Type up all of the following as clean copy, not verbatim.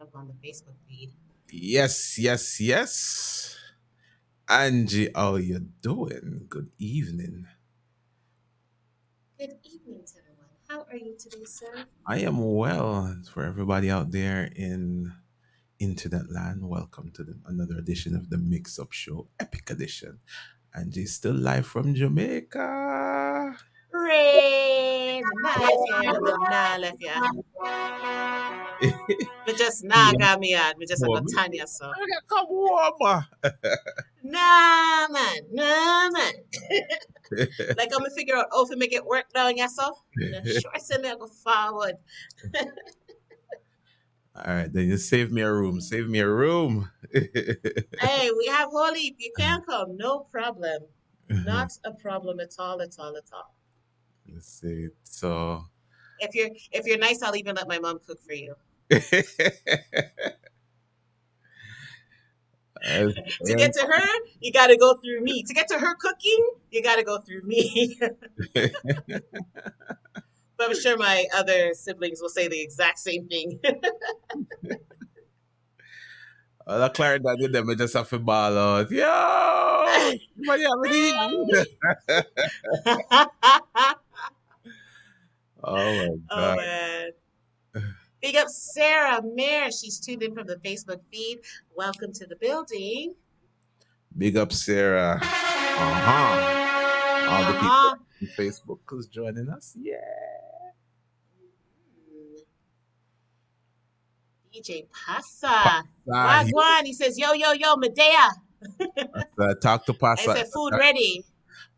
Up on the Facebook feed. Yes, yes, yes. Angie, how you doing? Good evening. Good evening, everyone. How are you today, sir? I am well. For everybody out there in internet land, welcome to another edition of the Mix Up Show, Epic Edition. Angie's still live from Jamaica. Rain, nah left ya, nah left ya. Me just nah Yeah, got me out. Me just a go warm. Tanya so. Come warm. Nah man, nah man. Like I'm gonna figure out how to make it work down yeah so. And then sure send me I go forward. All right, then you save me a room. Save me a room. Hey, we have Holy. You can come, no problem. Not a problem at all, at all, at all. Let's see. So, If you're nice, I'll even let my mom cook for you. as, To get to her, you got to go through me. To get to her cooking, you got to go through me. But I'm sure my other siblings will say the exact same thing. the Claire that did them, I just have to ball out. Yo! What you have in here? Oh Oh my man. Big up Sarah Mayer. She's tuned in from the Facebook feed. Welcome to the building. Big up, Sarah. Uh-huh. All the people Uh-huh. on Facebook who's joining us. Yeah. DJ Pasa. He, Wagwan. He says, yo, yo, yo, Medea. talk to I Pastor. said, food ready.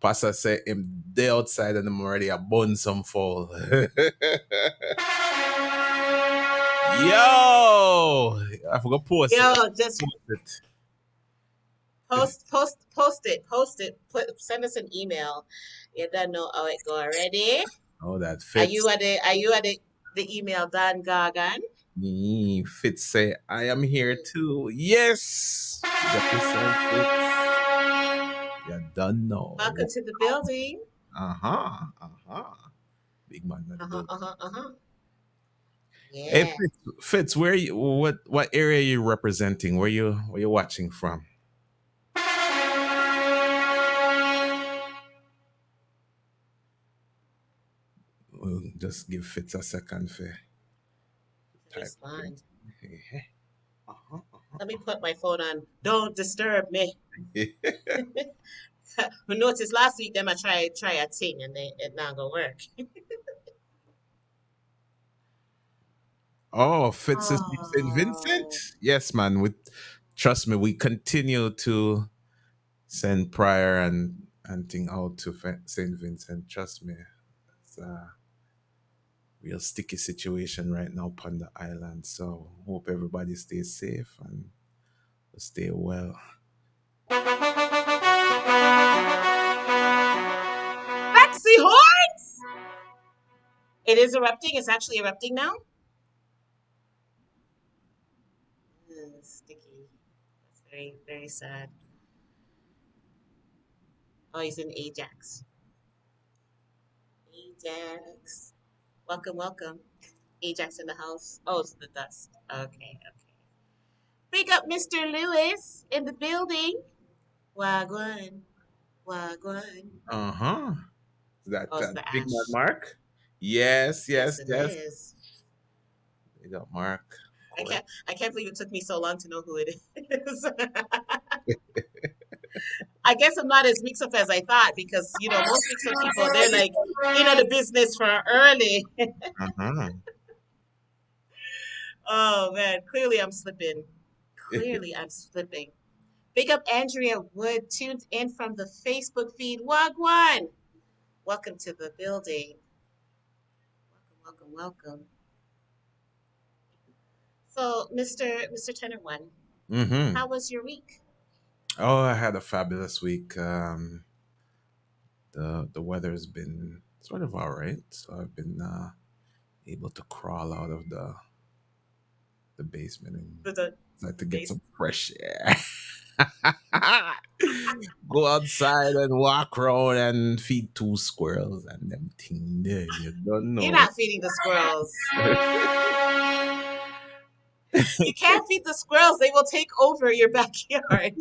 Pastor say him day outside and I'm already a bun some fall. Yo! I forgot post it. Yo, just Post it. post it. Send us an email. You don't know how it go already. Oh, that Are fits. you at the email Dan Gargan? Me, Fitz say, I am here too. Yes! Got yourself, Fitz. You don't know. Welcome to the building. Uh-huh. Uh-huh. Big man at the Uh-huh, building. uh-huh, uh-huh. Hey Yeah. Fitz, where you what area are you representing? Where you watching from? We'll just give Fitz a second for To type respond. again. Uh-huh. Let me put my phone on. Don't disturb me. Uh-huh. We noticed last week them I try a thing and it not gonna work. Oh, Fitz is from St. Vincent? Oh, Yes, man. Trust me, we continue to send prayer and thing out to St. Vincent. Trust me, it's a real sticky situation right now upon the island. So hope everybody stays safe and stay well. Betsy Horns! It is erupting. It's actually erupting now. Sticky. That's very, very sad. Oh, he's in Ajax. Ajax. Welcome, welcome. Ajax in the house. Oh, it's the dust. Okay, okay. Big up Mr. Lewis in the building. Wagwan. Wagwan. Uh-huh. That Oh, it's the big man ash. Mark? Yes, Yes, yes, it yes. is. We got Mark. I can't believe it took me so long to know who it is. I guess I'm not as mixed up as I thought because most mixed up people they're like the business for early. Uh-huh. Oh man, clearly I'm slipping. Clearly I'm slipping. Big up Andrea Wood, tuned in from the Facebook feed. Wagwan. Welcome to the building. Welcome, welcome, welcome. So, Mr. Tenor One, Mm-hmm. how was your week? Oh, I had a fabulous week. The weather's been sort of all right, so I've been able to crawl out of the basement and The like to get base. some fresh air. Go outside and walk around and feed two squirrels and them thing there. You don't You're know. not feeding the squirrels. You can't feed the squirrels; they will take over your backyard.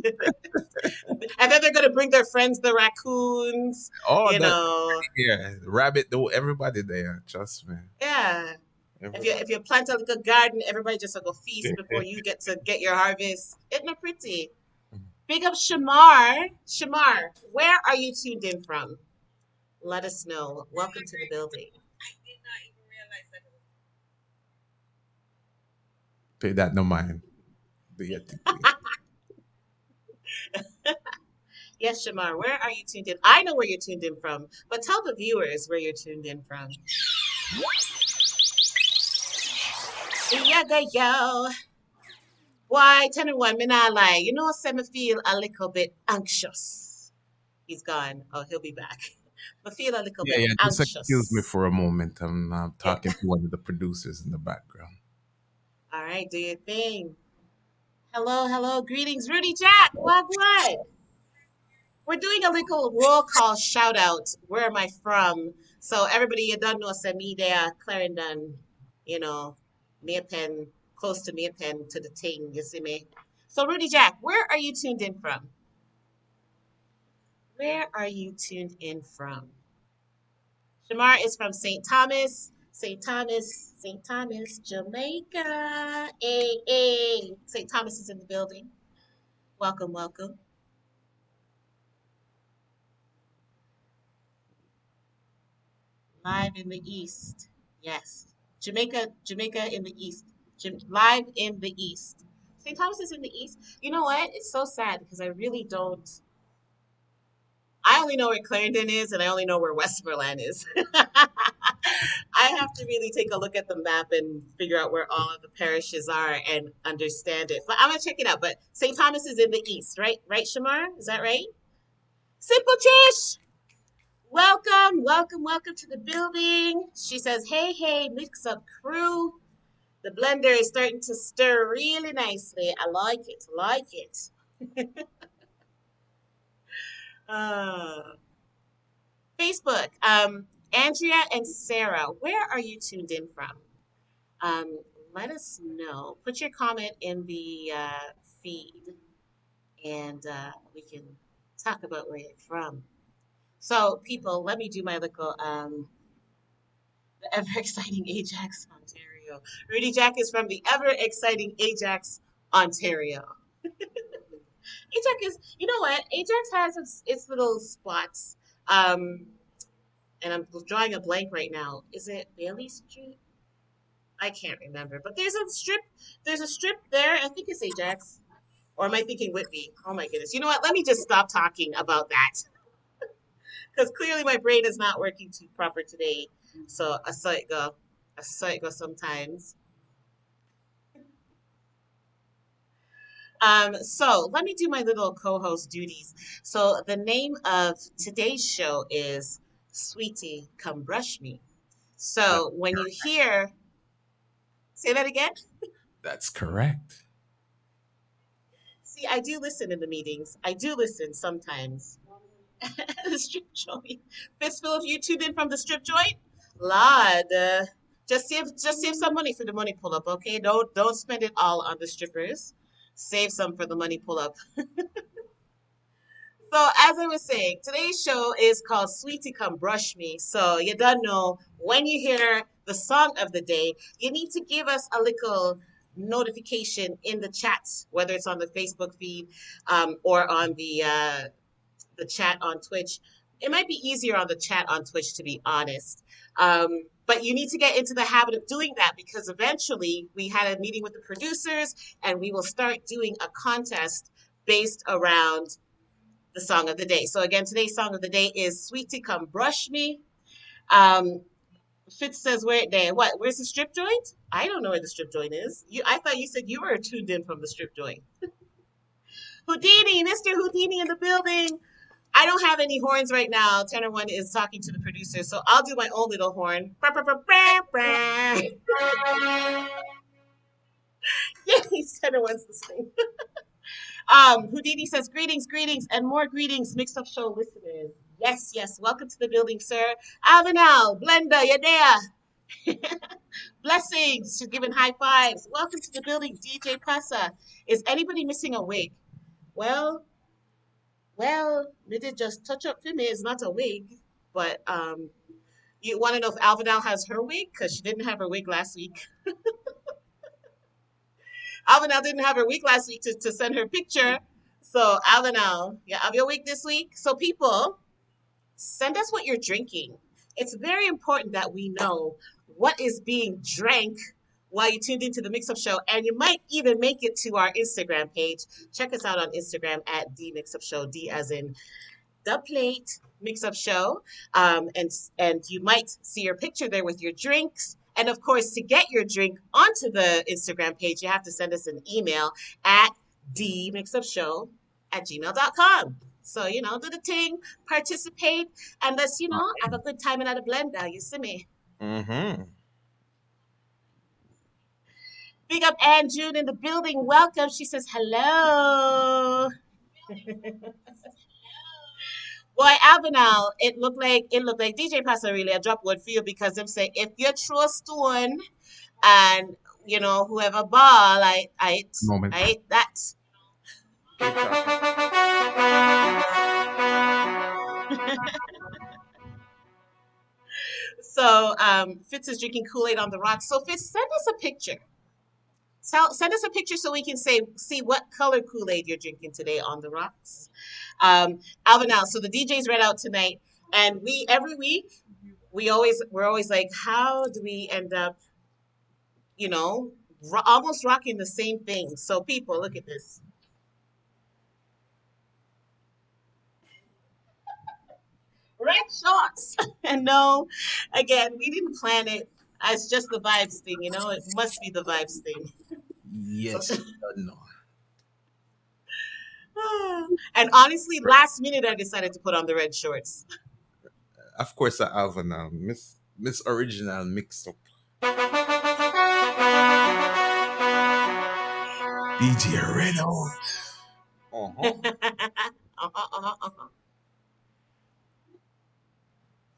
And then they're gonna bring their friends, the raccoons. Oh, You that know, yeah, rabbit. Though everybody there. Trust me, yeah. everybody. If you plant a little garden, everybody just will go feast before you get to get your harvest. Isn't it pretty? Big up Shamar. Shamar, where are you tuned in from? Let us know. Welcome to the building. Pay that no mind. Do your thing. Yes, Shamar, where are you tuned in? I know where you're tuned in from, but tell the viewers where you're tuned in from. Yeah, yo. Why, 10 and 1, me not lie. You know, say me feel a little bit anxious. He's gone. Oh, he'll be back. I feel a little Yeah, bit yeah. Just excuse me anxious. for a moment. I'm Yeah. talking to one of the producers in the background. All right, do your thing. Hello, hello. Greetings, Rudy Jack. What? We're doing a little roll call shout out. Where am I from? So everybody you don't know say me there, Clarendon, you know, Maypen, close to Maypen to the ting, you see me. So Rudy Jack, where are you tuned in from? Where are you tuned in from? Shamar is from St. Thomas, St. Thomas, Jamaica. Hey. St. Thomas is in the building. Welcome, welcome. Live in the East. Yes. Jamaica in the East. Live in the East. St. Thomas is in the East. You know what? It's so sad because I really don't. I only know where Clarendon is and I only know where Westmoreland is. I have to really take a look at the map and figure out where all of the parishes are and understand it. But I'm going to check it out. But St. Thomas is in the East, right? Right, Shamar? Is that right? Simple Trish! Welcome to the building. She says, hey, mix up crew. The blender is starting to stir really nicely. I like it. Uh, Facebook, Andrea and Sarah, where are you tuned in from? Um, Let us know. Put your comment in the feed and we can talk about where you're from. So, people, let me do my little the ever exciting Ajax, Ontario. Rudy Jack is from the ever exciting Ajax, Ontario. Ajax is, you know what? Ajax has its little spots. Um, and I'm drawing a blank right now. Is it Bailey Street? I can't remember. But there's a strip. There's a strip there. I think it's Ajax. Or am I thinking Whitby? Oh my goodness. You know what? Let me just stop talking about that because clearly my brain is not working too proper today. So I saw it go. I saw it go sometimes. So let me do my little co-host duties. So the name of today's show is Sweetie Come Brush Me. That, So when you hear, say that again. that's correct. See, I do listen in the meetings. I do listen sometimes. The strip joint. Fistful of you tuned in from the strip joint. Lord, just save some money for the money pull up, okay? Don't spend it all on the strippers. Save some for the money pull up. So as I was saying, today's show is called Sweetie Come Brush Me. So you don't know when you hear the song of the day, you need to give us a little notification in the chat, whether it's on the Facebook feed or on the chat on Twitch. It might be easier on the chat on Twitch, to be honest. But you need to get into the habit of doing that because eventually we had a meeting with the producers and we will start doing a contest based around the song of the day. So again, today's song of the day is "Sweetie Come Brush Me." Um, Fitz says, "Where there? What? Where's the strip joint? I don't know where the strip joint is. I thought you said you were tuned in from the strip joint. Houdini, Mr. Houdini in the building. I don't have any horns right now. Tenor One is talking to the producer, so I'll do my own little horn. Brah, brah, brah, brah, brah. Yes, Tenor One's listening. Houdini says, greetings, and more greetings, mixed up show listeners. Yes. Welcome to the building, sir. Avenel, Blenda, you're there. Blessings. She's giving high fives. Welcome to the building, DJ Pasa. Is anybody missing a wig? Well, we did just touch up for me. It's not a wig, but you want to know if Alvinal has her wig? Because she didn't have her wig last week. Alvinal didn't have her wig last week to send her picture. So Alvinal, you have your wig this week. So people, send us what you're drinking. It's very important that we know what is being drank while you tuned into the Mix Up Show, and you might even make it to our Instagram page. Check us out on Instagram at the Mix Up Show, D as in the plate Mix Up Show, and you might see your picture there with your drinks. And of course, to get your drink onto the Instagram page, you have to send us an email at dmixupshow@gmail.com. So, do the thing, participate, and let's, have a good time in the blender. You see me? Mm-hmm. Big up Ann June in the building. Welcome. She says hello. Boy, Avenal, it looked like DJ Pastor really a drop word for you because them say if you throw a stone and whoever ball, Moment. I ate that. Keep talking. So Fitz is drinking Kool-Aid on the rocks. So Fitz, send us a picture. Send us a picture so we can see what color Kool-Aid you're drinking today on the rocks. Alvinal, so the DJ's read out tonight, and we every week we're always like, how do we end up, almost rocking the same thing? So people, look at this. Red shorts. And no, again, we didn't plan it. It's just the vibes thing, it must be the vibes thing. So, Yes, no. and honestly, last minute I decided to put on the red shorts. Of course, I have now. Miss Original mix up. DJ Renault. Uh-huh.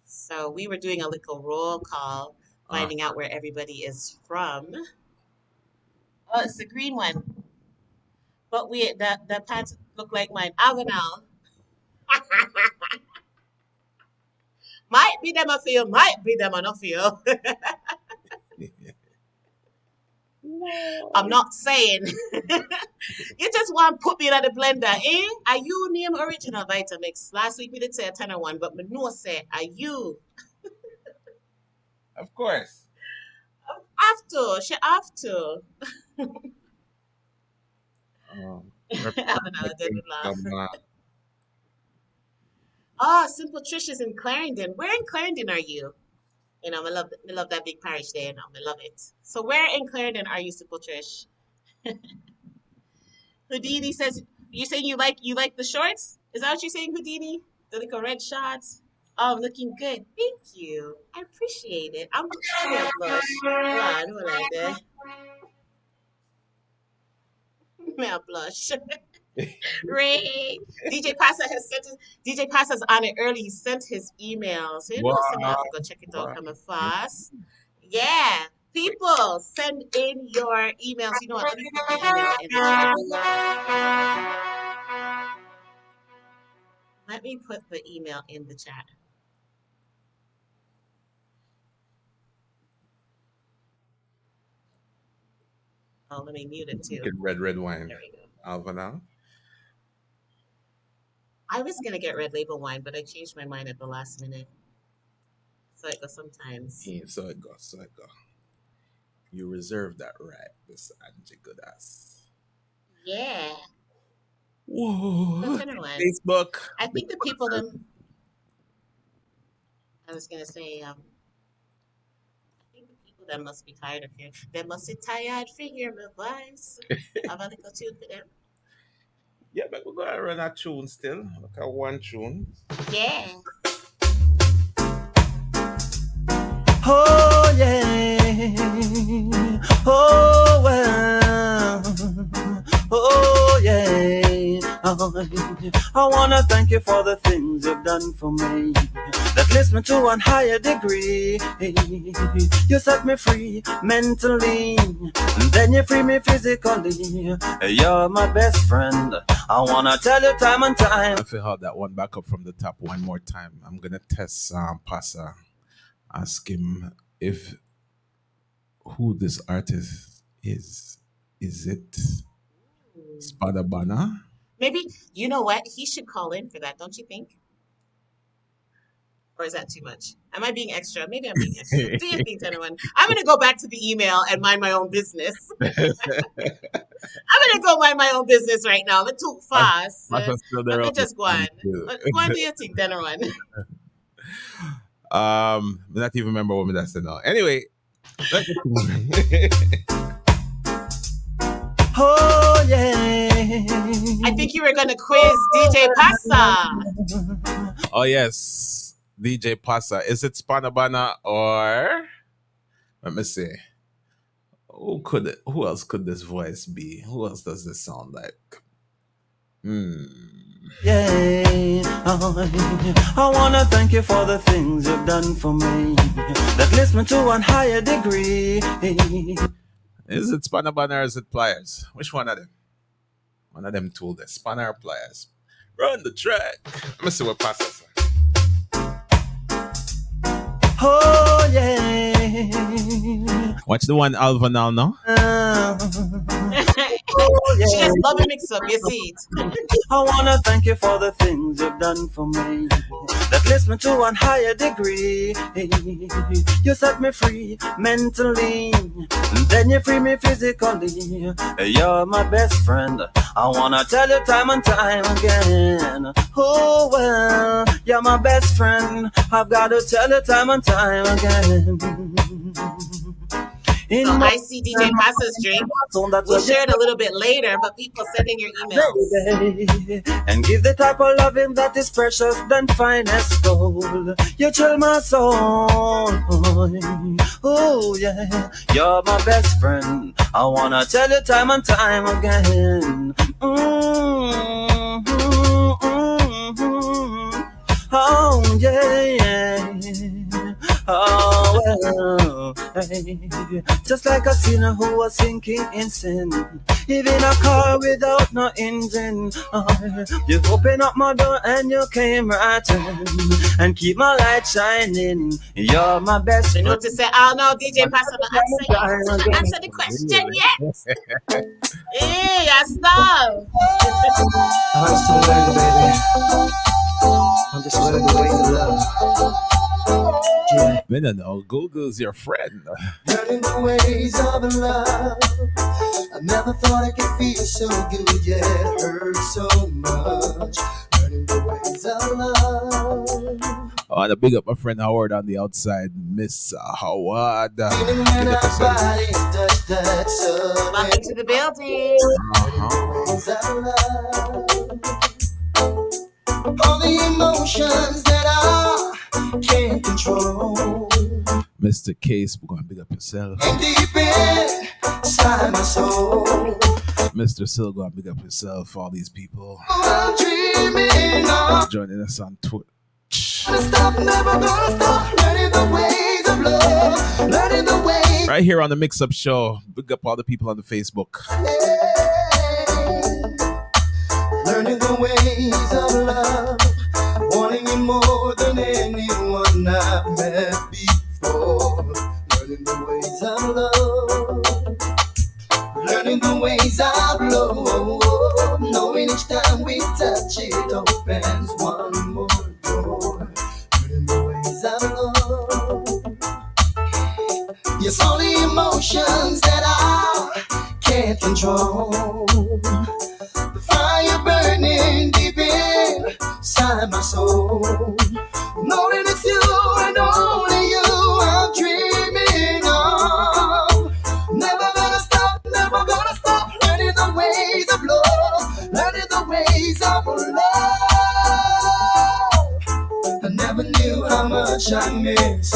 So we were doing a little roll call, Uh, finding out where everybody is from. Oh, it's the green one. But the pants look like mine. Avenal. Might be them a feel, might be them a no feel. I'm not saying. You just want to put me in the blender, eh? Are you name original Vitamix? Last week we did say a Tennorone, but me no say, are you? of course. Have to, she have to. We're Avenal did planning laugh. some, Oh, Simple Trish is in Clarendon. Where in Clarendon are you? I love that big parish there. I love it. So where in Clarendon are you, Simple Trish? Houdini says, you saying you like the shorts? Is that what you're saying, Houdini? The little red shots? Oh, looking good. Thank you. I appreciate it. I'm gonna blush. Hold on there. May I blush. Ray. DJ Pasa has sent his, DJ Pasa's on it early. He sent his email. So you know what? some have to go check it out What? coming fast. Yeah. People, send in your emails. You know what? Let me put the email in the chat. Let me put the email in the chat. Oh, let me mute it too. Get red wine. There we go. Alvana. I was gonna get red label wine, but I changed my mind at the last minute. So it goes sometimes. Yeah, so it goes. So it go. You reserve that right, Miss Angie Goodass. Yeah. So Whoa. Tennorone. Facebook. I think the people them I was gonna say, I think the people that must be tired of hearing they must be tired for hearing my voice. Have a little tune for them. Yeah, but we're gonna run a tune still. Look at one tune. Yeah. Oh yeah, oh well, oh yeah. I wanna thank you for the things you've done for me that lifts me to one higher degree. You set me free mentally, and then you free me physically. You're my best friend. I wanna tell you time and time. If you hold that one back up from the top one more time, I'm gonna test Pasa. Ask him if who this artist is. Is it Spadabana? Maybe, you know what? He should call in for that, don't you think? Or is that too much? Am I being extra? Maybe I'm being extra. Do you think, anyone? I'm going to go back to the email and mind my own business. I'm going to go mind my own business right now. Let's talk fast. Pasa's still there Let me on the just go on. phone too. What do you think, Tennorone? Not even remember what that's now. Anyway, let's Oh yeah. I think you were going to quiz DJ Pasa. Oh yes, DJ Pasa. Is it Spanabana or let me see. Who else could this voice be? Who else does this sound like? Yeah, I wanna thank you for the things you've done for me that lifts me to one higher degree. Is it Spanabana or is it Pliers? Which one of them? One of them told us. Spanner or Pliers? Run the track. Let me see what Pasa said. Oh yeah. Watch the one Alva now, no? Oh She yeah. just love a mix up. You see it. I wanna thank you for the things you've done for me that lifts me to one higher degree. You set me free mentally, and then you free me physically. You're my best friend. I wanna tell you time and time again. Oh well, you're my best friend. I've got to tell you time and time again. So I see DJ Pasa's drink. We'll share it a little bit later, but people send in your emails. And give the type of loving that is precious than finest gold. You chill my soul. Oh yeah, you're my best friend. I wanna tell you time and time again. Oh yeah. Oh well, hey. Just like a sinner who was sinking in sin, even a car without no engine. You open up my door and you came right in and keep my light shining. You're my best You know friend. to say, oh no, DJ Pasa, not answer yet. Not answer the question yet. Hey, I stop. I'm still learning, baby. I'm just learning the ways of love. Yeah. No, Google's your friend. Learning the ways of love. I never thought I could feel so good, yet it hurts so much. Learning the ways of love. I want to big up my friend Howard on the outside, Miss Howard. Feeling when our bodies touch that sun. Welcome to the building. Ways of love. All the emotions that I can't control. Mr. Case, we're going to big up yourself. And deep inside my soul, Mr. Sil, going to big up yourself. All these people I'm dreaming of. joining us on Twitch. Stop, never gonna stop. Learning the ways of love. Learning the ways. Right here on the Mix Up Show. Big up all the people on the Facebook. Learning the ways of love. Wanting you more than anyone I've met before. Learning the ways of love. Learning the ways of love. Knowing each time we touch it opens one more door. Learning the ways of love. Yes, all the emotions that I can't control. The fire burning deep inside my soul. Knowing it's you and only you I'm dreaming of. Never gonna stop, never gonna stop. Learning the ways of love. Learning the ways of love. I never knew how much I miss.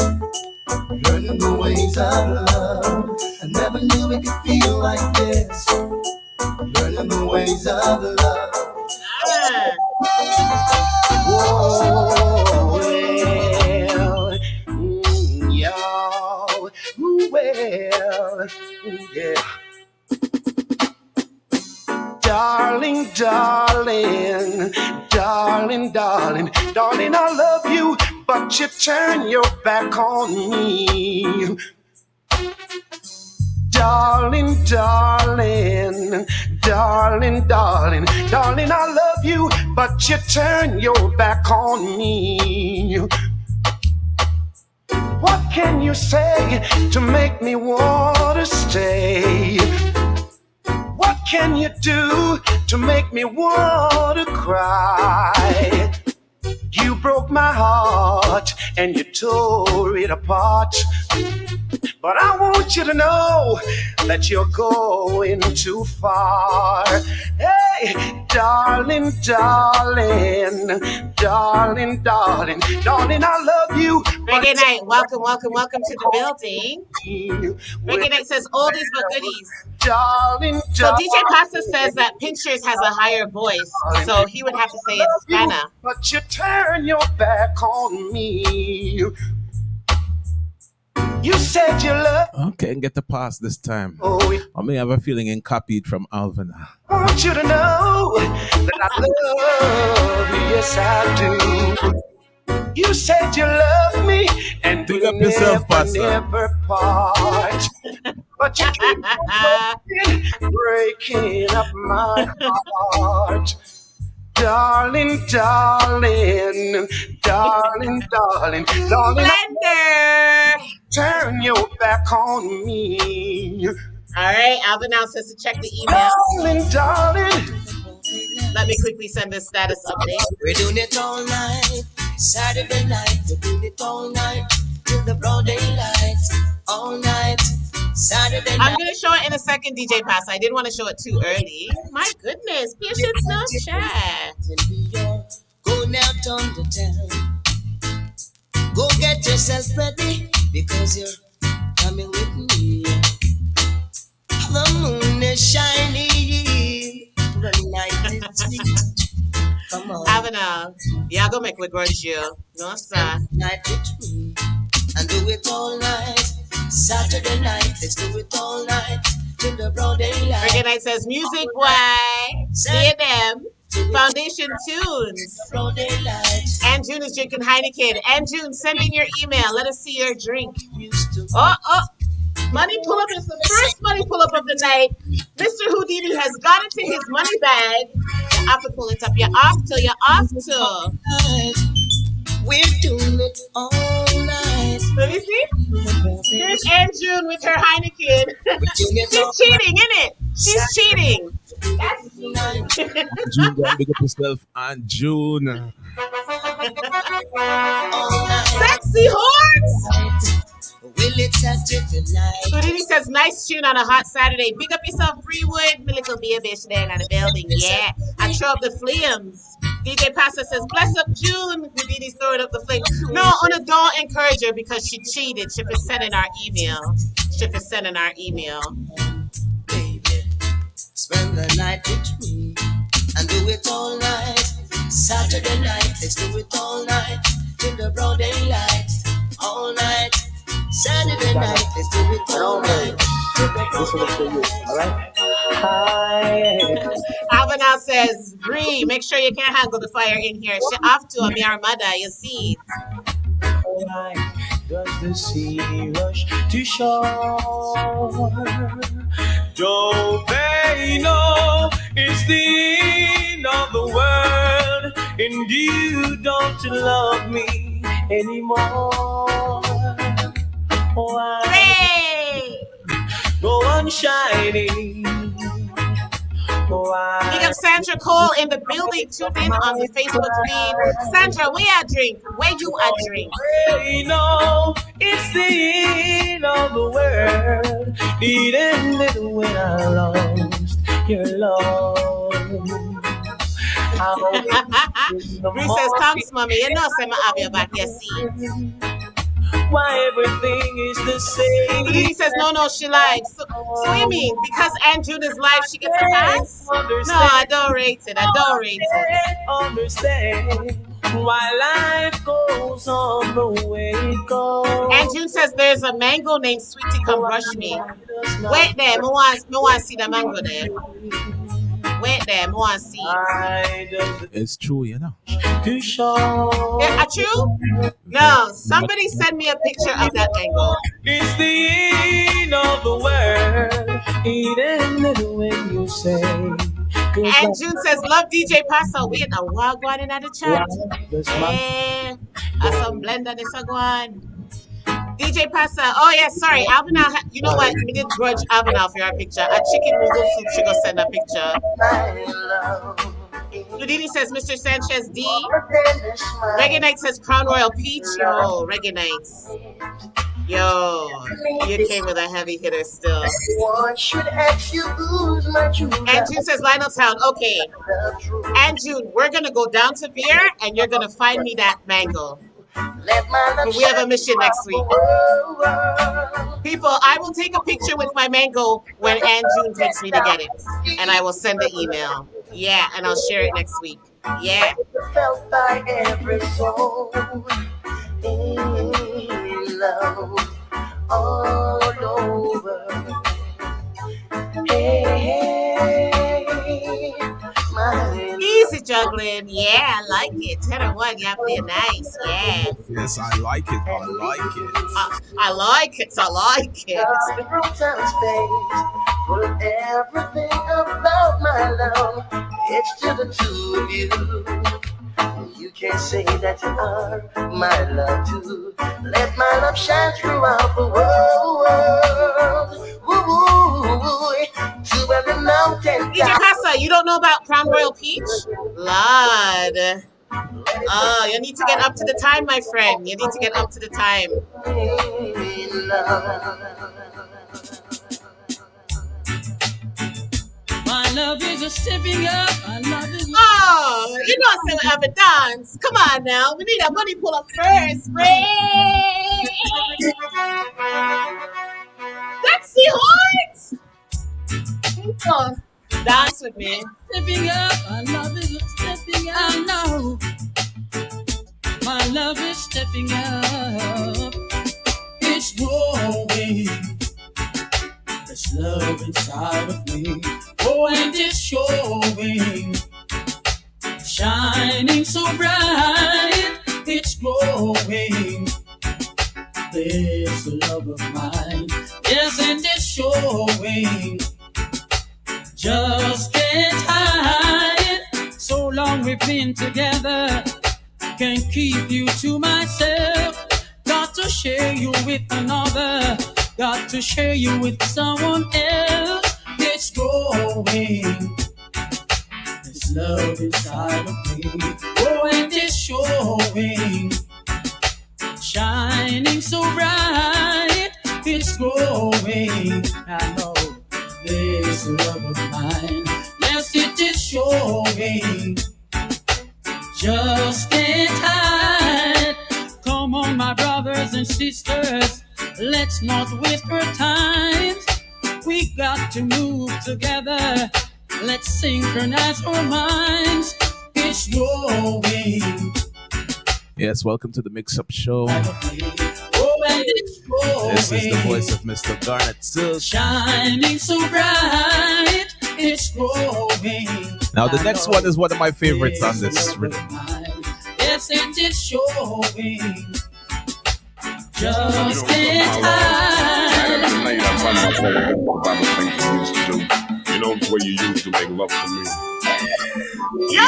Learning the ways of love. I never knew it could feel like this. Learning the ways of love. Yeah. Darling, darling, darling, darling, darling, I love you, but you turn your back on me. Darling, darling, darling, darling, darling, I love you, but you turn your back on me. What can you say to make me want to stay? What can you do to make me want to cry? You broke my heart and you tore it apart. But I want you to know that you're going too far. Hey, darling, darling, darling, darling, darling, I love you. Reggae Night, welcome, welcome, welcome to the building. Reggae Night says oldies but goodies. Darling, So DJ Pasta says that Pinchers has a higher voice, so he would have to say it's Spanner. But you turn your back on me. You said you love. Okay, and get the pass this time. Oh, I may have a feeling in copied from Alvin. I want you to know that I love you, yes I do. You said you love me and Dig we up yourself, Pastor. never part. But you keep on breaking up my heart. Darling, darling, darling, darling, darling, Blender! turn your back on me. All right, Alvin now says to check the email. Darling, darling. Let me quickly send this status update. We're doing it all night, Saturday night. We're doing it all night till the broad daylight. All night, Saturday night. I'm going to show it in a second, DJ Pass. I didn't want to show it too early. My goodness, patience no chat. Go now down the town. Go get yourself ready because you're coming with me. The moon is shining, the night is sweet. Come on. Avenel, yeah, go make with you. No, sir. Night with me and do it all night. Saturday night, let's do it all night till the broad daylight. Reggae Night says music, boy. See them. Foundation Tunes. Broad daylight. And June is drinking Heineken. And June, send in your email. Let us see your drink. Used to Oh. Money pull up is the first money pull up of the night. Mr. Houdini has got into his money bag. You have to pull it up. You're off to. night. We're doing it all night. Let me see. Here's Ann June with her Heineken. She's cheating, isn't it? She's cheating. That's June, go and big up yourself. And June. sexy horns. Will it Saturday tonight? Houdini says, nice tune on a hot Saturday. Big up yourself, Freewood. My little beer bitch there in the building. Yeah. I throw up the flames. DJ Pasta says, bless up June. Houdini's throwing up the flame. No, Una, don't encourage her because she cheated. She was sending our email. Baby, spend the night with me and do it all night. Saturday night, let's do it all night till the broad daylight. All night. Saturday night, let's do it all night. This one is for you, alright? Hi. Avanal says, Bree, make sure you can't handle the fire in here. She off to a Miramada, you see. Alright, does the sea rush to shore? Don't they know it's the end of the world? And you don't love me anymore. Why Hey! go on shining? Why? Big up Sandra Cole in the building, tuned in on the Facebook feed. Sandra, where you drink? Where you a drink? They know it's the end of the world. It ended when I lost your love. Bruce says, thanks, mommy. You know, say I have your back, you see. Why everything is the same. He says, no, she lied. So what do you mean? Because Aunt June is live, she gets a pass? No, I don't rate it. Understand while life goes on the way it goes. And June says there's a mango named Sweetie Come Brush Me. Wait there, me want to see the mango there. Wait there, me want to see. It's true, you know. Yeah, true? No, somebody send me a picture of that mango. It's the end of the world. It ended when you say. And June says, love DJ Paso. Wait, a wagwan in the chat. Yeah, some blender this one. DJ Paso. Oh yeah, sorry. Alvina, you know what? We did grudge Alvina for your picture. A chicken noodle soup, she go send a picture. Ludini says, Mr. Sanchez D. Reggae Night says, Crown Royal Peach. Yo, Reggae Nights. Yo, you came with a heavy hitter still. And June says, Lionel Town. Okay. And June, we're going to go down to beer and you're going to find me that mango. We have a mission next week. People, I will take a picture with my mango when Ann June takes me to get it. And I will send the email. Yeah, and I'll share it next week. Yeah. Felt by every soul in love all over. Hey, easy juggling. Yeah, I like it. Tennorone, y'all play nice. Yeah. Yes, I like it. I like it. I like it. I like it. Everything about my love, it's to the two of you. You can't say that you are my love too. Let my love shine throughout the world. Woo-woo, to every mountain. DJ Casa, you don't know about Crown Royal Peach? Lord. Oh, you need to get up to the time, my friend. You need to get up to the time. My love is a stepping up. My love is. Oh, you know I said we have a dance. Come on now. We need a money pull up first. That's the heart. Dance with me. Stepping up. My love is a stepping up. I know. My love is stepping up. It's growing. There's love inside of me. Oh, and it's showing, shining so bright, it's glowing. This love of mine, yes, and it's showing. Just can't hide. So long we've been together, can't keep you to myself. Got to share you with another. Got to share you with someone else. It's growing. This love inside of me. Oh, and it's showing. Shining so bright. It's growing. I know this love of mine. Yes, it is showing. Just can't hide. Come on, my brothers and sisters. Let's not waste our time. We got to move together. Let's synchronize our minds. It's growing. Yes, welcome to the Mix-Up Show. Oh, and it's growing. This is the voice of Mr. Garnet Silk. Shining so bright. It's growing. Now the next one is one of my favorites on this rhythm. Yes, and it's showing. Just can't hide. Tonight I find myself about the things you used to do. You know the way you used to make love to me. Yo!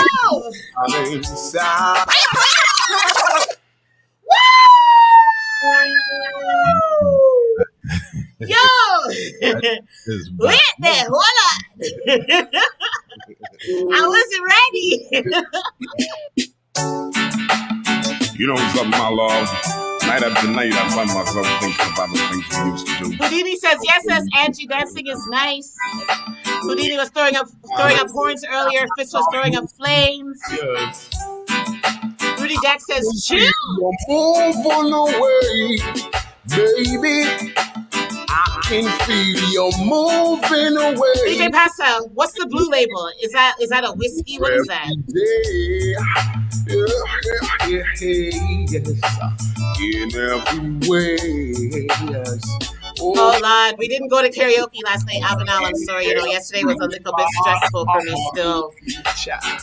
Yo! Wait there, hold on. I wasn't ready. You know something, my love? Night after night, I find myself thinking about the things we used to do. Houdini says, yes, Angie, dancing is nice. Houdini was throwing up horns earlier. Fitz was throwing up flames. Yes. Rudy Jack says, chill. Move on away, baby. I can feel you moving away. DJ Passa, what's the blue label? Is that a whiskey? What is that? Every day, In every way, yes. Oh Lord, we didn't go to karaoke last night, Avenal. I'm sorry. Yesterday was a little bit stressful for me still.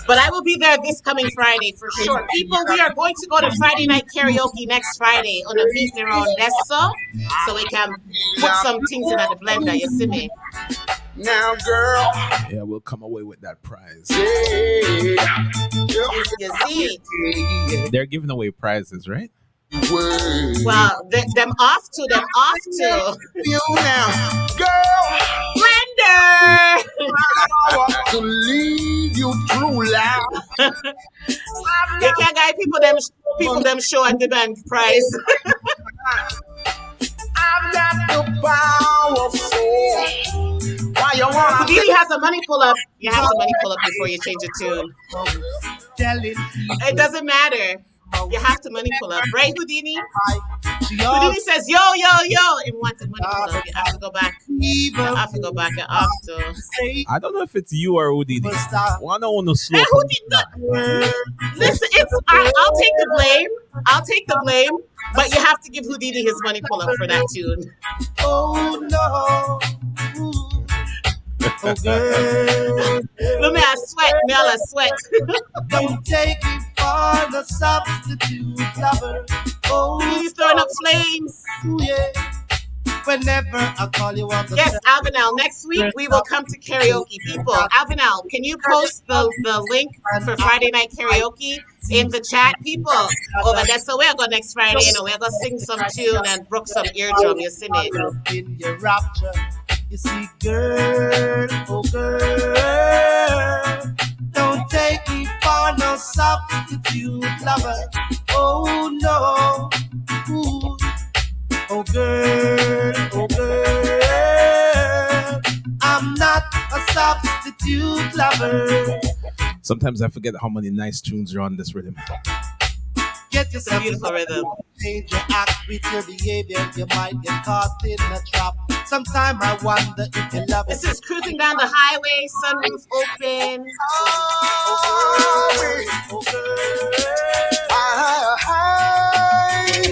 But I will be there this coming Friday for sure. People, we are going to go to Friday night karaoke next Friday on a Tennorone Deso, so we can put some things in the blender. You see me? Now, girl. Yeah, we'll come away with that prize. You see? They're giving away prizes, right? Well, them off to. You now, girl. Blender! To lead you through life. You can't guide people them show and demand prize. I've got the power of soul. Why you want? Houdini has a money pull up. You have to money pull up before you change your tune. It doesn't matter. You have to money pull up, right, Houdini? Houdini says, yo, and wants the money pull up. You have to go back. You have to. I don't know if it's you or Houdini. One on the slow. Listen, I'll take the blame. But you have to give Houdini his money pull up for that tune. Oh no. Oh girl. Let me sweat. Don't take it for the substitute lover. Oh, he's throwing up flames. Yeah. Whenever I call you up. Yes, Alvinal. Next week we will come to karaoke. People, Alvinal, can you post the link for Friday night karaoke in the chat? People, over there. So we'll go next Friday. We're gonna sing some tune and brook some eardrum. You see me? In your rapture, you see, girl, oh girl, don't take me for no substitute lover. Oh no. Ooh. Oh girl, I'm not a substitute lover. Sometimes I forget how many nice tunes are on this rhythm. Get yourself a beautiful rhythm. Change your act with your behavior, you might get caught in a trap. Sometimes I wonder if you love it. This is cruising down the highway, sunroof open. Oh girl.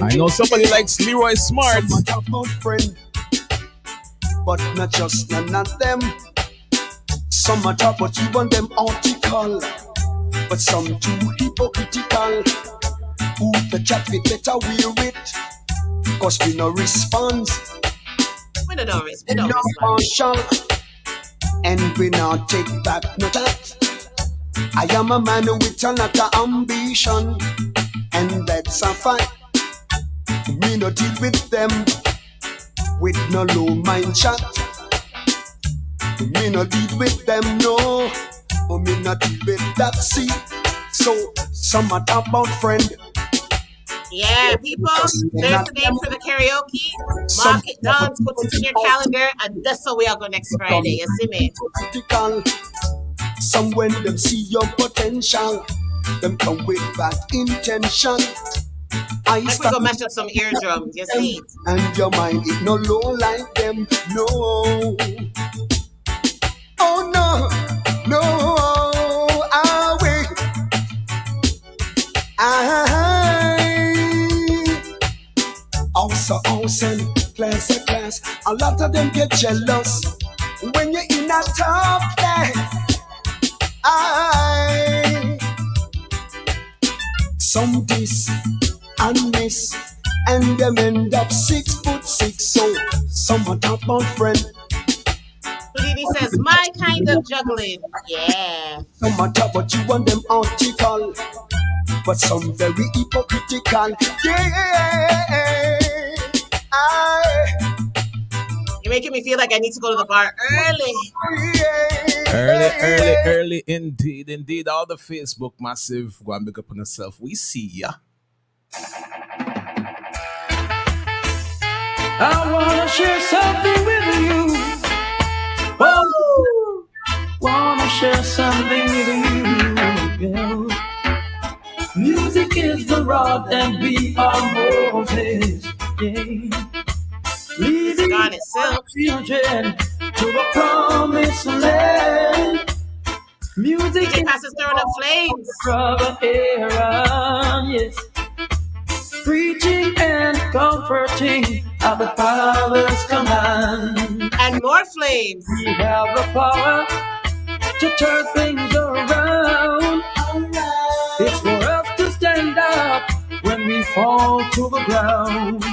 I know somebody likes Leroy Smart. Some about friend, but not just none of them. Some are talk, but you want them article. But some too hypocritical. Who the chat with better wear it? Cause we no response. We don't respond. And we not take back no chat. I am a man with a lot of ambition, and that's a fact. Me no deal with them with no low mind chat. Me no deal with them, no. But me not deal with that, see. So some are talk about friend. Yeah, people, there's the name for the karaoke. Mark it down, put it in your calendar, and that's how we'll go next Friday. You see me? Some when them see your potential, them come with bad intention. I we go mash up some eardrums, you see? And your mind is no low like them, no. Oh no, no, I wait. Also, class, a lot of them get jealous when you're in a top class. Some this and miss, and them end up 6'6". So some are top about friend. Houdini says, my kind of juggling. Yeah. Some are top, but you want them article. But some very hypocritical. Yeah. You're making me feel like I need to go to the bar early. Early, indeed. All the Facebook massive, go and pick up on yourself. We see ya. I wanna share something with you. Oh, wanna share something with you, girl. Music is the rod and we are Moses. Yeah. Leading our children to a promised land. Music DJ is Pastor's throwing up flames. brother Aaron, yes. Preaching and comforting at the Father's command. And more flames. We have the power to turn things around. It's for us to stand up when we fall to the ground.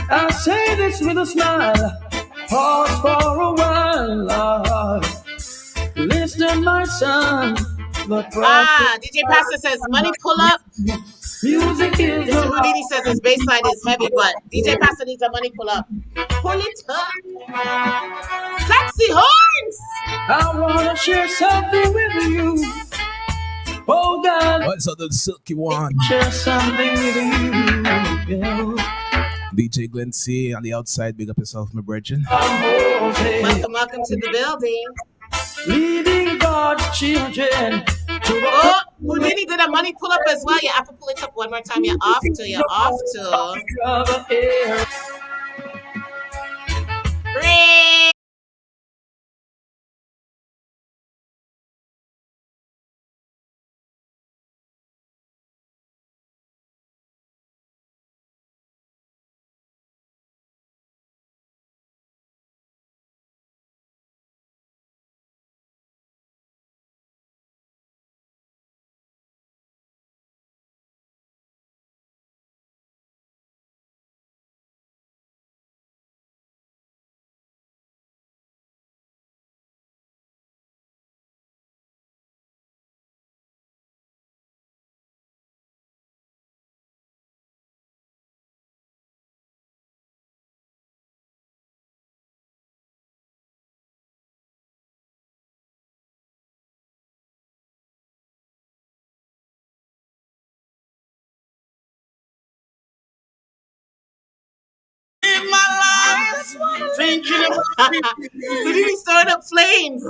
I say this with a smile, pause for a while. Listen, my son. DJ Pastor says money pull up. Music is Mr. Houdini says his bass line is heavy, but DJ Pastor needs a money pull up. Pull it up. Sexy horns! I wanna share something with you. Oh God. What's up, the silky one? Share something with you. Yeah. DJ Glenn C on the outside. Big up yourself, my brethren. Welcome to the building. Leading God's children. Oh, Houdini did a money pull up as well. You have to pull it up one more time. You're off to. Ring. Thinking about Houdini's throwing up flames.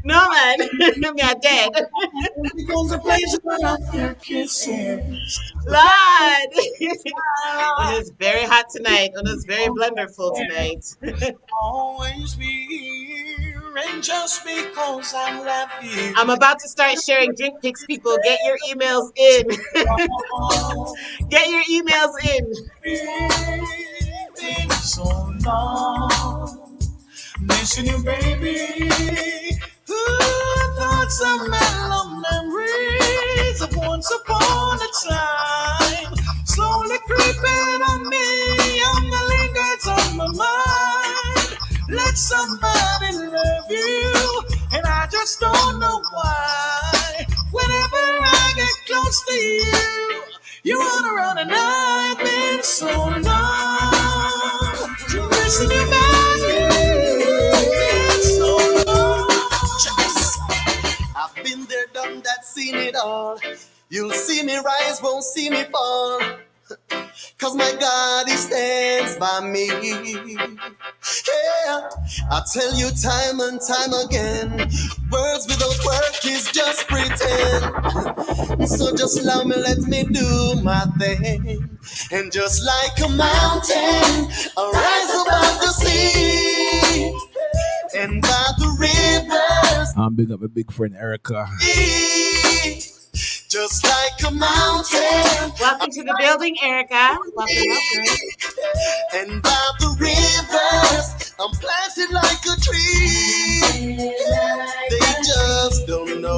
No, man. Me are dead. because the place without your kisses. Lord. It is very hot tonight. It is very blunderful tonight. Always be here, and just because I love you. I'm about to start sharing drink pics, people. Get your emails in. Get your emails in. Been so long, missing you, baby. Thoughts of mellow memories of once upon a time, slowly creeping on me, and the lingers on my mind. Let somebody love you, and I just don't know why. Whenever I get close to you, you run around and I've been so long. Missing you, baby, so long. I've been there, done that, seen it all. You'll see me rise, won't see me fall. Cause my God, He stands by me. Yeah, I tell you time and time again, words without work is just pretend. So just allow me, let me do my thing. And just like a mountain, I rise above the sea. And by the rivers, I'm big up my big friend Erica. Just like a mountain. Welcome to the building, Erica. Welcome. And by the rivers, I'm planted like a tree. They just don't know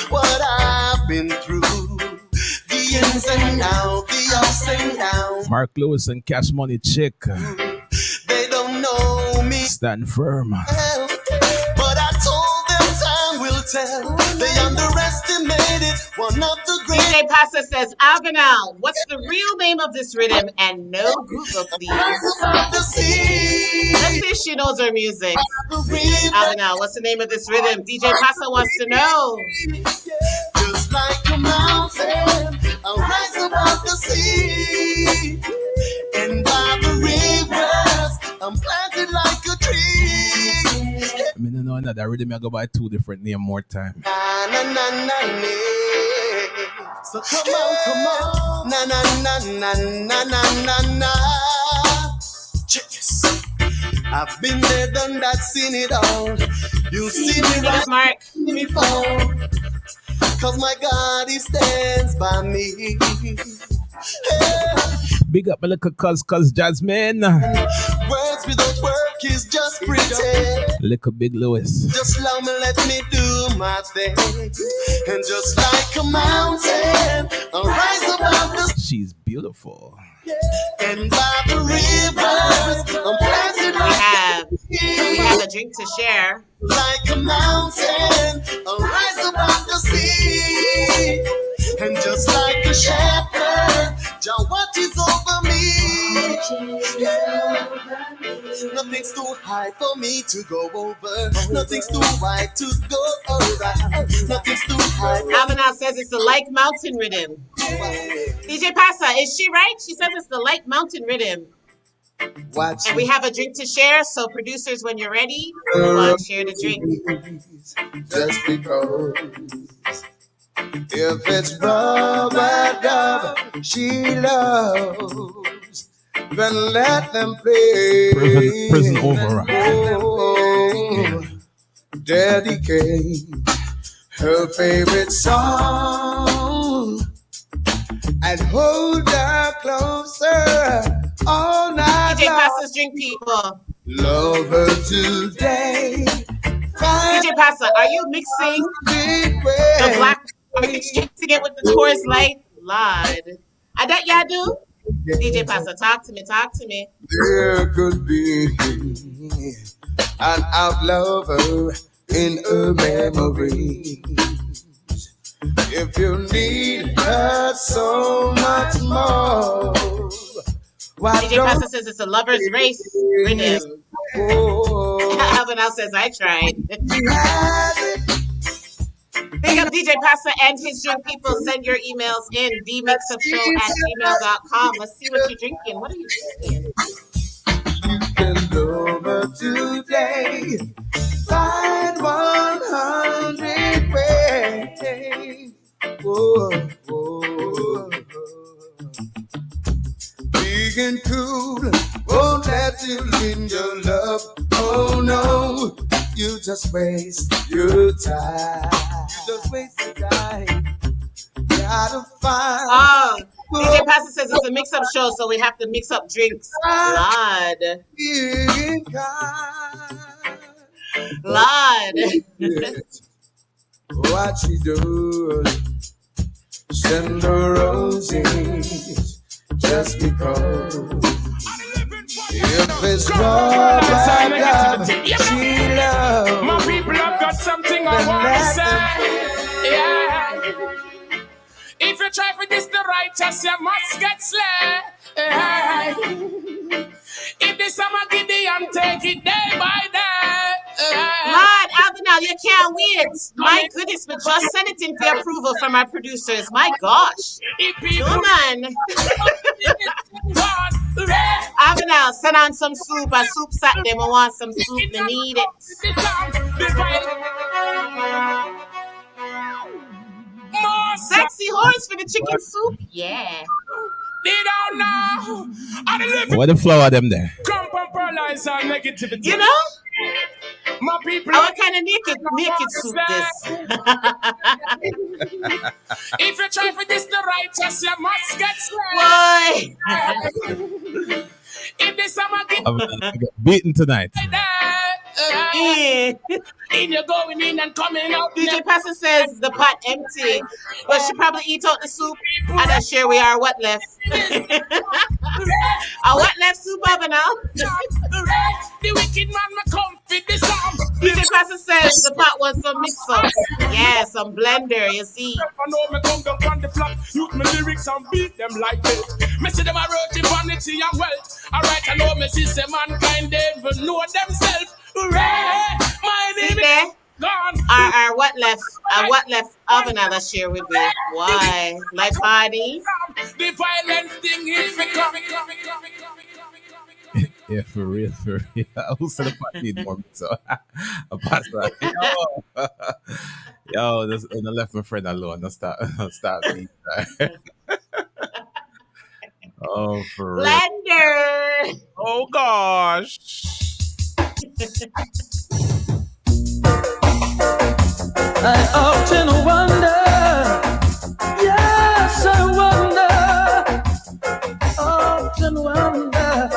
what I've been through. The ins and outs, the ups and downs. Mark Lewis and Cash Money Chick. They don't know me. Stand firm. But I told them time will tell. They underestimated one of the great. DJ Pastor says, Avenal, what's the real name of this rhythm? And no Google, please. Let's see if she knows her music. Avenal, what's the name of this rhythm? DJ Pastor wants to know. Just like a mountain, I'll rise above the sea. And by the rivers, I'm planted like a tree. I mean, no, that rhythm I go by two different names more time. Na na na na na. So come on. Na na na na na na na na. Check this. I've been there, done that, seen it all. You see me Big right, up, Mark. see me fall. Cause my God, He stands by me. Big up my little cuz Jasmine. Words without work is just pretend. Little Big Lewis. Just allow me, let me do my thing. And just like a mountain, I'll rise above the. She's beautiful. And by the rivers, I'm planted We have a drink to share. like a mountain, I'll rise above the sea. And just like a shepherd, Jah watches over me. Yeah. Nothing's too high for me to go over. Nothing's too wide to go over. Nothing's too high. Amina says it's the like mountain rhythm. DJ Pasa, is she right? She says it's the like mountain rhythm. Watch And we have a drink to share. So producers, when you're ready, go on, share the drink. just because. If it's rubber dub she loves, then let them play. Prison override. Oh, dedicate her favorite song and hold her closer all night DJ long. Pasa's drink, people. Love her today. DJ Pasa, are you mixing the black? Are you mixing it with the Taurus light? Lord. I that y'all do? DJ Pasa, talk to me, talk to me. There could be an outlover in a memory. If you need her so much more, why DJ don't Pasa says it's a lover's race rhythm. Alvin Al says I tried. you have it? Big up DJ Pasa and his drink, people. Send your emails in dmixupshow@gmail.com. Let's see what you're drinking. What are you drinking? You can love her today. Find 100 ways. Whoa, whoa. Big and cool, won't let you in your love. Oh no, you just waste your time. You just waste your time. Gotta find. Oh, DJ Pasa says it's a mix-up show, so we have to mix up drinks. Lord. Being kind. Lord. What she does, send her roses just because. If it's wrong, she loves. My people have got something I want to say. Yeah. If you try for this, the righteous, you must get slain. If this summer Gideon, take it day by day. Lord, Alvinal, you can't wait. My goodness, but just send it in for approval from our producers. My gosh. Come on. Alvinal, send on some soup. A soup sat them. I want some soup. They need it. Sexy horse for the chicken soup? Yeah. They don't know. What the flower them there? You know? My people. What kind of naked soup this? If you try for this, the righteous, you must get slain. Boy. If this summer I'm beaten tonight. In you're going in and coming out. DJ Pastor says the pot empty, but she probably eat out the soup. And I share we are what left. What left soup over now? The wicked man may come fit this song. DJ Pastor says the pot wants some mix up. Yeah, some blender, you see. I know me come down on the flat, use my lyrics and beat them like that. Me see them a roaching vanity and wealth. Alright, I know me see say mankind they even know themselves. My name is gone. Our what left? What left of another share with me? Why? Like party? The violent thing is becoming. Yeah, for real. Who said the pot need more? So, a pastor. Yo, this, and I left my friend alone. Don't start me. Oh, for real. Blender. Oh gosh. I often wonder, yes, I wonder, often wonder.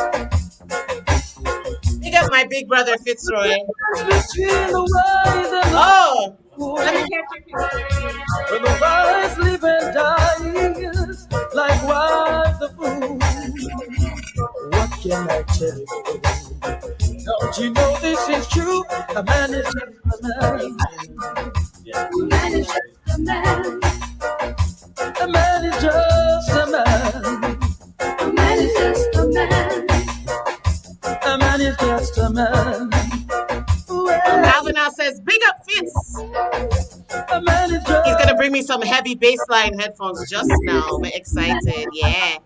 Big up my big brother Fitzroy. Between the wise and the Oh, fool, let me catch your picture. when the wise live and dies, likewise the fool. What can I tell you? Don't you know this is true? A man is just a man. A man is just a man. A man is just a man. A man is just a man. A man is just a man. Alvin now says, big up Fitz. A man is just. He's going to bring me some heavy bassline headphones just now. I'm excited. Yeah.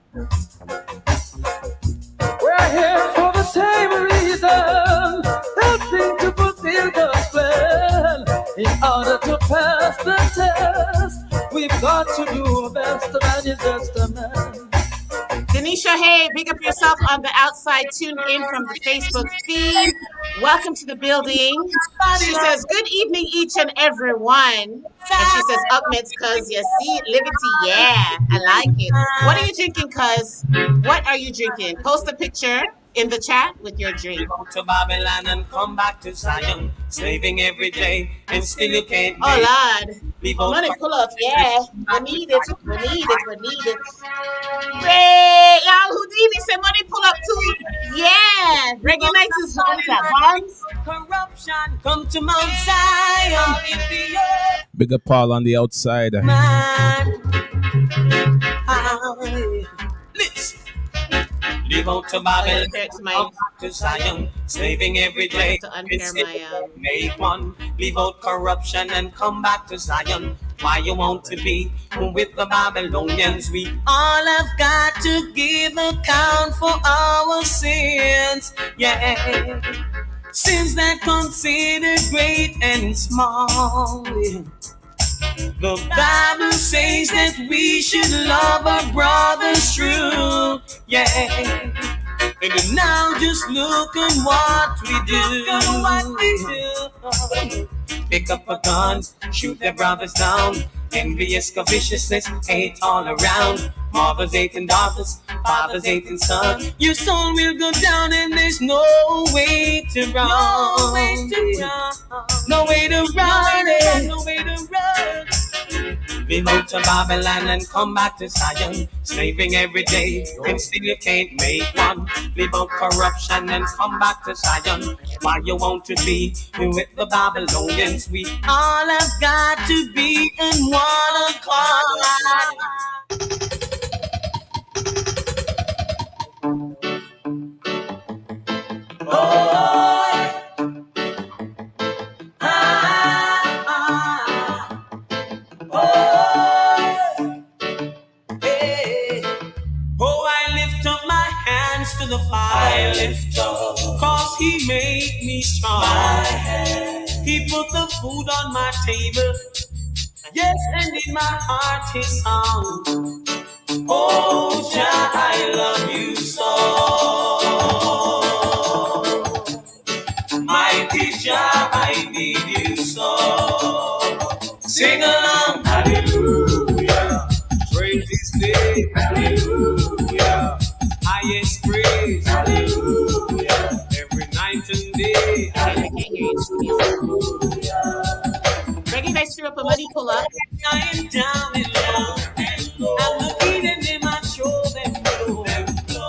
We're here for the same reason, helping to fulfill God's plan. In order to pass the test, we've got to do our best. A man is just a man. Denisha, hey, big up yourself on the outside, tuned in from the Facebook feed. Welcome to the building. She says, good evening, each and every one. And she says, up meds, cuz, you see, Liberty, yeah, I like it. What are you drinking, cuz? What are you drinking? Post a picture in the chat with your drink. To Babylon and come back to Zion, slaving every day, and still you can't Oh, Lord. Money pull up, yeah. We need it, we need it, we need it. Ray, y'all, Houdini said money pull up too. Yeah. Reggae Nights is what is that, Bonds? corruption come to Mount Zion. Big up Paul on the outside. Man, listen. Live out to Babylon, come back to Zion, slaving every day. To unpair my Make one, leave out corruption and come back to Zion. Why you want to be with the Babylonians? We all have got to give account for our sins. Yeah, sins that considered great and small. The Bible says that we should love our brothers true. Yeah. And now just look at what we do. Pick up a gun, shoot their brothers down. Envious, viciousness, hate all around. Mothers hating daughters, fathers hating sons. Your soul will go down and there's no way to run. No way to run. No way to run. No way to run. We moved to Babylon and come back to Zion, slaving every day, and still you can't make one. Live out corruption and come back to Zion. Why you want to be with the Babylonians? We all have got to be in one accord. The fire, cause he made me strong. He put the food on my table, yes, and in my heart his song. Oh, Jah, I love you so. Mighty Jah, I need you so. Sing along, hallelujah. Praise his name, hallelujah. Highest praise, hallelujah. Every night and day, hallelujah. Reggae Nights threw up a money pull up. I am down in love, I'm looking at them, I show them no.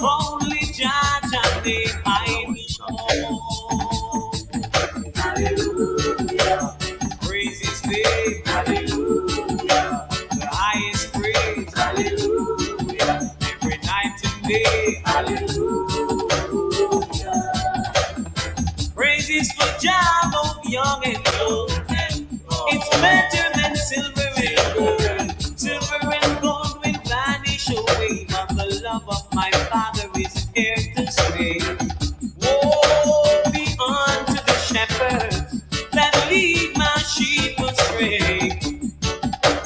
Only Jah name I know. Hallelujah. Praise his name, hallelujah. The highest praise, hallelujah. Every night and day, hallelujah. Praises for Jah, both young and old. It's better than silver and gold. Silver and gold will vanish away, but the love of my Father is here to stay. Woe be unto the shepherds that lead my sheep astray.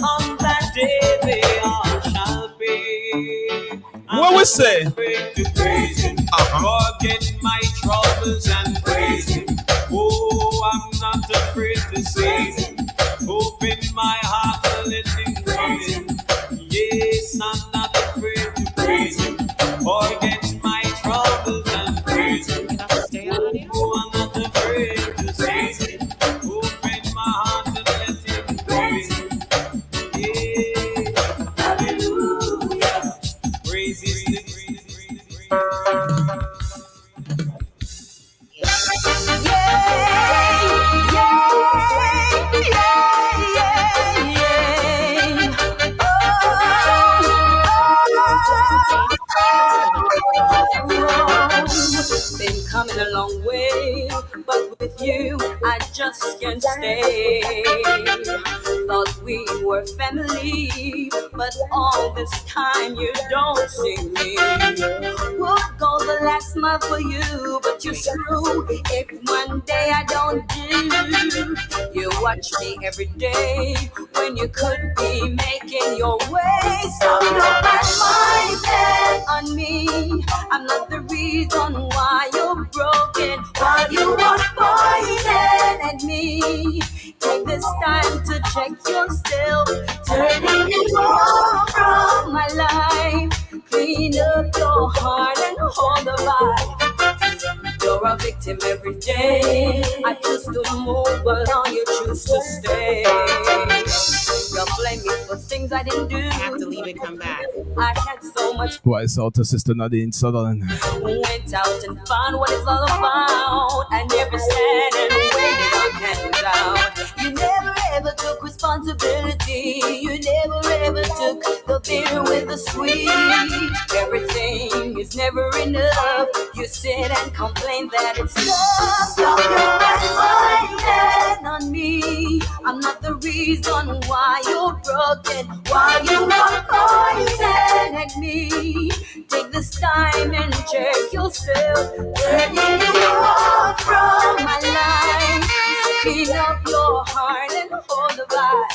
On that day they all shall pay. What we say? Afraid to praise him. Forget my troubles and praise him. Oh, I'm not afraid to say him. Open my heart and let him praise him. Yes, I'm not afraid to praise him. Forget my troubles and praise him. Get off the stereo audio. Oh, I'm not afraid to praise him. Open my heart and let him praise him. Yeah, hallelujah. Praise his name. Been coming a long way, but with you I just can't stay. Thought we were family, but all this time you don't see me. Would go the last mile for you, but you're true. If one day I don't do, you watch me every day when you could be making your way. Stop your bad minded on me. I'm not the reason why you're broken, why you are poison at me. Take this time to check yourself, turning you off from my life. Clean up your heart and hold the vibe. You're a victim every day. I choose to move along, you choose to stay. You blame me for things I didn't do. I have to leave and come back. I had so much. Voice out to Sister Nadine Sutherland. Went out and found what it's all about. I never stand and waited on hands out. You never ever took responsibility. You never ever took the bitter with the sweet. Everything is never enough. You sit and complain that it's not. Stop your bad on me. I'm not the reason why you're broken, why you are poison at me. Take this time and check yourself. Turning you off from my life. Clean up your heart and hold the vibe.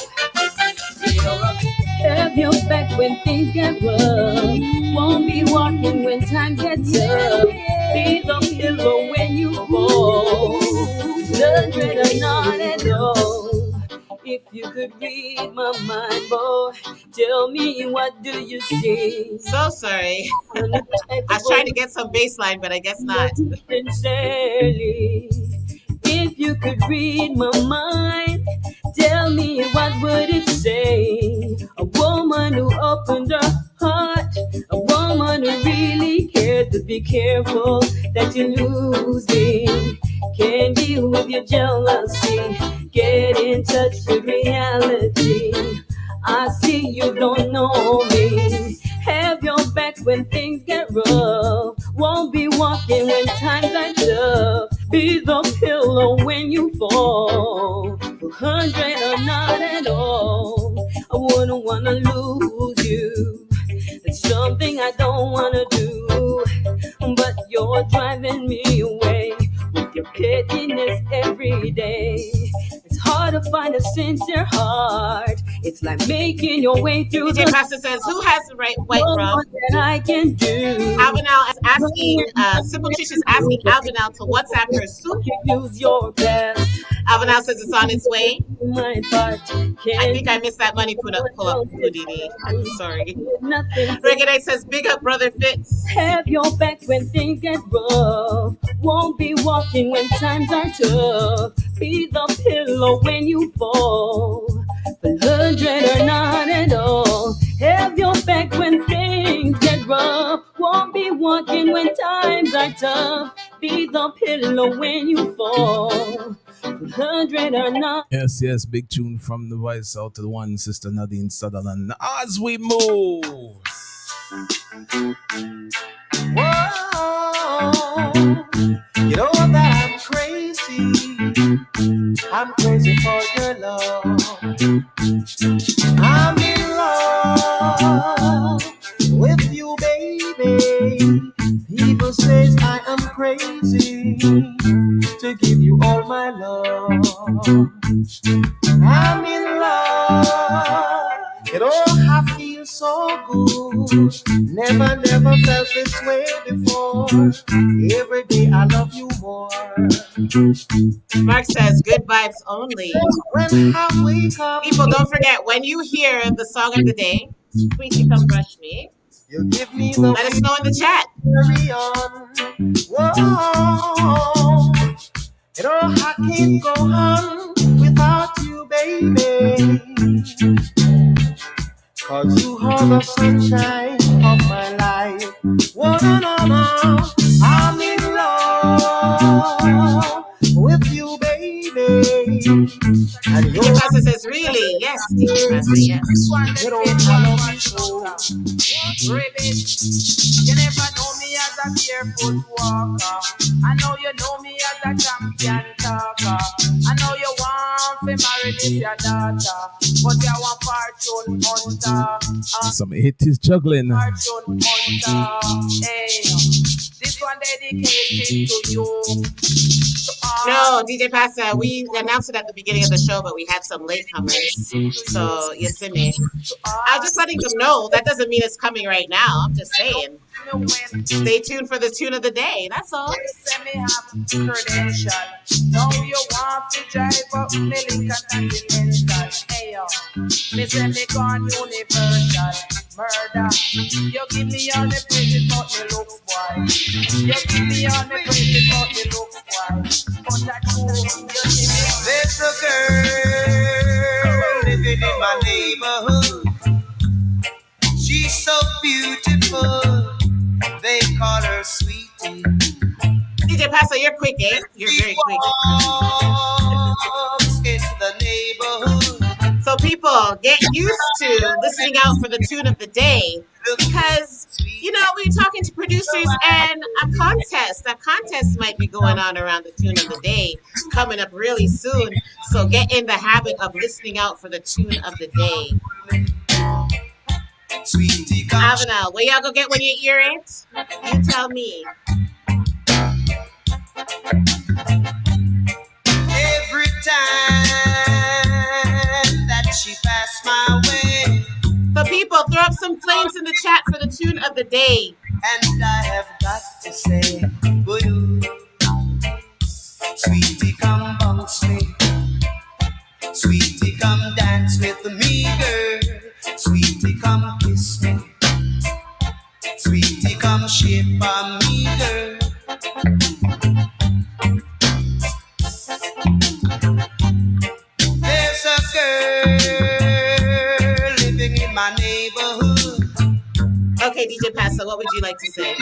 Have your back when things get rough. Won't be walking when times get tough. Be the pillow when you fall. The dread or not at all. If you could read my mind, boy, tell me what do you see? So sorry. I was trying to get some bass line, but I guess not. Sincerely, if you could read my mind, tell me what would it say? A woman who opened her heart, a woman who really cares, but be careful that you lose me. Can't deal with your jealousy. Get in touch with reality. I see you don't know me. Have your back when things get rough. Won't be walking when times are tough. Be the pillow when you fall. 100 or not at all. I wouldn't wanna lose you. It's something I don't wanna do, but you're driving me away with your pettiness every day. It's hard to find a sincere heart. It's like making your way through DJ the Pastor says, who has the right white rum? that I can do. Alvinal is asking, Simple Trish is asking Alvinal to WhatsApp her soup. Use your best. Alvinal says it's on its way. My part. I think I missed that money pull up, Houdini. I'm sorry. Nothing. Reggae says, big up, Brother Fitz. Have your back when things get rough. Won't be walking when times are tough. Be the pillow when you fall. 100 or not at all. Have your back when things get rough. Won't be walking when times are tough. Be the pillow when you fall. 100 or not. Yes, yes, big tune from the voice out to the one Sister Nadine Sutherland. As we move. Whoa, you know that I'm crazy. I'm crazy for your love. I'm in love with you, baby. People say I am crazy to give you all my love. I'm in love. It all I feel so good Never felt this way before. Every day I love you more. Mark says good vibes only. When I wake up, People, don't forget when you hear the song of the day, Sweetie Come Brush Me, you give me the let us know in the chat. carry on. Whoa, you know I can't go on without you, baby. Cause you are the sunshine of my life. Whoa, no, no, no. I'm in love with you, baby. And DJ Pasta says, really? Yes, DJ Pasta, yes. you know I love you so. Ribbit, you never know me as a barefoot walker. I know you know me as a champion talker. I know you want to marry this your daughter, but you want fortune hunter. Some 80s juggling. Fortune hunter. Hey, this one dedicated to you. No, DJ Pasta, we announced it at the beginning of the show, but we had some latecomers. So, you see me. I'm just letting them know. That doesn't mean it's coming right now. I'm just saying. Stay tuned for the tune of the day. That's all. Say me have credential. Now you want to drive up Millican Continental. Hey yo, me say me gone universal. Murder. You give me all the praise but me look boy. You give me all the praise but me look boy. But I do you give me. There's a girl living in my neighborhood. She's so beautiful. They call her Sweetie. DJ Pasta, you're quick, eh? You're very quick. Walks in the neighborhood. So people, get used to listening out for the tune of the day because, you know, we're talking to producers and a contest might be going on around the tune of the day coming up really soon. So get in the habit of listening out for the tune of the day. Avenel, where y'all go get when you hear it? You tell me. Every time that she passed my way. So people, throw up some flames in the chat for the tune of the day. And I have got to say, boo, Sweetie, come bounce me. Sweetie, come dance with me, girl. Sweetie, come kiss me. Sweetie, come shape on me, girl. There's a girl living in my neighborhood. Okay, DJ Pasta, what would you like to say?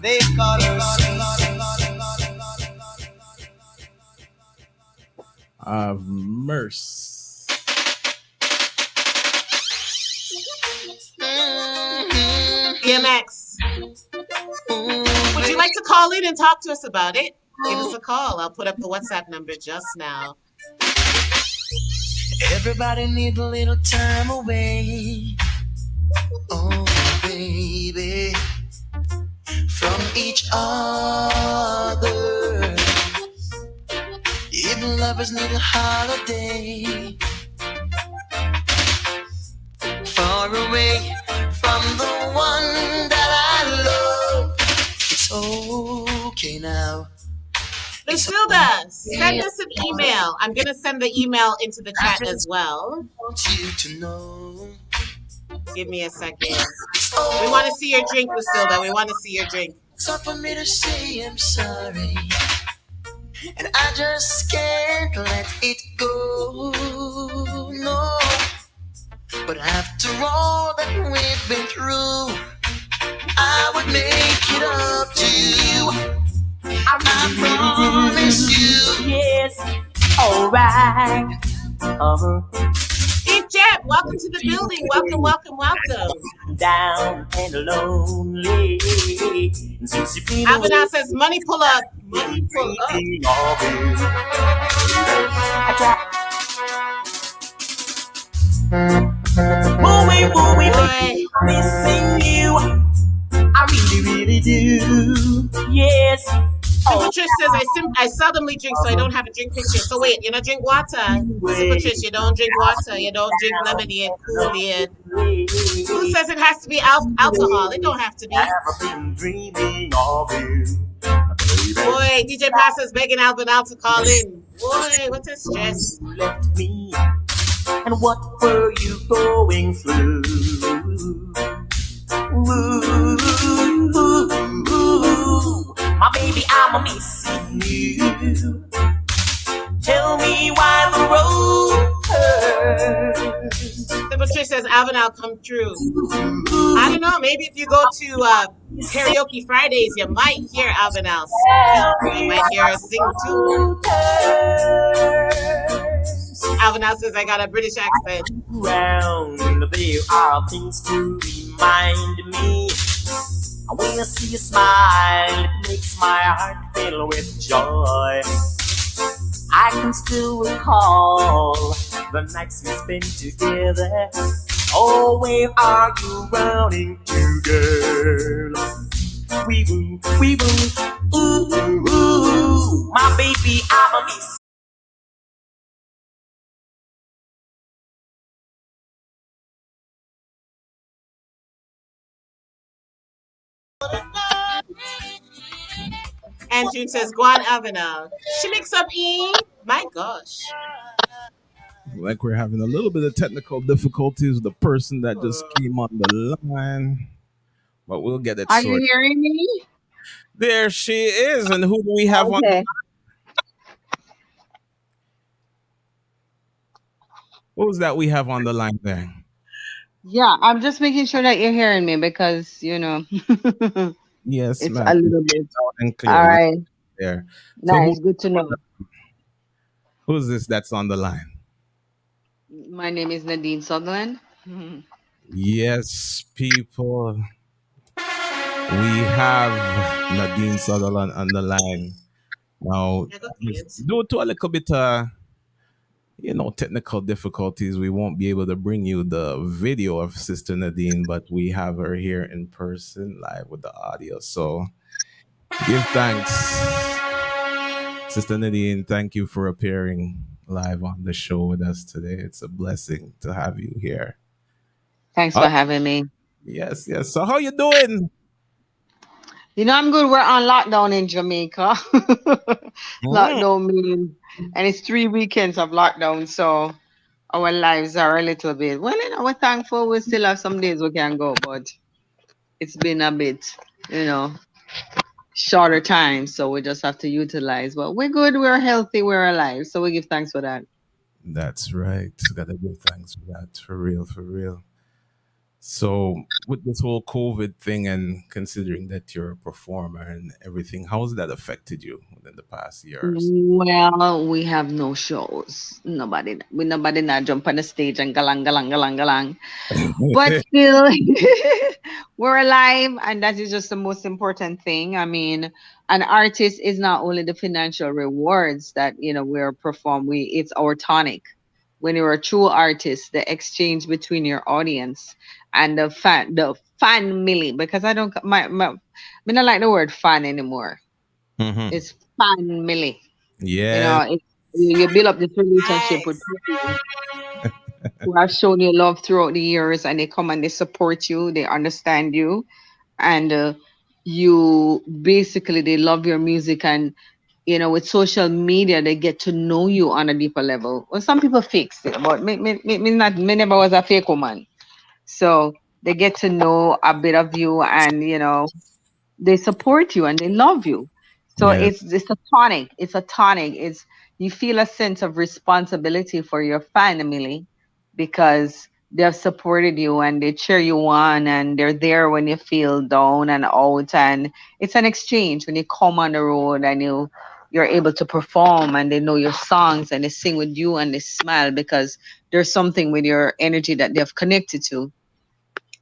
They call her Of mercy. DMX, would you like to call in and talk to us about it? Give us a call. I'll put up the WhatsApp number just now. Everybody needs a little time away. Oh, baby. From each other. Even lovers need a holiday. Far away from the one that I love. It's okay now. Lucilda, send us an email. I'm going to send the email into the chat as well. I want you to know. Give me a second. We want to see your drink, Lucilda. We want to see your drink. It's hard for me to say I'm sorry. And I just can't let it go. No. But after all that we've been through, I would make it up to you. I promise you. Yes, alright. Steve Jeb, welcome to the building. Welcome, welcome, welcome. Down and lonely. Avenel says, money pull up. Money pull up. Wooey, Boy. missing you. I really, really do. Yes, Super Trish says I seldomly drink, so I don't have a drink picture. So wait, you don't drink water, Super way Trish. You don't drink water. You don't drink lemonade, Kool-Aid. Who says it has to be alcohol? It don't have to be. I've been dreaming of you, baby. Boy, DJ Pastor's begging Alvin out to call in. Boy, what's his stress? You left me, and what were you going through? Ooh, my baby, I'm missing you. Tell me why the road hurts. Super Trish says Alvin I'll come through. I don't know. Maybe if you go to Karaoke Fridays, you might hear Alvin Al speak. Tell You me might hear why her sing the too. road hurts. Alvin Al says I got a British accent. Round there are things to remind me. When I see you smile, it makes my heart fill with joy. I can still recall the nights we spent together. Oh, where are you running to, girl? We woo, ooh, ooh, my baby, I'm a miss. And June says, go on, Alvin Al. She mix up E. My gosh. Like we're having a little bit of technical difficulties with the person that just came on the line, but we'll get it Are you sorted. hearing me? There she is. And who do we have on? Okay. Who's that we have on the line there? Yeah, I'm just making sure that you're hearing me because, Yes, it's ma'am. a little bit. Loud and clear. All Loud right. and clear. So Nice. Good to know. who's this that's on the line? My name is Nadine Sutherland. Mhm. Yes, people. We have Nadine Sutherland on the line. Now, I got just kids. due to a little bit technical difficulties, we won't be able to bring you the video of Sister Nadine, but we have her here in person live with the audio. So give thanks, Sister Nadine. Thank you for appearing live on the show with us today. It's a blessing to have you here. Thanks Oh, for having me. yes, yes. So how you doing? I'm good. We're on lockdown in Jamaica. Mm, Lockdown means, and it's 3 weekends of lockdown. So our lives are a little bit, well, we're thankful we still have some days we can go, but it's been a bit, you know, shorter time, so we just have to utilize. But we're good, we're healthy, we're alive, so we give thanks for that. that's right. Gotta give thanks for that. For real, for real. So, with this whole COVID thing and considering that you're a performer and everything, how has that affected you within the past years? Well, we have no shows. Nobody not jump on the stage and galang galang galang galang. But still, we're alive, and that is just the most important thing. I mean, an artist is not only the financial rewards that we're perform. It's our tonic. When you're a true artist, the exchange between your audience and the fan milli, because I don't I don't like the word fan anymore. Hmm. It's fan milli. Yes, You build up this relationship with Nice. people who have shown you love throughout the years, and they come and they support you, they understand you, and you basically they love your music. And with social media they get to know you on a deeper level. Well, some people fix it, but me never was a fake woman, so they get to know a bit of you, and they support you and they love you. So yes, it's a tonic. It's a tonic. It's You feel a sense of responsibility for your family because they have supported you and they cheer you on and they're there when you feel down and out. And it's an exchange when you come on the road and you're able to perform and they know your songs and they sing with you and they smile because there's something with your energy that they've connected to,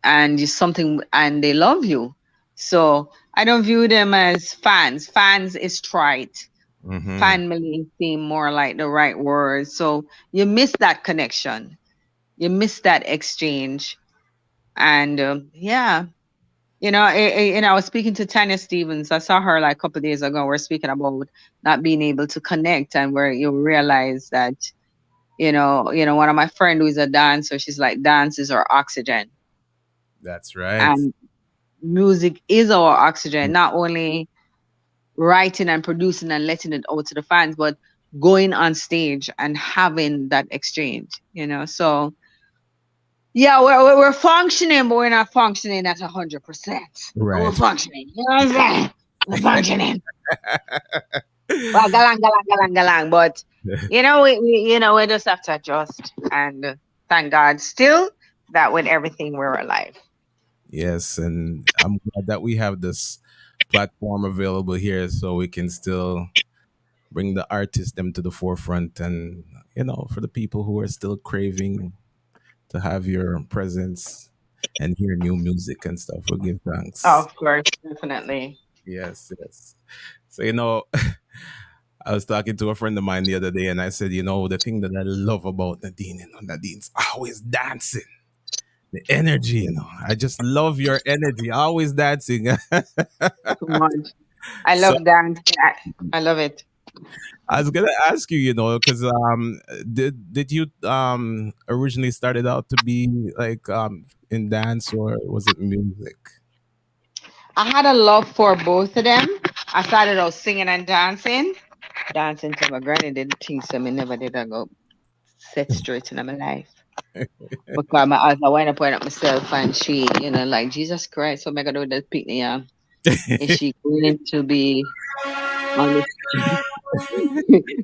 and you something and they love you. So I don't view them as fans. Fans is trite. hmm, Family seem more like the right word. So you miss that connection. You miss that exchange. And yeah, I was speaking to Tanya Stevens. I saw her like a couple of days ago. We're speaking about not being able to connect, and where you realize that, one of my friend who is a dancer, she's like, dance is our oxygen, That's right. and music is our oxygen. Not only writing and producing and letting it out to the fans, but going on stage and having that exchange. So yeah, we're functioning, but we're not functioning at 100%. But we're Right. functioning. You know what I'm saying? We're functioning. Well, galang, galang, galang, galang. But we just have to adjust and thank God still that with everything we're alive. Yes, and I'm glad that we have this platform available here so we can still bring the artists them to the forefront, and for the people who are still craving to have your presence and hear new music and stuff, we'll give thanks. Of course, definitely. Yes, yes. So I was talking to a friend of mine the other day, and I said, the thing that I love about Nadine, Nadine's always dancing. The energy, I just love your energy, always dancing. Too much. I So love dance. I love it. I was gonna ask you, because did you originally started out to be like in dance, or was it music? I had a love for both of them. I started out singing and dancing. Dancing till my granny didn't teach me, never did I go set straight in my life. Because my eyes I wind up point at myself and she, like Jesus Christ, what am I gonna do with that picnic? Yeah? Is she going to be on the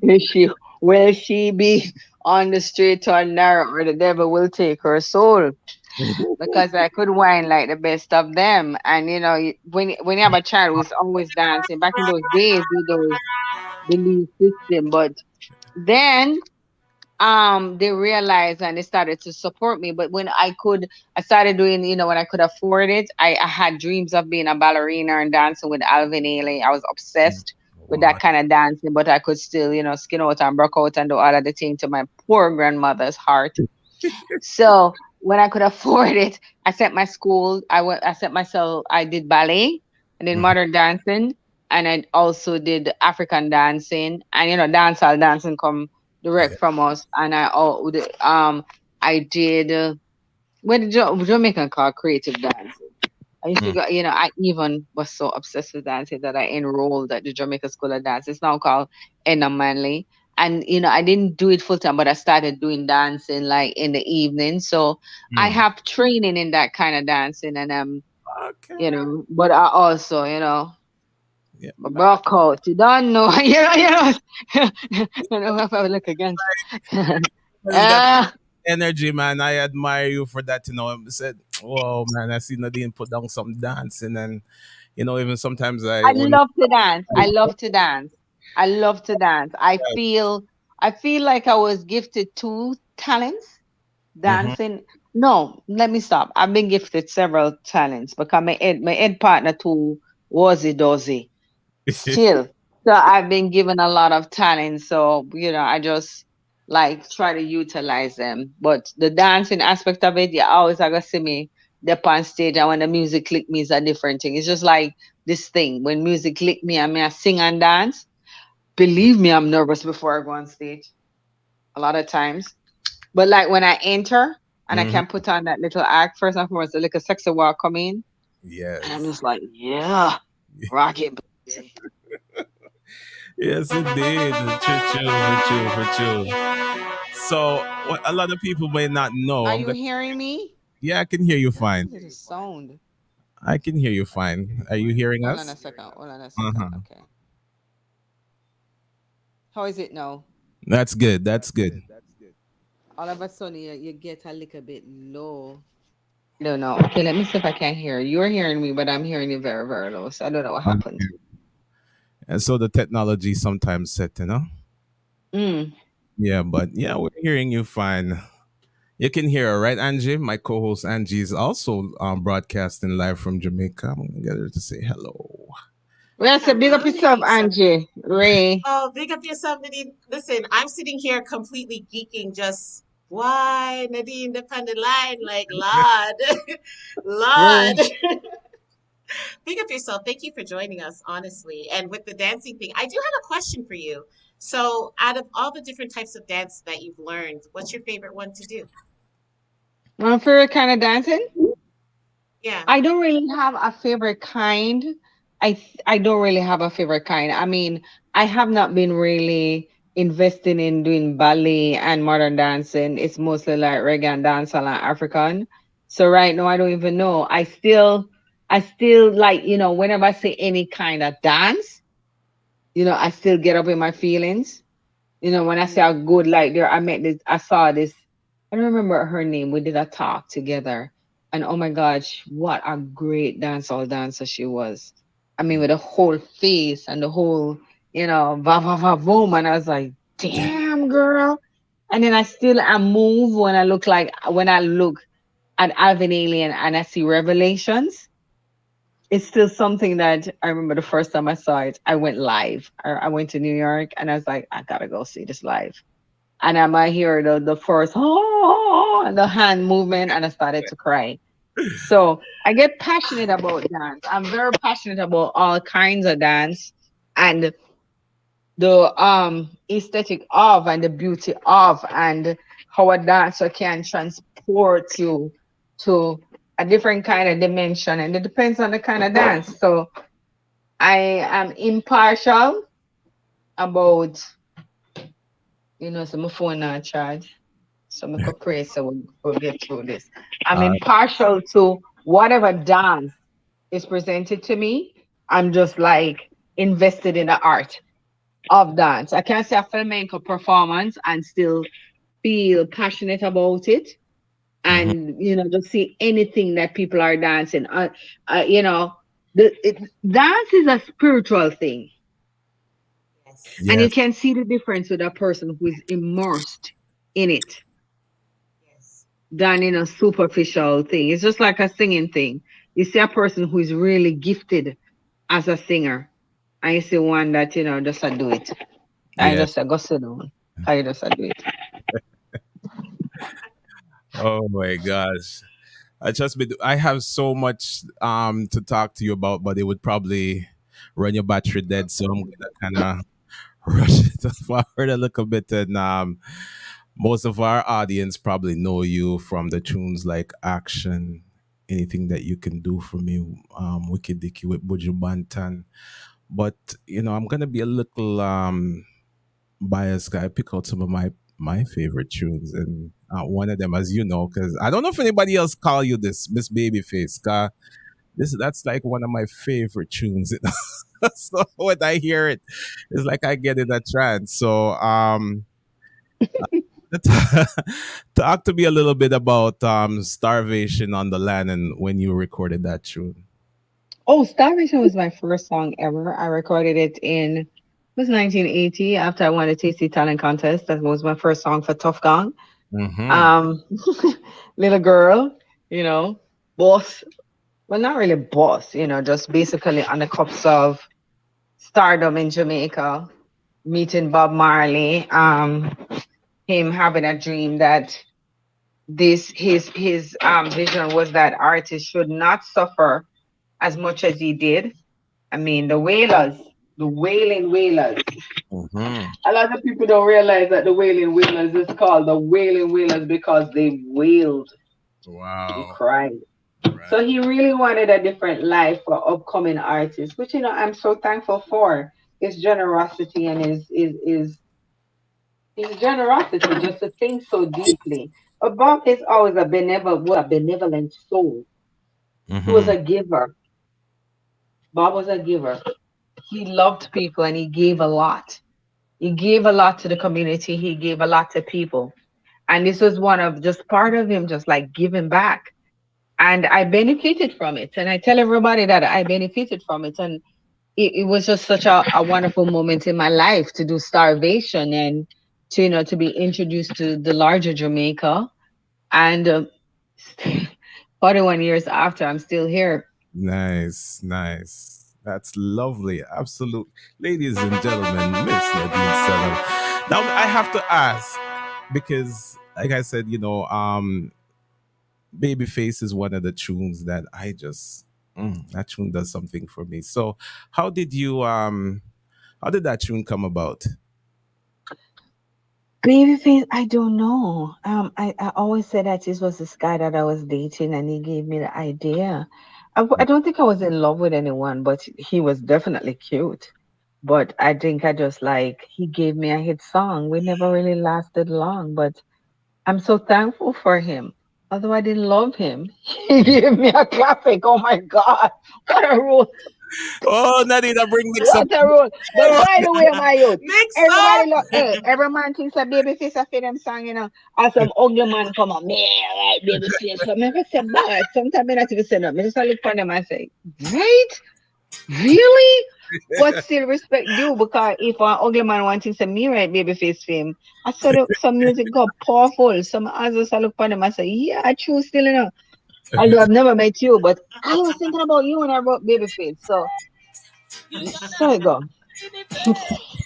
is she will she be on the straight or narrow, or the devil will take her soul? Because I could whine like the best of them. And when you have a child who's always dancing, back in those days with those belief system, but then they realized and they started to support me. But when I started doing, when I could afford it, I had dreams of being a ballerina and dancing with Alvin Ailey. I was obsessed with Wow. that kind of dancing, but I could still, skin out and broke out and do all of the thing to my poor grandmother's heart. So when I could afford it, I sent my school. I sent myself. I did ballet, and then Mhm. modern dancing, and I also did African dancing, and dancehall dancing come Yeah. direct from us. And I did what did Jamaican call creative dance. I used to Mm. go, I even was so obsessed with dancing that I enrolled at the Jamaica School of Dance. It's now called Enna Manley. And, I didn't do it full time, but I started doing dancing like in the evening. So I Mm. have training in that kind of dancing. And, Okay. but I also, Yeah, man. broke out. You don't know, if I look against. It's got Ah, energy, man. I admire you for that. I said, "Whoa, man! I see Nadine put down some dancing, and even sometimes I I when love to dance. I love to dance. I love to dance. I feel like I was gifted two talents, Mhm. dancing. No, let me stop. I've been gifted several talents because my ed partner too was a dozy still. So I've been given a lot of talent. So, I just like try to utilize them. But the dancing aspect of it, you always are gonna see me up on stage, and when the music click me is a different thing. It's just like this thing. When music click me and me I sing and dance, believe me, I'm nervous before I go on stage a lot of times. But like when I enter and I Mhm. can put on that little act first and foremost, the little sexy walk come in, and I'm Yes. just like, yeah, rock it, baby. Yes, indeed. True, true, for true, for true. So, what a lot of people may not know, Are I'm you gonna. hearing me? Yeah, I can hear you What fine. happened to the sound? I can hear you fine. Are you hearing Hold on us? a second. Hold on a Uh second. huh. Okay. How is it now? That's good. That's good. All of a sudden, you get a little bit low. I don't know. Okay, let me see if I can hear you. You're hearing me, but I'm hearing you very, very low. So I don't know what happened. Okay. And so the technology sometimes set. Mm. Yeah, but yeah, we're hearing you fine. You can hear her, right, Angie? My co-host Angie is also broadcasting live from Jamaica. I'm gonna get her to say hello. Well, so big up Hello, yourself, Nadine Angie. Sutherland. Ray. Oh, big up yourself, Nadine. Listen, I'm sitting here completely geeking, just why Nadine up on the line, like Lord, Ray. Lord. Big up yourself. Thank you for joining us, honestly. And with the dancing thing, I do have a question for you. So, out of all the different types of dance that you've learned, what's your favorite one to do? My favorite kind of dancing? Yeah. I don't really have a favorite kind. I don't really have a favorite kind. I mean, I have not been really investing in doing ballet and modern dancing. It's mostly like reggae and dancehall and African. So right now I don't even know. I still like, whenever I say any kind of dance, I still get up in my feelings. When I say Mm, how good, like there, I saw this. I don't remember her name. We did a talk together, and oh my gosh, what a great dancer she was. I mean, with the whole face and the whole, va va va boom, and I was like, damn girl. And then I move when I look at Alvin Alien and I see Revelations. It's still something that I remember the first time I saw it. I went live. I went to New York and I was like, I gotta go see this live. And I might hear the first and the hand movement, and I started to cry. So I get passionate about dance. I'm very passionate about all kinds of dance and the aesthetic of and the beauty of and how a dancer can transport you to a different kind of dimension, and it depends on the kind of dance. So I am impartial about, so my phone not charge. So I could pray so we'll get through this. I'm Uh, impartial to whatever dance is presented to me. I'm just like invested in the art of dance. I can't say a flamenco performance and still feel passionate about it. mhm. And just see anything that people are dancing. You know, dance is a spiritual thing, yes. and you Yes, can see the difference with a person who is immersed in it Yes. than in a superficial thing. It's just like a singing thing. You see a person who is really gifted as a singer, and you see one that just a do it. I yeah. just a go sit down. I just a do it. Oh my gosh. I have so much to talk to you about, but it would probably run your battery dead. So I'm gonna kind of rush it forward a little bit. And most of our audience probably know you from the tunes like Action, Anything That You Can Do For Me, Wicked Dicky with Buju Banton. But I'm gonna be a little biased guy. Pick out some of my favorite tunes, and one of them, as you know, because I don't know if anybody else call you this, Miss Babyface. That's like one of my favorite tunes. So when I hear it, it's like I get in a trance. So talk to me a little bit about Starvation on the Land and when you recorded that tune. Oh, Starvation was my first song ever. I recorded it in it was 1980 after I won a Tasty Talent contest. That was my first song for Tough Gong. Mm-hmm. Um, little girl, you know, boss. Well, not really boss, just basically on the cups of stardom in Jamaica, meeting Bob Marley, him having a dream that his vision was that artists should not suffer as much as he did. I mean, the Wailers, the Wailing Wailers. Mm-hmm. A lot of people don't realize that the Wailing Wailers is called the Wailing Wailers because they wailed and Wow. cried. Right. So he really wanted a different life for upcoming artists, which I'm so thankful for. His generosity and his generosity just to think so deeply. But Bob is always a benevolent soul. He was Mm-hmm. a giver. Bob was a giver. He loved people and he gave a lot. He gave a lot to the community. He gave a lot to people. And this was one of just part of him just like giving back. And I benefited from it. And I tell everybody that I benefited from it. And it was just such a wonderful moment in my life to do Starvation and to be introduced to the larger Jamaica. And 41 years after, I'm still here. Nice, nice. That's lovely. Absolute. Ladies and gentlemen, Miss Nadine Sutherland. Now I have to ask because like I said, Babyface is one of the tunes that I just That tune does something for me. So, how did you how did that tune come about? Babyface, I don't know. I always said that this was this guy that I was dating, and he gave me the idea. I don't think I was in love with anyone, but he was definitely cute. But I think I just like he gave me a hit song. We never really lasted long, but I'm so thankful for him. Although I didn't love him, he gave me a classic. Oh my God, what a rule! Oh, Nadine, bring mix up. What a rule. But by the way, my youth, Mix up. everybody look, hey, every man thinks a baby face a fit them song, or some ugly man come on, me, right, baby face. So I never say bad. Sometimes I not even say no. I just look for them and say, right? Really? But still respect you because if an ugly man wants to say me right baby face fame, I saw some music got powerful. Some others I look for them and say, yeah, I choose still, Although I've never met you, but I was thinking about you when I wrote Babyface. So it go.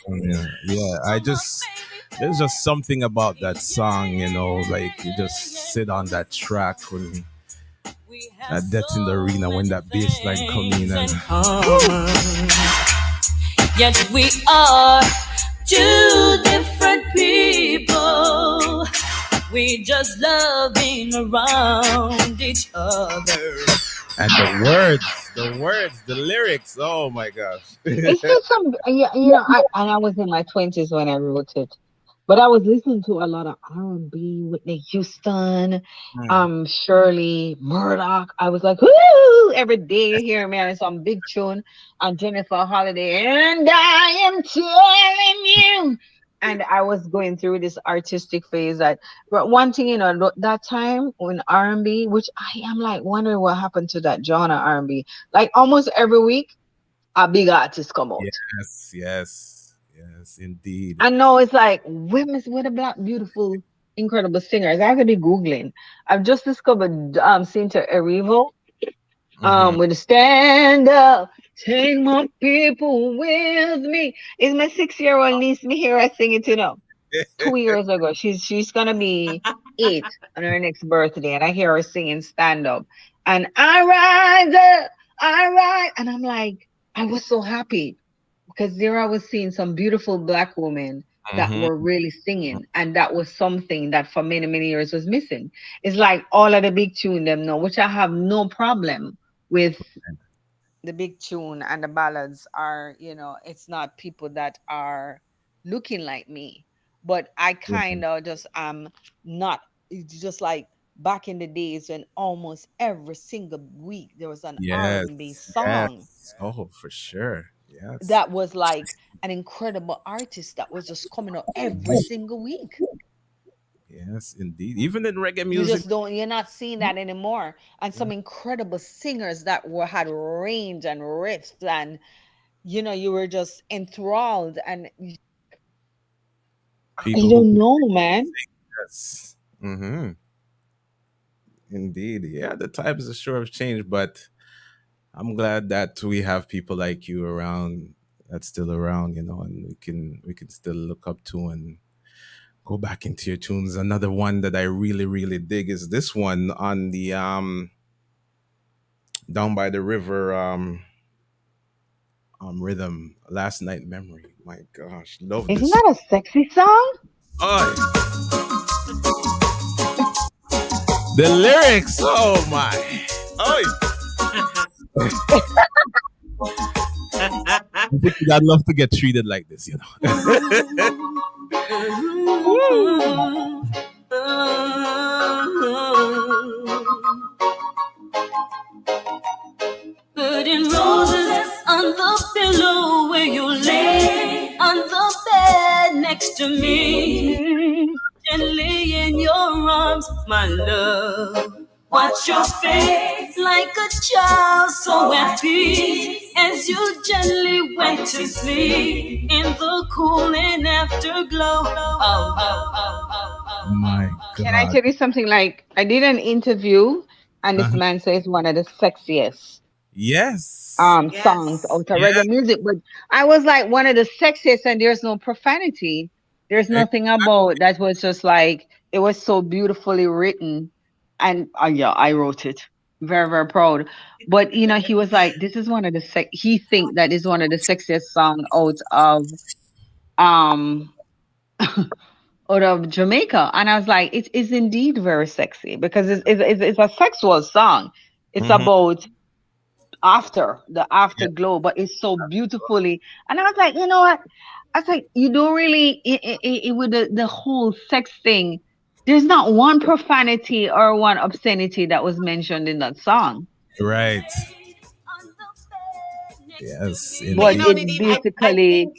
Yeah, yeah. I just there's just something about that song, like you just sit on that track when that's in the arena when that bass line come in and Woo. Yet we are two different people. We just loving around each other. and the lyrics. Oh my gosh. It's still some, yeah, and I was in my 20s when I wrote it. But I was listening to a lot of R&B, Whitney Houston, Mm. Shirley, Murdoch. I was like, whoo, every day you hear me on some big tune on Jennifer Holiday, and I am telling you. And I was going through this artistic phase but one thing, that time when R&B, which I am like wondering what happened to that genre R&B. Like almost every week, a big artist come out. Yes, yes, yes, indeed. I know it's like women's with the black beautiful, incredible singers. I could be Googling. I've just discovered Cynthia Erivo Hmm. with the stand up, take my people with me. Is my 6-year-old niece me here I sing it 2 years ago. She's gonna be 8 on her next birthday, and I hear her singing stand up. And I rise up, I rise, and I'm like, I was so happy because there I was seeing some beautiful black women that Hmm. were really singing, and that was something that for many many years was missing. It's like all of the big tune them know, which I have no problem with. The big tune and the ballads are, it's not people that are looking like me, but I kind of just not. It's just like back in the days when almost every single week there was an R&B Yes, song yes. Oh, for sure. Yes, that was like an incredible artist that was just coming out every single week. yes, indeed. Even in reggae You music. just don't, you're not seeing that anymore. And some incredible singers that had range and riffs, and you were just enthralled. And I People who don't could know, man. yes. Mm-hmm. Indeed. Yeah, the times are sure have changed, but I'm glad that we have people like you around that's still around, and we can still look up to and go back into your tunes. Another one that I really, really dig is this one on the Down by the River rhythm, Last Night Memory. My gosh, love Isn't this. that a sexy song? Oh, the lyrics. Oh my. Oh, I think I'd love to get treated like this. Woo. Putting roses on the pillow where you lay on the bed next to me. Gently in your arms, my love. Watch your face like a child so at peace as you gently went to sleep in the cooling afterglow. Oh, oh, oh, oh, oh, My oh, Can I God. tell you something? Like, I did an interview, and this Uh-huh. man says one of the sexiest Yes. songs Yes. out of Yeah. reggae music. But I was like one of the sexiest, and there's no profanity. There's nothing about that. Was just like it was so beautifully written, and yeah, I wrote it. very, very proud. But he was like, "This is one of the he think that is one of the sexiest song um out of Jamaica," and I was like, "It is indeed very sexy because it's a sexual song. It's Hmm. about after the afterglow, but it's so beautifully." And I was like, you know what? I was like, you don't really with the whole sex thing. There's not one profanity or one obscenity that was mentioned in that song, Right. Yes, But but you know, indeed. it's Nadine, I basically, think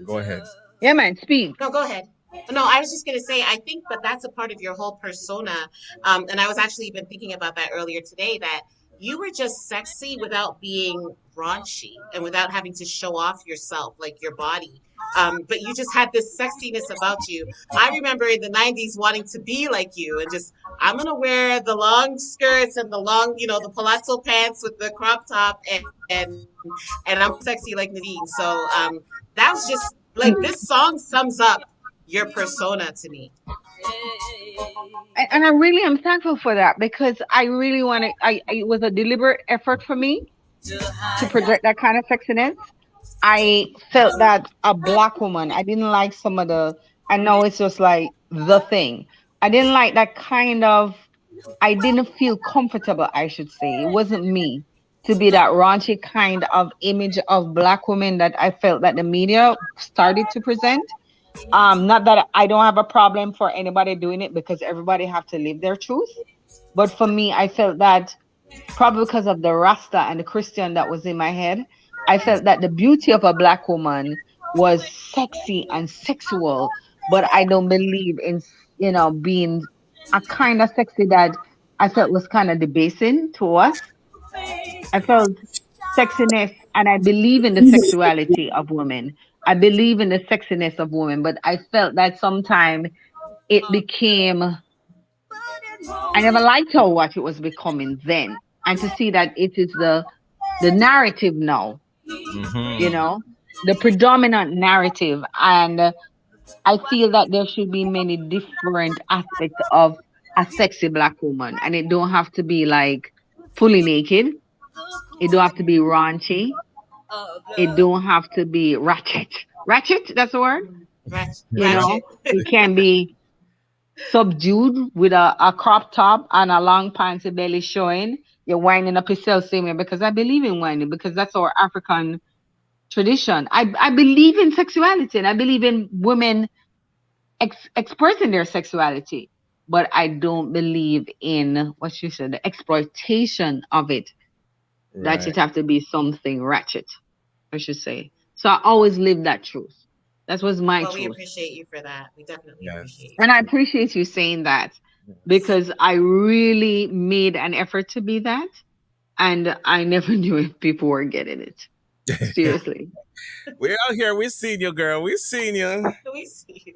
Go ahead. yeah, man, speak. no, go ahead. No, I was just going to say, I think that that's a part of your whole persona. And I was actually even thinking about that earlier today, that you were just sexy without being raunchy and without having to show off yourself, like your body. But you just had this sexiness about you. I remember in the 90s wanting to be like you and just, I'm going to wear the long skirts and the long, the palazzo pants with the crop top and I'm sexy like Nadine. So that was just like this song sums up your persona to me. And I really am thankful for that because I really want to. It was a deliberate effort for me to project that kind of sexiness. I felt that a black woman, I didn't like some of the, I know it's just like the thing. I didn't like that kind of, I didn't feel comfortable, I should say. It wasn't me to be that raunchy kind of image of black women that I felt that the media started to present. Not that I don't have a problem for anybody doing it because everybody have to live their truth. But for me, I felt that probably because of the Rasta and the Christian that was in my head, I felt that the beauty of a black woman was sexy and sexual, but I don't believe in, being a kind of sexy that I felt was kind of debasing to us. I felt sexiness and I believe in the sexuality of women. I believe in the sexiness of women, but I felt that sometimes it became, I never liked how what it was becoming then. And to see that it is the narrative now, you Hmm. know, the predominant narrative. And I feel that there should be many different aspects of a sexy black woman. And it don't have to be like fully naked. It don't have to be raunchy. It don't have to be ratchet. Ratchet, that's the word. You know, Ratchet. it can be subdued with a crop top and a long panty belly showing. You're winding up yourself same way because I believe in winding because that's our African tradition. I believe in sexuality and I believe in women expressing their sexuality, but I don't believe in what you said, the exploitation of it. That Right. it have to be something ratchet, I should say. So I always live that truth. That was my Well, we truth. appreciate you for that. We definitely appreciate Yes. you And for I that. appreciate you saying that Yes. because I really made an effort to be that. And I never knew if people were getting it. Seriously. We're out here. We seen you, girl. We seen you. We see you.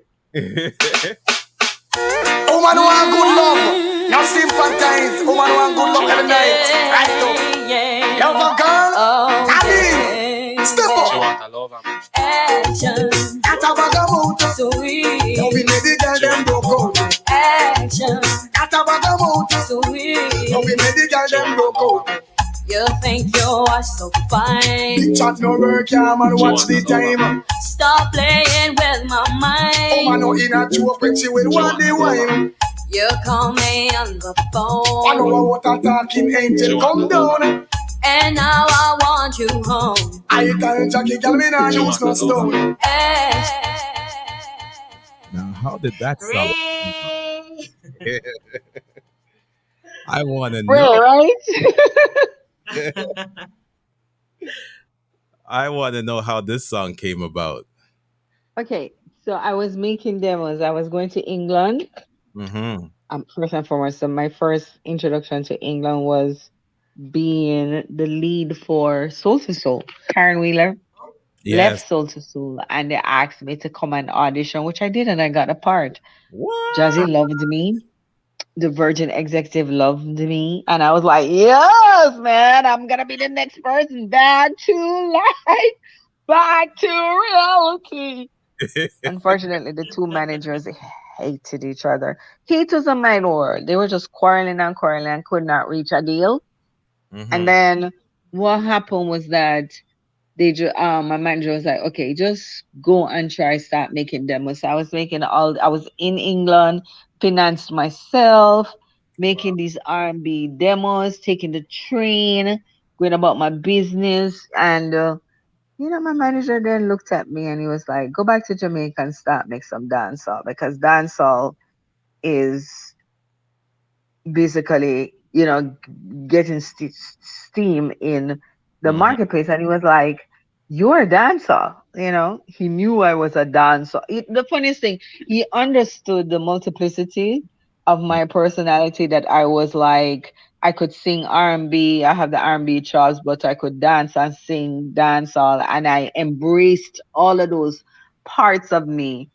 Woman want good love. No sympathize. Woman want good love every night. Right up. Love a girl. Nadine. Step up. She want a lover. Action. That a bag of mouth. Sweet. Now we make the girl them broke out. Action. That a bag of mouth. Sweet. Now we make the girl them broke out. You think you are so fine. Big chat no work, yeah, man, watch the time. Stop playing with my mind. Oh, man, no in a joke when she will want the wine. You call me on the phone. I know what a talking angel come down. And now I want you home. I tell Jackie, girl, me not use no stone. Now, how did that song? Ray. I want to Right, know. right? I want to know how this song came about. Okay. So I was making demos. I was going to England. Mm-hmm. First and foremost, so my first introduction to England was being the lead for Soul to Soul. Karen Wheeler left Yes. Soul to Soul and they asked me to come and audition, which I did and I got a part. Jazzy What? loved me. The Virgin executive loved me. And I was like, yes, man, I'm going to be the next person back to life, back to reality. Unfortunately, the two managers hated each other. Hate was a mind word. They were just quarreling and quarreling and could not reach a deal. And Mm-hmm. then what happened was that my manager was like, okay, just go and try start making demos. So I was in England, financed myself, making these R&B demos, taking the train, going about my business. And, my manager then looked at me and he was like, go back to Jamaica and start make some dancehall because dancehall is basically, getting steam in the Mm-hmm. marketplace. And he was like, "You're a dancer." He knew I was a dancer. The funniest thing, he understood the multiplicity of my personality. That I was like, I could sing R&B. I have the R&B chops, but I could dance and sing dancehall, and I embraced all of those parts of me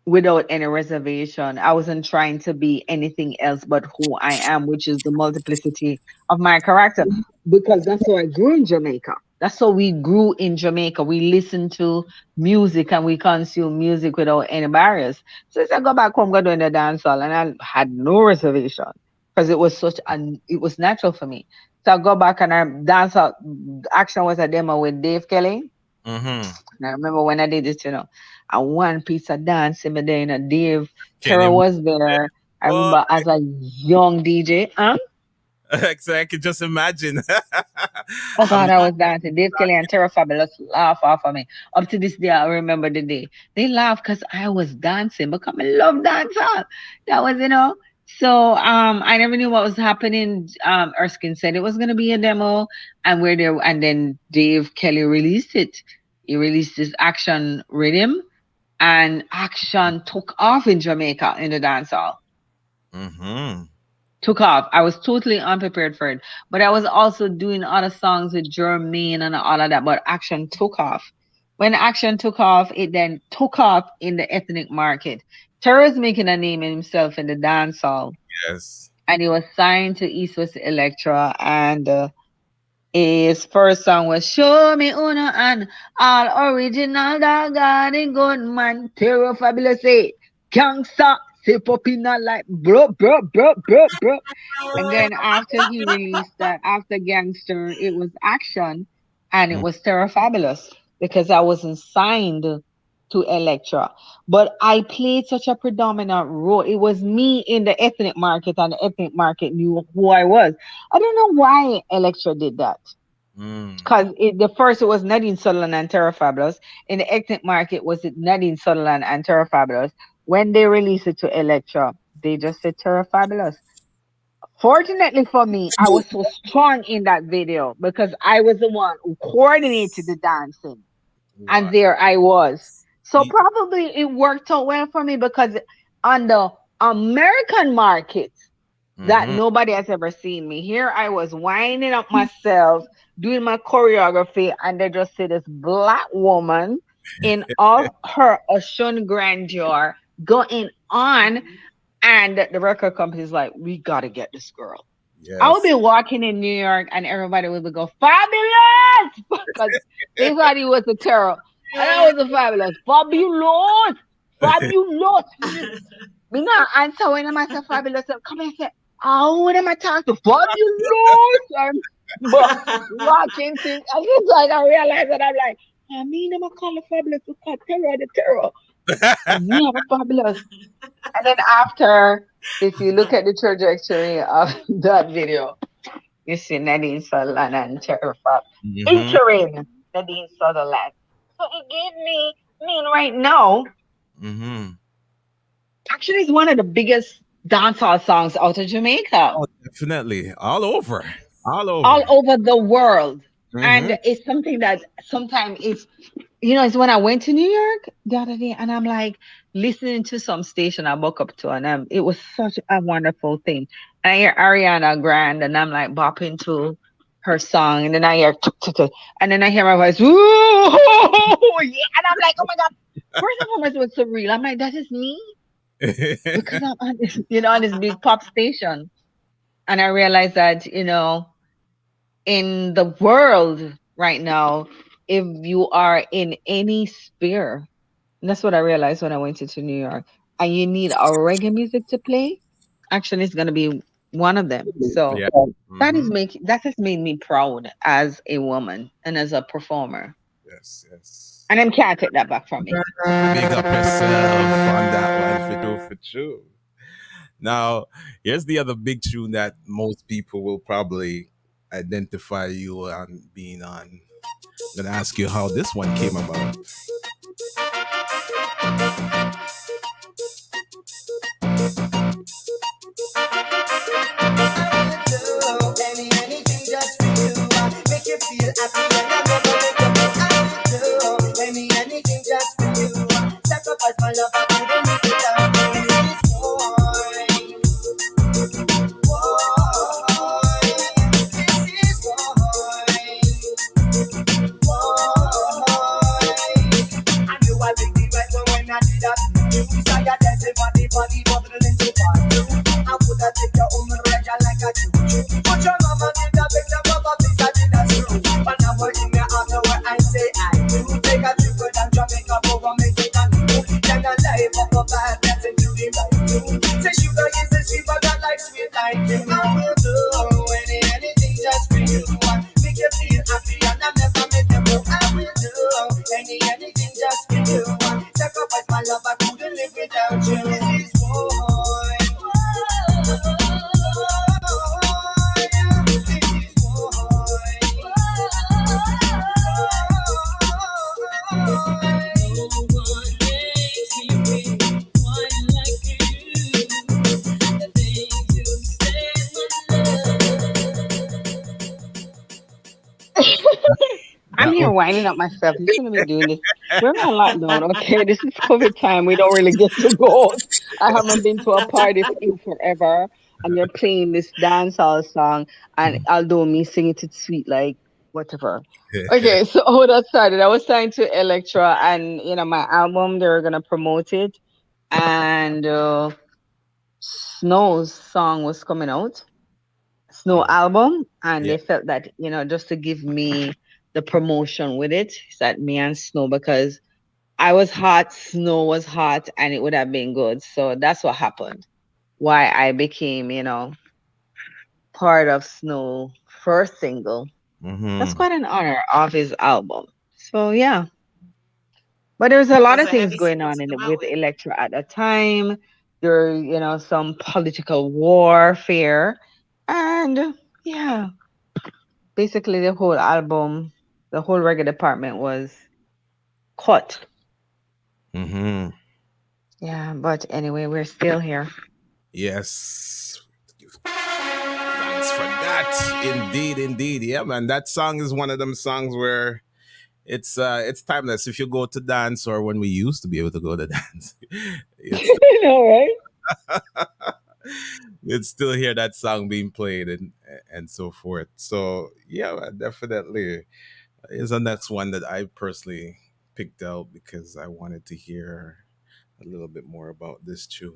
without any reservation. I wasn't trying to be anything else but who I am, which is the multiplicity of my character. Because that's how I grew in Jamaica. That's how we grew in Jamaica. We listen to music and we consume music without any barriers. So as I go back home, go doing the dance hall, and I had no reservation because it was natural for me. So I go back and I dance hall. Action was a demo with Dave Kelly. Mm-hmm. And I remember when I did it, a one piece of dance in my day, and Dave Can Terror you? was there. I Oh, remember as a young DJ. Huh? exactly. I can just imagine. Oh I'm God, I was dancing. Dave Kelly and Terror Fabulous laugh off of me. Up to this day, I remember the day. They laughed because I was dancing because I love dancehall. That was, So I never knew what was happening. Erskine said it was gonna be a demo, and we're there, and then Dave Kelly released it. He released this action rhythm, and action took off in Jamaica in the dance hall. mm-hmm. Took off. I was totally unprepared for it. But I was also doing other songs with Jermaine and all of that. But action took off. When action took off, it then took off in the ethnic market. Terror's making a name in himself in the dance hall. Yes. And he was signed to East West Electra, and his first song was Show Me Uno and All Original Dog and Gunman Terror Fabulous say Gangsta Sip up in a like bro. And then after he released that, after Gangster, it was Action and it was Terror Fabulous because I wasn't signed to Electra. But I played such a predominant role. It was me in the ethnic market, and the ethnic market knew who I was. I don't know why Electra did that. Mm. Because the first it was Nadine Sutherland and Terra Fabulous. In the ethnic market, was it Nadine Sutherland and Terra Fabulous? When they released it to Electra, they just said Terra Fabulous. Fortunately for me, I was so strong in that video because I was the one who coordinated the dancing. And Wow. there I was. So Ye- probably it worked out well for me because on the American market, that Mm-hmm. nobody has ever seen me. Here I was winding up myself, doing my choreography, and they just see this black woman in all her Oshun grandeur going on, and the record company's like, we gotta get this girl. I would Yes. be walking in New York and everybody would go, fabulous! Because they thought he was a terror. And I was a fabulous. Fabulous! Fabulous! Me not answer when I'm say fabulous. Come and say, oh, when am I talking to fabulous? But watching things, and it's like I realize that I'm like, I mean, I'm gonna call it fabulous because terror the terror. And me, I'm a fabulous. And then after, if you look at the trajectory of that video, you see Nadine Sutherland and Terror Fab Mm-hmm. featuring Nadine Sutherland. So it gave me, I mean, right now, Mm-hmm. actually, it's one of the biggest dancehall songs out of Jamaica, Oh, definitely. All over. All all over. over the world. Mm-hmm. And it's something that sometimes it's when I went to New York the other day and I'm like listening to some station I woke up to, and it was such a wonderful thing. And I hear Ariana Grande and I'm like bopping to her song, and then I hear tuk, tuk, tuk, and then I hear my voice, ooh, yeah, and I'm like, oh my God. First and foremost, it was surreal. I'm like, that is me because I'm on this, on this big pop station. And I realized that, in the world right now, if you are in any sphere, and that's what I realized when I went into New York. and you need a reggae music to play, actually it's gonna be one of them. So Yeah. Mm-hmm. that has made me proud as a woman and as a performer. Yes, yes. And them can't take that back from me. Big up yourself on that one for true. Now, here's the other big tune that most people will probably identify you on being on. I'm gonna ask you how this one came about. Anything just for you, make you feel happy and I never make you feel. I will do anything just for you. Sacrifice my love, I couldn't live without you. This boy, this is I knew I picked the right one when I did that. You saw your dancing body bubbling so far. I would have take your own ride like a choo. But your mama did a big job of a piece I did a screw. But now we're in the house where I say I do. Take a trip with them Jamaica for a music and do. Then a life of a bad dancing to the right too. Say sugar is the sweet but I like sweet like you. I will do anything just for you. Make you feel happy and I never make you blue. I will do anything just for you. Sacrifice my love, I couldn't live without you. This is boy. I'm That here was winding up myself. You shouldn't be doing this. We're on lockdown, okay? This is COVID time. We don't really get to go out. I haven't been to a party in forever, and you're playing this dancehall song, and although me singing it sweet, like whatever. Okay, so how that started, I was signed to Electra, and my album they were gonna promote it, and Snow's song was coming out. Snow album, and yeah. they felt that just to give me the promotion with it, that me and Snow, because I was hot, Snow was hot, and it would have been good. So that's what happened. Why I became part of Snow first single. That's Mm-hmm. quite an honor of his album. So yeah, but there's a That lot was of a things heavy going single on to in come out with with. Electra at the time. There, some political warfare, and yeah, basically the whole album, the whole reggae department was cut. Mm-hmm. Yeah, but anyway, we're still here. Yes. Thanks for that. Indeed, indeed. Yeah, man. That song is one of them songs where it's timeless. If you go to dance or when we used to be able to go to dance, it's You know, right? it's still hear that song being played and so forth. So yeah, man, definitely is the next one that I personally picked out because I wanted to hear a little bit more about this tune.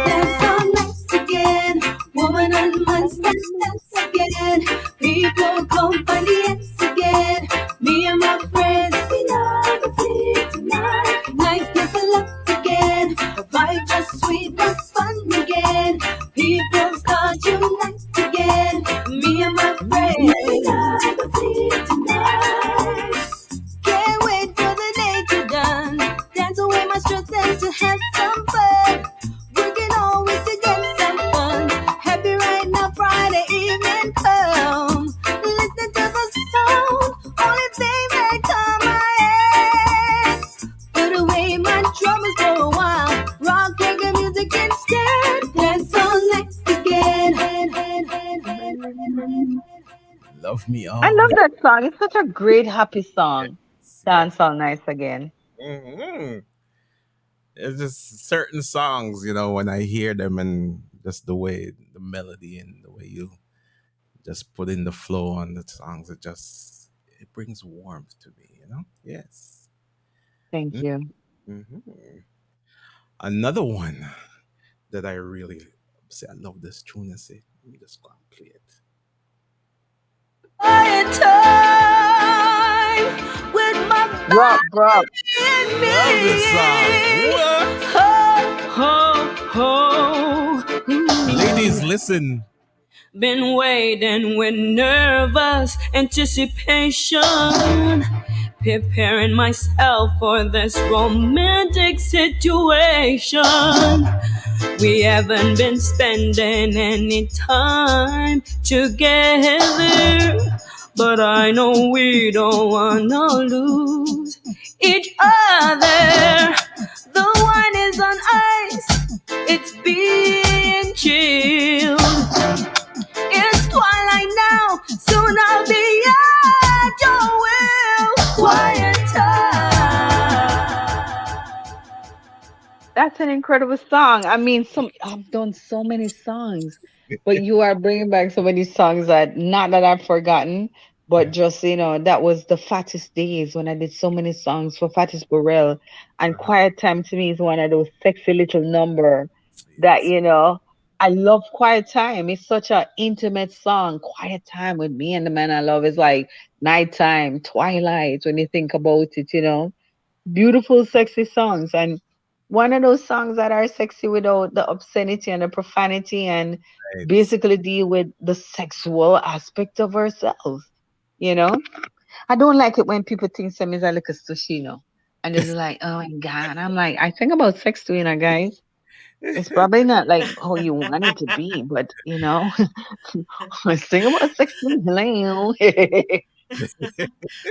Dance all night again, woman and man step dance again. People come find the ends again. Me and my friends, we love the city tonight. Nice people up again, the vibe just sweet but fun again. People start unite again. Me and my friends, we love the city tonight. Can't wait for the day to done. Dance away my stress and to have some fun. We can always to get some fun. Happy right now, Friday evening come. Listen to the sound, only thing that come my head. Put away my troubles for a while. Rock reggae music instead. Dance all next again. Love me I love always. that song. It's such a great, happy song. Yes, yes. Dance all nice again. Hmm. It's just certain songs, when I hear them and just the way the melody and the way you just put in the flow on the songs, it brings warmth to me. Yes. Thank you. Mm-hmm. Another one that I really say I love this tune. I say, Let me just go and play it. Quiet time with my Bruh, bruh. baby and Love this song. me. What? Ho, ho, ho. Ladies, Ooh. listen. Been waiting with nervous anticipation, preparing myself for this romantic situation. We haven't been spending any time together, but I know we don't wanna lose each other. The wine is on ice, it's being chilled. It's twilight now, soon I'll be at your will. Quiet time. That's an incredible song. I mean, some I've done so many songs, but you are bringing back so many songs that not that I've forgotten, but just that was the fattest days when I did so many songs for Fattest Burrell. And Quiet Time to me is one of those sexy little number that Yes. I love Quiet Time. It's such an intimate song. Quiet time with me and the man I love is like nighttime, twilight when you think about it. Beautiful, sexy songs. And one of those songs that are sexy without the obscenity and the profanity and Right. basically deal with the sexual aspect of ourselves. You know? I don't like it when people think some is a little sushi. And it's like, oh my God. I'm like, I think about sex too, guys. It's probably not like how you want it to be, but I think about sex too. Hello.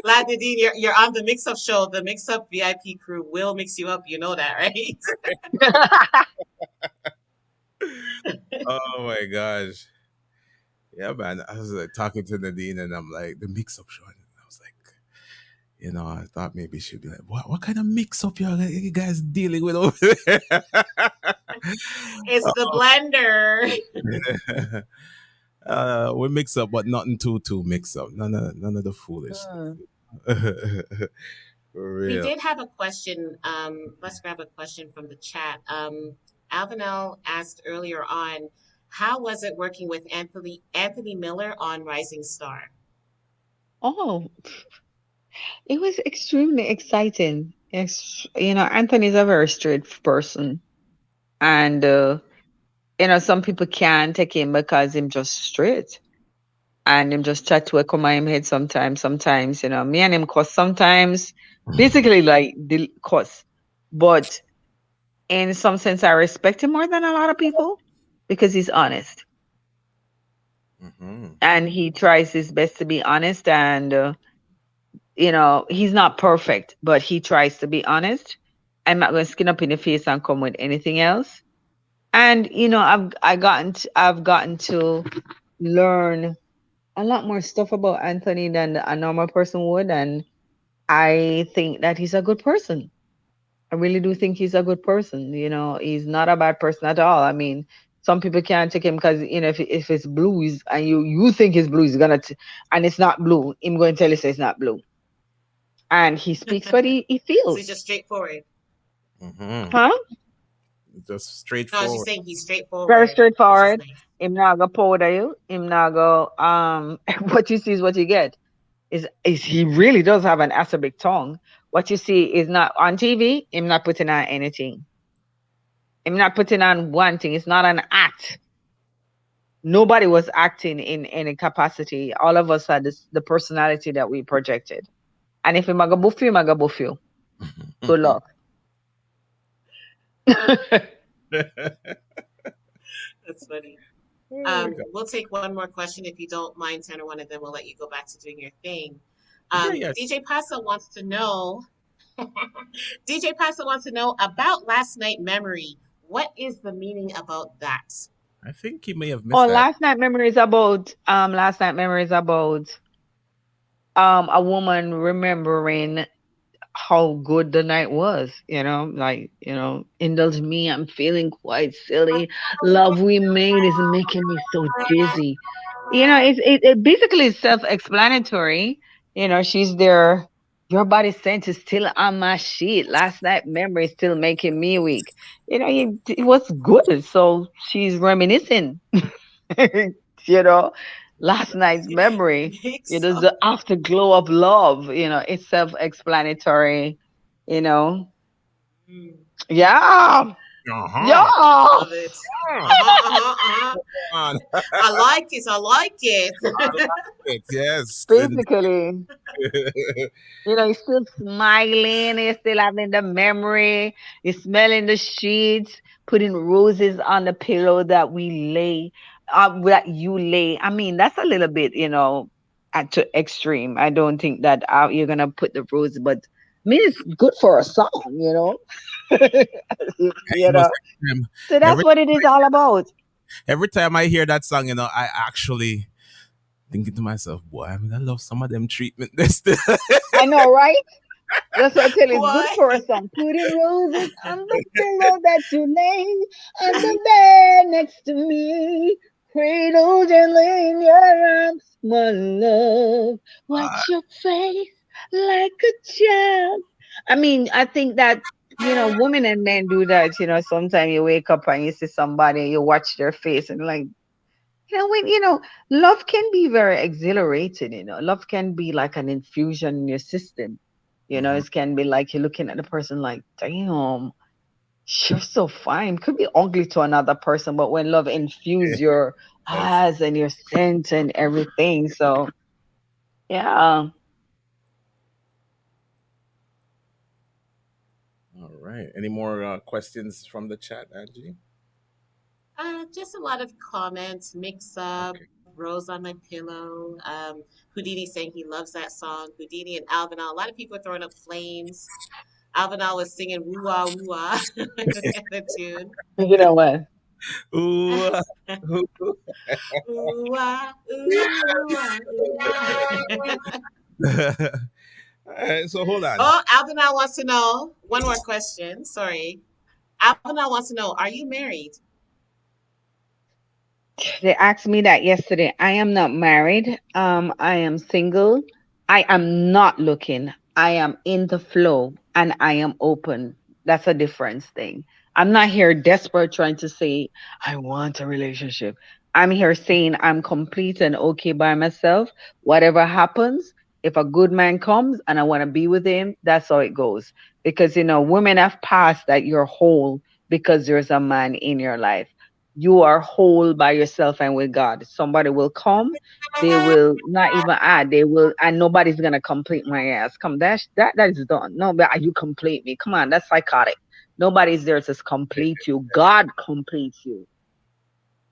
Lad Nadine, you're on the mix up show. The mix up VIP crew will mix you up. You know that, right? Oh my gosh. Yeah, man. I was like talking to Nadine and I'm like, the mix up show. And I was like, I thought maybe she'd be like, what kind of mix up you guys dealing with over there? It's the blender. We mix up, but nothing too mix up. None of the foolishness. Mm. For We real. did have a question. Let's grab a question from the chat. Alvinel asked earlier on, how was it working with Anthony Miller on Rising Star? Oh, it was extremely exciting. Anthony's a very straight person, and some people can't take him because him just straight, and him just chat to a come in him head sometimes. Sometimes, me and him cuss sometimes, basically like the cuss, but in some sense, I respect him more than a lot of people because he's honest Hmm. and he tries his best to be honest and. He's not perfect, but he tries to be honest. I'm not going to skin up in the face and come with anything else. And I've gotten to learn a lot more stuff about Anthony than a normal person would, and I think that he's a good person. I really do think he's a good person. He's not a bad person at all. I mean, some people can't take him because if it's blues and you think it's blue, he's and it's not blue. I'm going to tell you say it's not blue, and he speaks what he So he's feels. just straightforward. Hmm. Huh? Just No, I was just straightforward. saying he's Very straightforward, which is straightforward. nice. Him not go powder you. Him not go what you see is what you get. Is he really does have an acerbic tongue. What you see is not on TV, him not putting on anything. Him not putting on one thing. It's not an act. Nobody was acting in any capacity. All of us had the personality that we projected. And if him a go buff you, him a go buff you. Good luck. That's funny. Oh my God. We'll take one more question if you don't mind, Tenor, and then we'll let you go back to doing your thing. Yeah, yeah. DJ Pasa wants to know. DJ Pasa wants to know about last night memory. What is the meaning about that? I think he may have Oh, missed that. last night memories about a woman remembering how good the night was, like, indulge me, I'm feeling quite silly. Love we made is making me so dizzy. It basically is self-explanatory. She's there. Your body scent is still on my sheet. Last night memory is still making me weak. It was good. So she's reminiscing. you know, last night's memory, Mix up. the afterglow of love, it's self-explanatory, you know. Mm, Yeah. Uh-huh. Yeah. love it. Uh, Uh-huh. on. I like it. I like I it. like it. Yes. Basically, you're still smiling, you're still having the memory, you're smelling the sheets, putting roses on the pillow that that you lay. I mean, that's a little bit, at to extreme. I don't think that you're gonna put the rose, but I mean, it's good for a song, you know. You you know, know. So that's every what it is all about. every time I hear that song, I actually thinking to myself, boy, I mean, I love some of them treatment. This, I know, right? That's what I tell you. It's good What? for us. Some putting roses on the pillow that you lay on the bed next to me. Cradle gently in your arms, my love. uh, Watch your face like a child. I mean, I think that, women and men do that. Sometimes you wake up and you see somebody, you watch their face and like, love can be very exhilarating. Love can be like an infusion in your system. mhm, It can be like you're looking at the person like, damn, you're so fine. Could be ugly to another person, but when love infuse your yes. eyes and your scent and everything. So, yeah. All right. Any more questions from the chat, Angie? Just a lot of comments. Mix up. Okay. Rose on my pillow. Houdini saying he loves that song. Houdini and Alvinal. A lot of people are throwing up flames. Alvinal was singing woo wah woo wah at the tune. You know what? Ooh, ooh. Ooh wah, ooh wah, ooh wah. All right, so hold on. Oh, Alvinal wants to know one more question. Sorry. Alvinal wants to know, are you married? They asked me that yesterday. I am not married. I am single. I am not looking. I am in the flow and I am open. That's a difference thing. I'm not here desperate trying to say I want a relationship. I'm here saying I'm complete and okay by myself. Whatever happens, if a good man comes and I want to be with him, that's how it goes. Because women have passed that you're whole because there's a man in your life. You are whole by yourself and with God. Somebody will come, they will not even add, they will, and nobody's gonna complete my ass. Come, that is done. No, but you complete me. Come on, that's psychotic. Nobody's there to complete you. God completes you.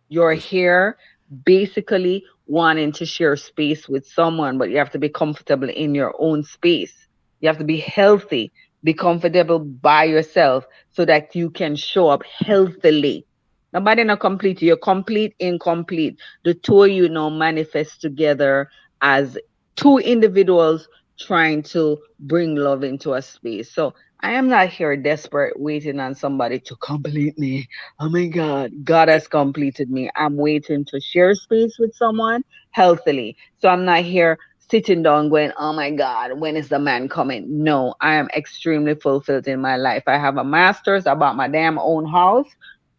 You're For sure. here basically wanting to share space with someone, but you have to be comfortable in your own space. You have to be healthy, be comfortable by yourself so that you can show up healthily. Nobody not complete you. You're complete, incomplete. The two of you now manifest together as two individuals trying to bring love into a space. So I am not here desperate waiting on somebody to complete me. Oh my God, God has completed me. I'm waiting to share space with someone healthily. So I'm not here sitting down going, oh my God, when is the man coming? No, I am extremely fulfilled in my life. I have a master's, I bought my damn own house.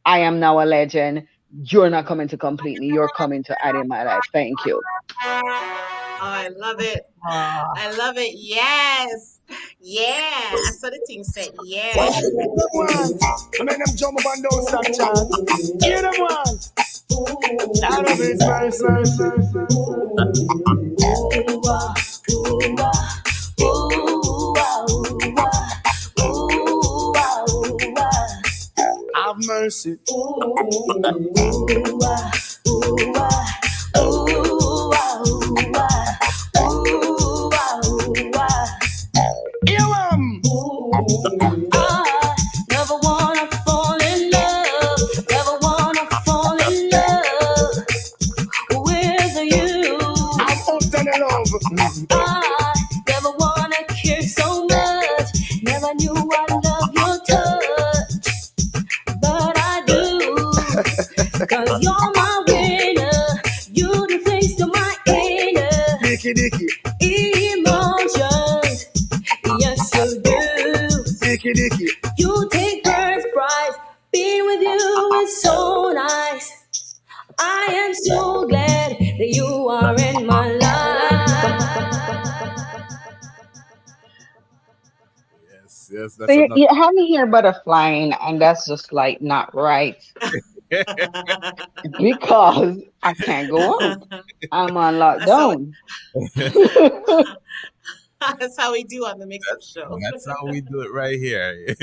I am now a legend. You're not coming to complete me. You're coming to add in my life. Thank you. Oh, I love it. Ah, I love it. Yes. Yeah. I saw the thing said, yeah. I make them jump up and down, stop chant. Hear them one. Out of his mercy. Have mercy. Hear 'em. Never wanna fall in love. Never wanna fall in love with you. I'm hooked on your love. I never wanna kiss so much. Never knew I love your touch, but I do. Cause you're my winner. You the face to my inner Dicky. Emotions. Yes, you do. Dicky. You take first prize. Being with you is so nice. I am so glad yes, So that's another. you have me here butterflying, and that's just like not right because I can't go out. I'm on That's how lockdown. that's how we do on the Mix Up Show. That's how we do it right here.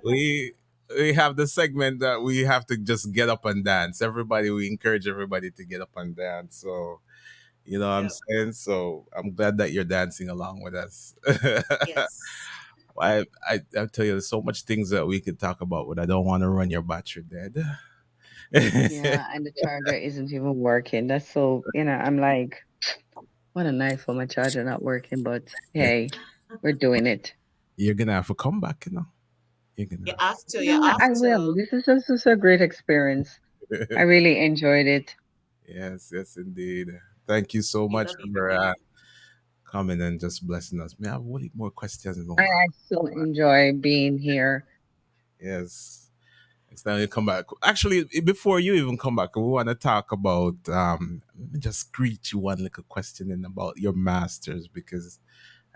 we we have the segment that we have to just get up and dance. Everybody, we encourage everybody to get up and dance. So you know what I'm Yep. saying? So I'm glad that you're dancing along with us. Yes. I tell you, there's so much things that we could talk about, but I don't want to run your battery dead. Yeah, and the charger isn't even working. That's so, I'm like, what a night for my charger not working, but hey, we're doing it. You're gonna have to come back, You're gonna You're have off to. You You're know what? off I will. to. This is just a great experience. I to. really enjoyed it. Yes, yes, indeed. Thank you so We much love you for for being here. coming and just blessing us. May I have one more questions And more? I so enjoy being here. Yes. Next time you come back. Actually, before you even come back, we want to talk about let me just greet you one little question in about your masters because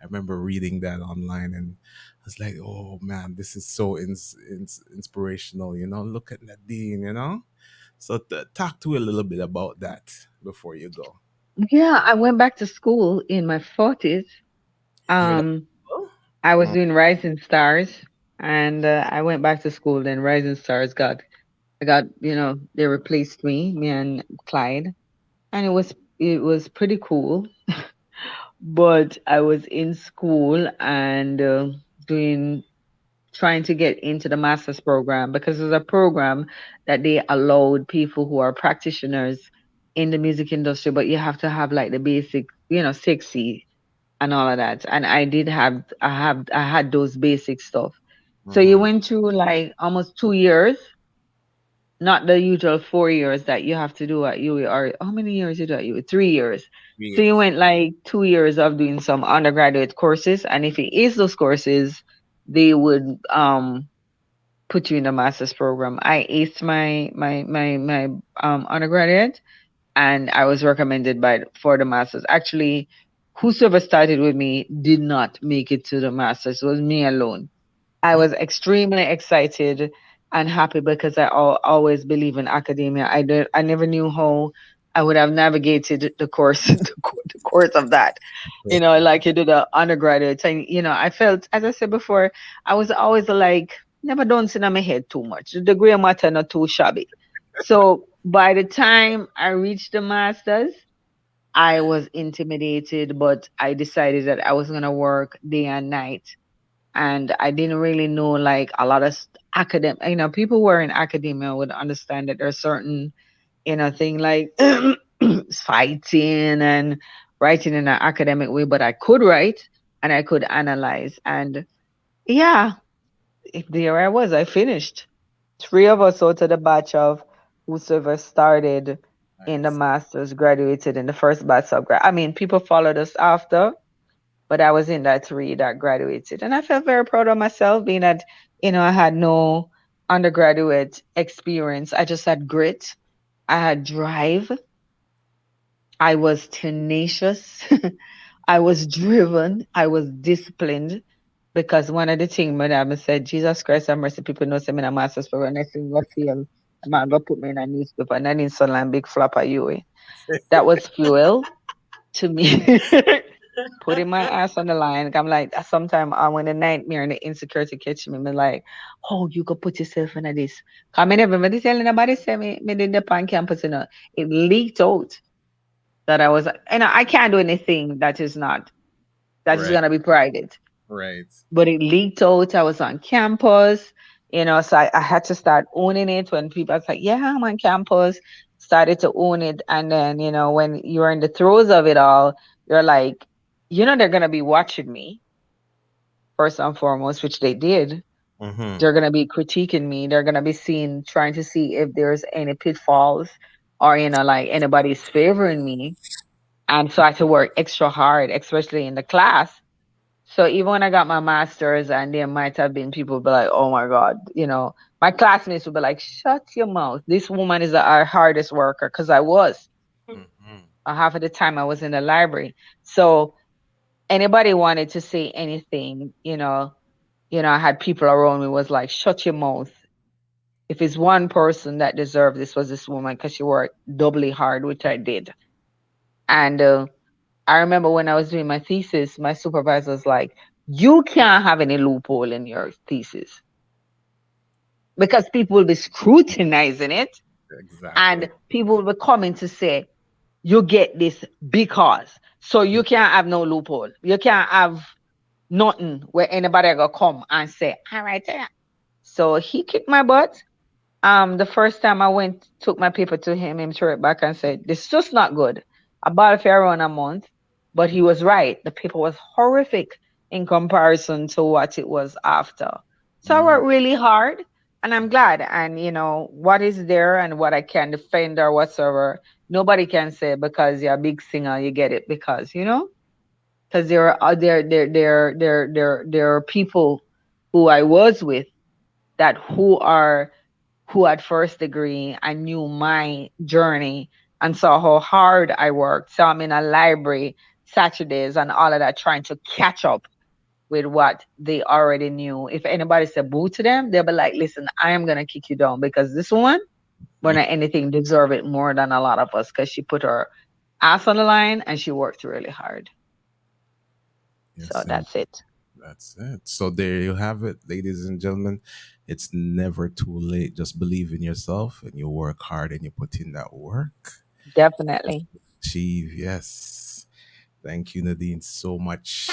I remember reading that online and I was like, oh man, this is so inspirational, Look at Nadine. So talk to a little bit about that before you go. Yeah, I went back to school in my 40s. You went Um, I was Mm, doing Rising Stars, and I went back to school. Then Rising Stars I got, they replaced me and Clyde, and it was pretty cool. But I was in school and doing trying to get into the master's program because it's a program that they allowed people who are practitioners in the music industry, but you have to have like the basic, 6C and all of that. And I had those basic stuff. So you mhm. went through like almost 2 years, not the usual 4 years that you have to do at UE, or how many years you do at UE? 3 years. So you Yes. went like 2 years of doing some undergraduate courses, and if it is those courses, they would put you in the master's program. I aced my undergraduate, and I was recommended for the masters. Actually, whosoever started with me did not make it to the masters. It was me alone. I was extremely excited and happy because I always believe in academia. I never knew how I would have navigated the course the course of that. Like you do the undergraduate thing. I felt, as I said before, I was always like never done in my head too much. The degree matter not too shabby. So by the time I reached the masters, I was intimidated, but I decided that I was gonna work day and night, and I didn't really know like a lot of academic. People who are in academia would understand that there's certain thing like fighting and writing in an academic way, but I could write and I could analyze, and yeah, there I was. I finished. Three of us out of the batch of whosoever started in the Nice. masters graduated in the first batch of I mean, people followed us after, but I was in that three that graduated. And I felt very proud of myself being that, I had no undergraduate experience. I just had grit. I had drive. I was tenacious. I was driven. I was disciplined. Because one of the things Madame said, Jesus Christ have mercy, people know some in a master's program, next thing go feel, the man go put me in a newspaper, and then in Sunland big flap at you. That was fuel to me. Putting my ass on the line. I'm like, sometimes when the nightmare and the insecurity catch me, I'm like, oh, you could put yourself in this. Cause me never really tell nobody say me did the pan campus, It leaked out that I was, I can't do anything that is Right. gonna be private. Right. But it leaked out. I was on campus, so I had to start owning it when people was like, yeah, I'm on campus, started to own it. And then, when you're in the throes of it all, you're like, they're going to be watching me first and foremost, which they did. Mm-hmm. They're going to be critiquing me. They're going to be trying to see if there's any pitfalls or, like anybody's favoring me. And so I had to work extra hard, especially in the class. So even when I got my master's, and there might have been people be like, "Oh my God," my classmates would be like, "Shut your mouth! This woman is our hardest worker." Because I was. Mm-hmm. Half of the time I was in the library. So Anybody wanted to say anything, I had people around me was like, shut your mouth. If it's one person that deserved this was this woman because she worked doubly hard, which I did. And I remember when I was doing my thesis, my supervisor was like, you can't have any loophole in your thesis because people will be scrutinizing it Exactly. and people will be coming to say, you get this because. So you can't have no loophole. You can't have nothing where anybody gonna come and say, all right, yeah. So he kicked my butt. The first time I went, took my paper to him, him threw it back and said, this is just not good. I bought it for around a month, but he was right. The paper was horrific in comparison to what it was after. So I Mm, worked really hard and I'm glad. And what is there and what I can defend or whatsoever, nobody can say because you're a big singer, you get it because there are people who I was with that who had first degree and knew my journey and saw how hard I worked. So I'm in a library Saturdays and all of that trying to catch up with what they already knew. If anybody said boo to them, they'll be like, listen, I am gonna kick you down because this one, more than anything, deserve it more than a lot of us because she put her ass on the line and she worked really hard. So yes, and that's it. that's it. So there you have it, ladies and gentlemen. It's never too late. Just believe in yourself and you work hard and you put in that work. Definitely. Achieve. Yes. Thank you, Nadine, so much.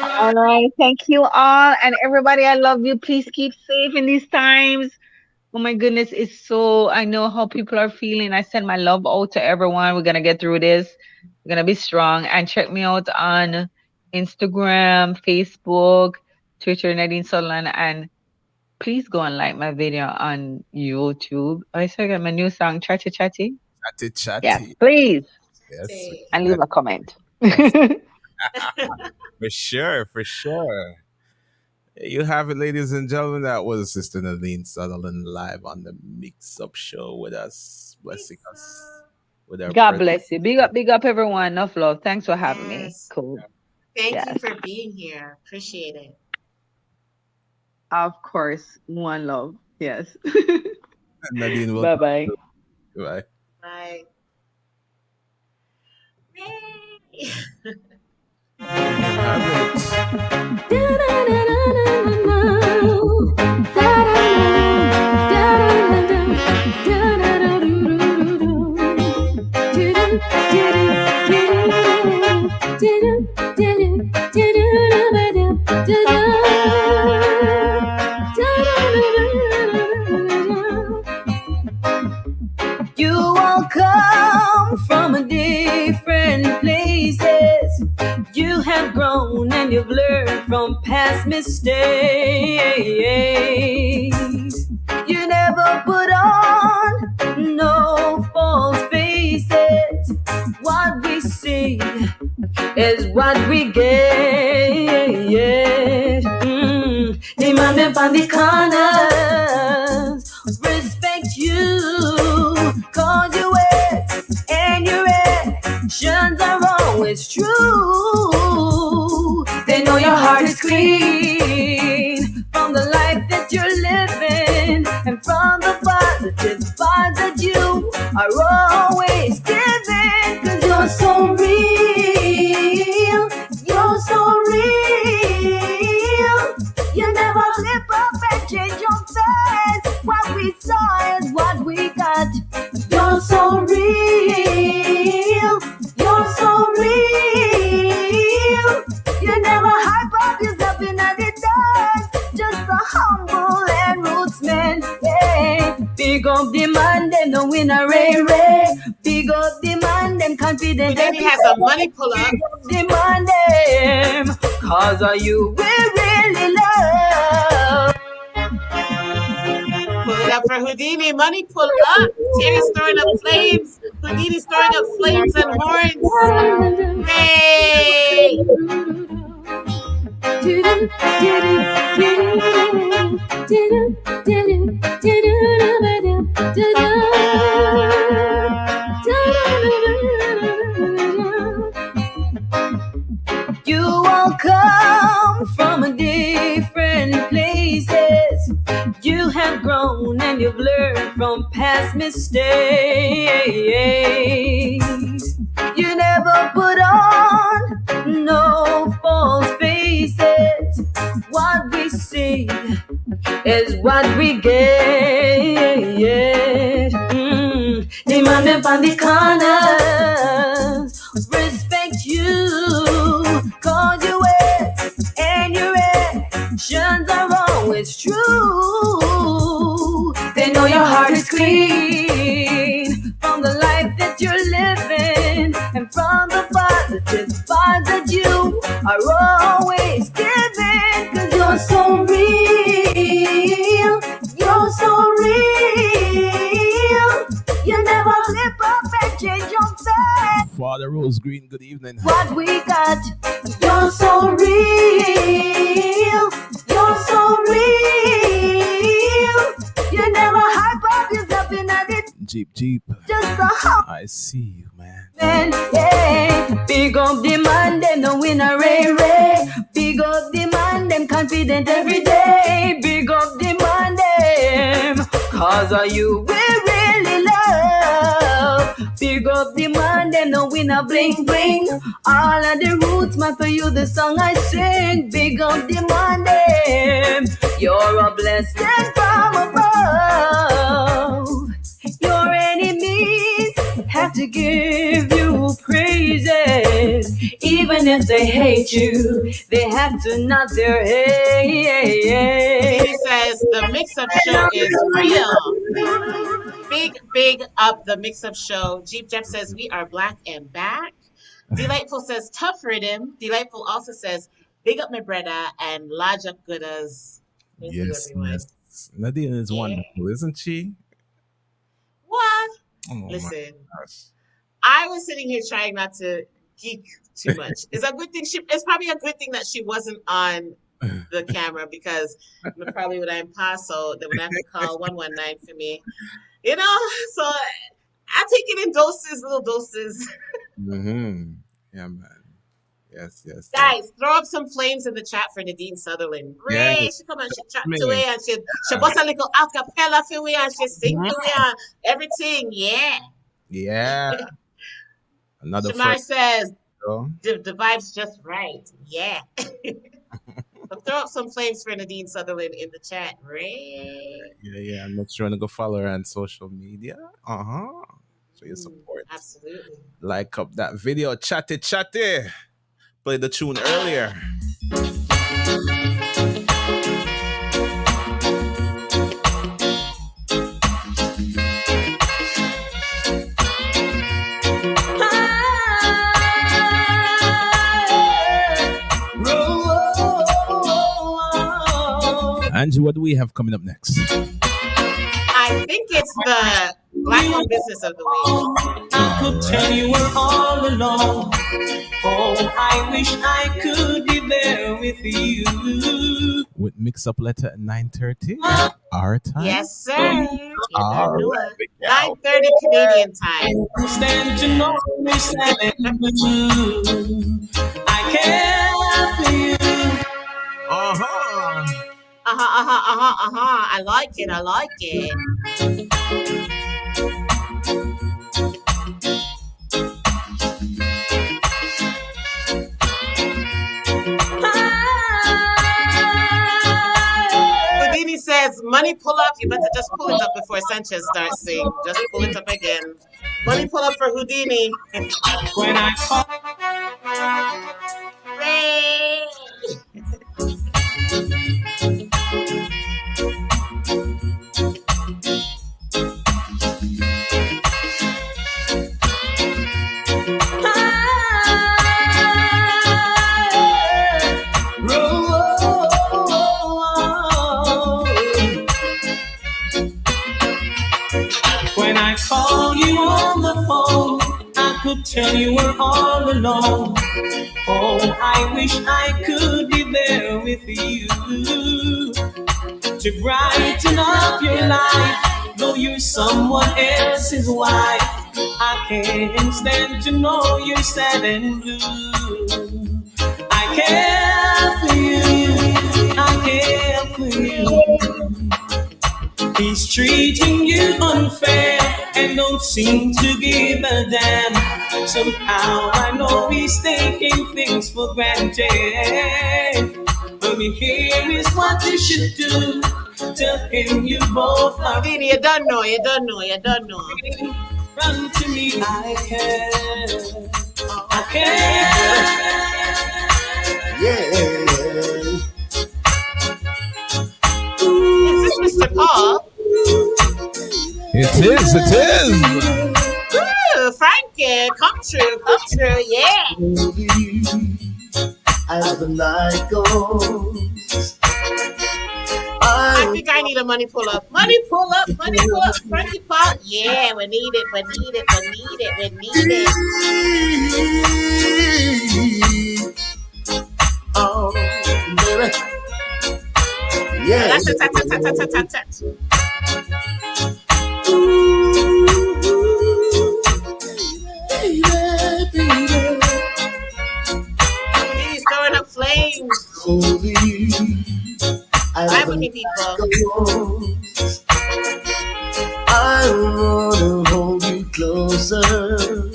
All right. Thank you all. And everybody, I love you. Please keep safe in these times. Oh my goodness, it's so, I know how people are feeling. I send my love out to everyone. We're going to get through this. We're going to be strong. And check me out on Instagram, Facebook, Twitter, Nadine Sutherland. And please go and like my video on YouTube. I still got my new song, Chatty Chatty. Chatty Yes, chatty. please. Yes, See. And leave yes, a comment. yes. For sure, for sure. You have it, ladies and gentlemen. That was Sister Nadine Sutherland live on the Mix Up Show with us, blessing us Lisa. with our God presence. bless you. Big up everyone. Enough love. Thanks for having me. Yes. Cool. Thank you Yes. for being here. Appreciate it. Of course. One love. Yes. Nadine, will Bye talk bye. to you. Bye. Bye. Yay. There you have it. You all come from different places. You have grown and you've learned from past mistakes. You never put on no false faces. What we see is what we get. Demand them on the corners. Respect you, cause you wear and your actions are always true. They know your heart is clean from the life that you're living and from the positive vibes that you are always giving. Cause you're so real, you're so real. You never flip up and change your face. What we saw is what we got. You're so real, you're so real. You never hype up yourself in the dance. Just a humble and roots man. Yeah. Big up the man, them no win a ray. Big up the man, them confident. Houdini has a money pull Big up. up the man, them. Cause of you we really love. Pull it up for Houdini. Money pull up. Terry's throwing up flames. Houdini's throwing up flames and horns. Hey! You says you have grown and you've learned from past mistakes. You never put on no false faces. What we see is what we get. Demand them on the corners, respect you, cause you wear and your actions are always true. They know your heart is clean from the life that you're living and from the positive vibes that you are always giving. Cause you're so real, you're so real. You never slip up and change your face. Father Rose Green, good evening. What we got, you're so real, you're so real. You never hype up yourself in a bit. Jeep, Just a hump. I see you, man. Yeah. Big up the man, them no win a ray. Big up the man, them confident every day. Big up the man, them, cause of you we really love. Big up the man, them no win a bling bling. All of the roots, man, for you the song I sing. Big up the man, them, you're a blessing from above. Your enemies have to give you praises. Even if they hate you, they have to nod their head. He says the mix-up show is real. Big up the mix-up show. Jeep Jeff says we are black and back. Delightful says tough rhythm. Delightful also says big up my brother and large up gooders. Thank you, everyone. Yes. Nadine is wonderful, isn't she? What? Oh, listen, I was sitting here trying not to geek too much. It's a good thing it's probably a good thing that she wasn't on the camera because I probably would have passed, so they would have to call 119 for me. You know, so I take it in doses, little doses. Yeah, man. Yes. Guys, throw up some flames in the chat for Nadine Sutherland. Great. Yeah. She come and she chat to me and she bust a little acapella for me and she sing to me and everything. Yeah. Another Shamar says the vibe's just right. Yeah. So throw up some flames for Nadine Sutherland in the chat. Right. Yeah. Make sure to go follow her on social media. Show your support. Absolutely. Like up that video. Chatty. Played the tune earlier. Angie, what do we have coming up next? I think it's the Black Owned Business of the Week. I could tell you were all alone. Oh, I wish I could be there with you. With Mix Up Letter at 9:30 our time. Yes, sir. Right. 9:30 Canadian time. Stand to know me standing with you. I care for you. I like it. Houdini says, money pull up. You better just pull it up before Sanchez starts singing. Just pull it up again. Money pull up for Houdini. When I call. When I call you on the phone, I could tell you we're all alone. Oh, I wish I could be there with you to brighten up your life. Though you're someone else's wife, I can't stand to know you're sad and blue. I care for you, I care for you. He's treating you unfair and don't seem to give a damn. Somehow I know he's taking things for granted. But here is what you should do. Tell him you both are. Dini, you don't know, you don't know, you don't know. Run to me, I can. I can. Yeah. Is this Mr. Paul? It is. Ooh, Frankie, come true, yeah. As the night goes, I think I need a money pull up. Money pull up. Frankie Paul. Yeah, we need it. Oh, baby. Yeah. That's it. He's throwing up flames. Hi, with me, people. I wanna hold you closer,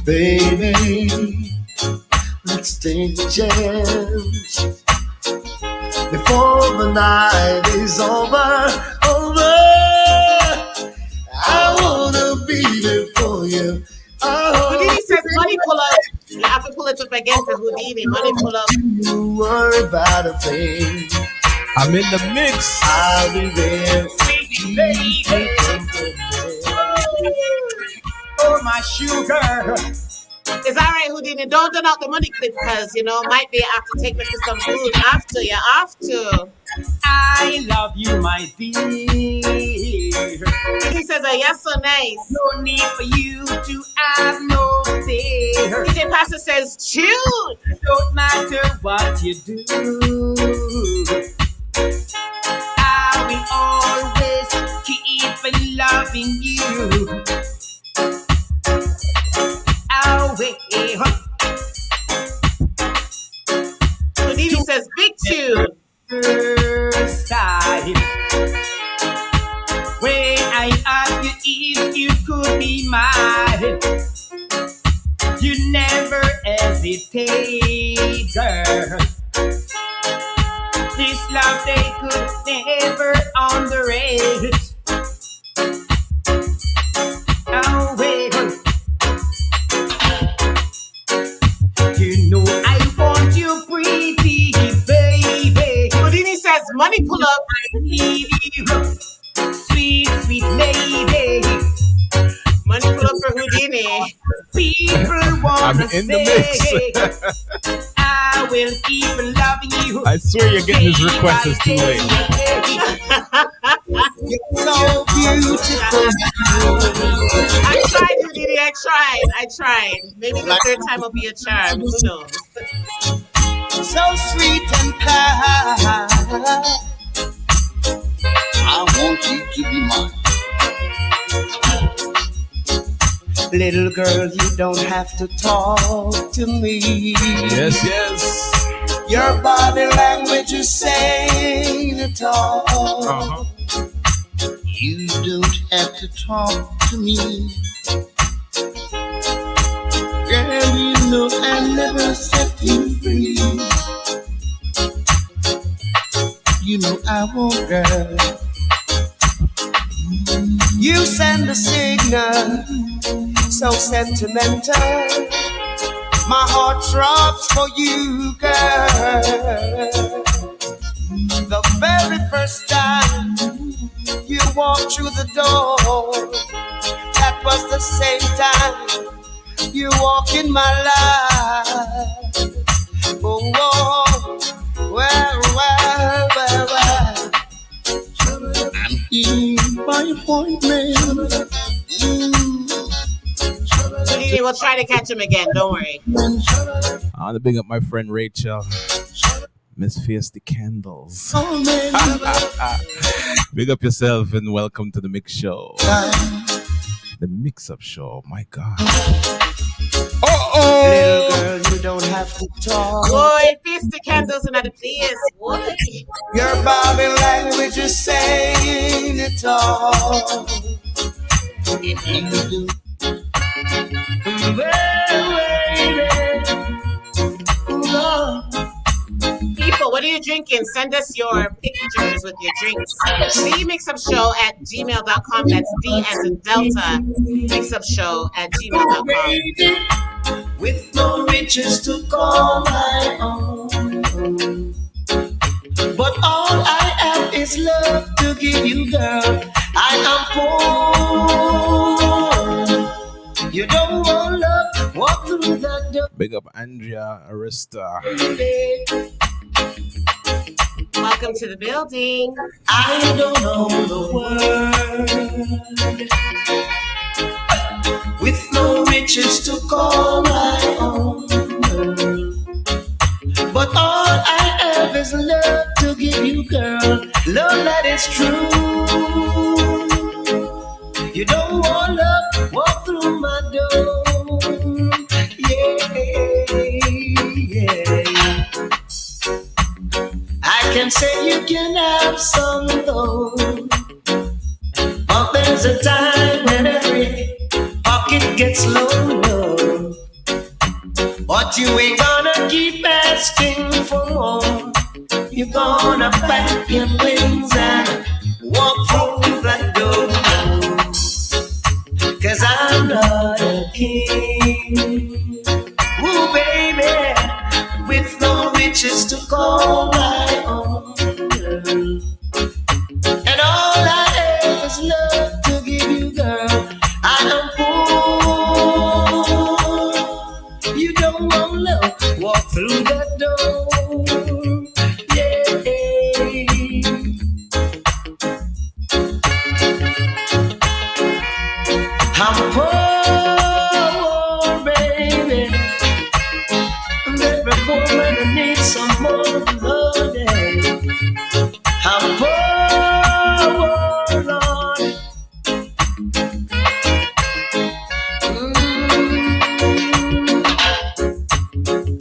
baby. Let's take a chance before the night is over. I wanna be there for you. Houdini says money pull up. You have to pull it up again for Houdini. Money pull up. Don't worry about a thing. I'm in the mix. I'll be there. Oh, my sugar. It's all right, Houdini. Don't turn out the money clip because, might be have to take me to some food after. You have to. I love you, my dear. He says, oh, yes, so nice. No need for you to have no fear. DJ Pastor says, tune. Don't matter what you do. I will always keep loving you. Houdini says, big tune. First time when I asked you if you could be mine, you never hesitate, girl. This love they could never underrate. Oh, wait. You know I want you pretty, baby. Houdini says, money pull up. I need you, sweet lady. Money pull up for Houdini. People I'm wanna in the mix. I will keep loving you. I swear you're getting his request is too late. You're so beautiful. I tried, Houdini. I tried. Maybe the third time will be a charm. Who knows? So sweet and kind. I want you to be mine. Little girl, you don't have to talk to me. Yes. Your body language is saying it all. Uh-huh. You don't have to talk to me. Girl, you know I never set you free. You know I won't, girl. You send a signal, so sentimental. My heart throbs for you, girl. The very first time you walked through the door, that was the same time you walk in my life. Oh, well. I'm here by appointment. Houdini, we'll try to catch him again. Don't worry. I want to big up my friend Rachel. Miss Fierce the Candles. Big up yourself and welcome to the Mix Show. The Mix-Up Show. My God. Little girl, you don't have to talk. Boy, Fierce the Candles another place. Boy. Your body language is saying at all. If you do, Lord, People, what are you drinking? Send us your pictures with your drinks. Dmixupshow at gmail.com. That's D as in Delta, mixupshow at oh gmail.com. baby, with no riches to call my own. But all I have is love to give you, girl. I am poor. You don't want love, walk through that door. Big up Andrea Arista. Baby. Welcome to the building. I don't know the word with no riches to call my own. But all I have is love to give you, girl. Love that is true. You don't want love, walk through my door. Yeah, yeah. I can say you can have some though, but there's a time when every pocket gets low. But you ain't gonna keep asking for more. You're gonna pack your wings and walk through that door. 'Cause I'm not a king. Ooh, baby, with no riches to call my own. And all I have is love to give you, girl. I am poor. You don't want love, walk through that door. Yeah. I'm poor, baby. And every poor man needs some more money. I'm poor, Lord.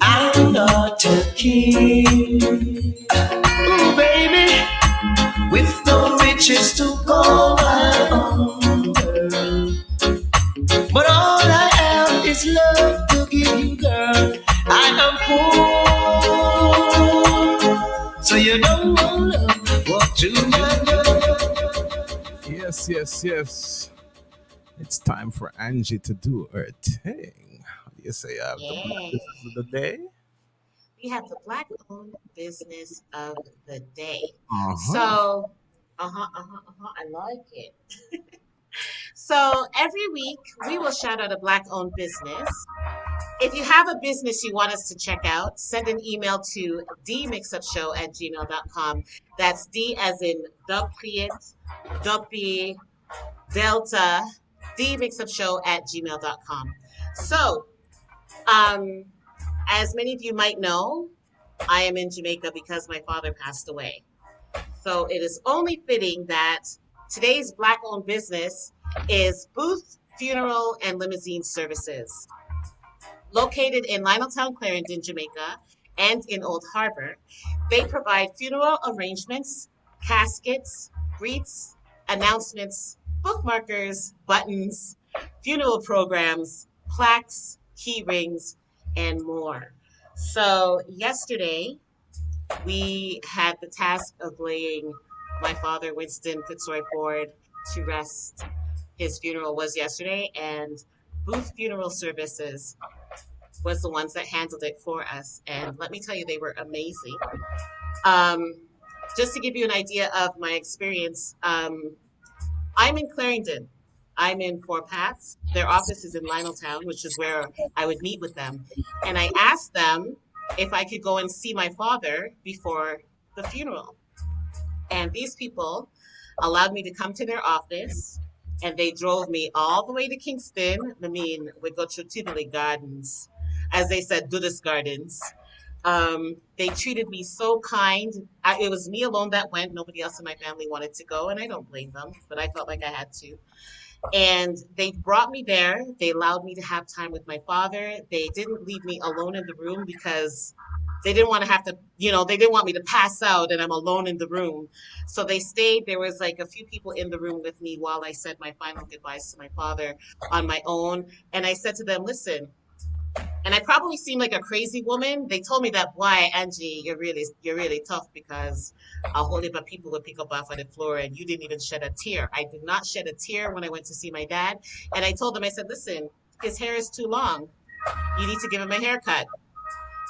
I'm not a king. Ooh, baby, with no riches to call my own, girl. But all I have is love to give you, girl. I am poor, so you don't want love. Walk to my door. Yes, yes, yes. It's time for Angie to do her thing. What do you say? I have the black Yay. business of the day. We have the Black owned business of the day. Uh huh. So, I like it. So, every week we will shout out a Black owned business. If you have a business you want us to check out, send an email to dmixupshow at gmail.com. That's D as in Dupliate, Duppy, Delta, dmixupshow at gmail.com. So, um, as many of you might know, I am in Jamaica because my father passed away. So it is only fitting that today's Black owned business is Booth Funeral and Limousine Services. Located in Lioneltown, Clarendon, Jamaica, and in Old Harbor, they provide funeral arrangements, caskets, wreaths, announcements, bookmarkers, buttons, funeral programs, plaques, key rings, and more. So, yesterday, we had the task of laying my father, Winston Fitzroy Ford, to rest. His funeral was yesterday, and Booth Funeral Services was the ones that handled it for us. And let me tell you, they were amazing. Um, just to give you an idea of my experience, I'm in Clarendon. I'm in Four Paths. Their office is in Lioneltown, which is where I would meet with them. And I asked them if I could go and see my father before the funeral. And these people allowed me to come to their office, and they drove me all the way to Kingston. I mean, we go to Tivoli Gardens, as they said, Dudas Gardens. They treated me so kind. It was me alone that went. Nobody else in my family wanted to go, and I don't blame them, but I felt like I had to. And they brought me there. They allowed me to have time with my father. They didn't leave me alone in the room because They didn't want to have to, they didn't want me to pass out and I'm alone in the room. So they stayed. There was like a few people in the room with me while I said my final goodbyes to my father on my own. And I said to them, listen, and I probably seem like a crazy woman. They told me that, why, Angie, you're really tough because a whole heap of people would pick up off of the floor and you didn't even shed a tear. I did not shed a tear when I went to see my dad. And I told them, I said, listen, his hair is too long. You need to give him a haircut.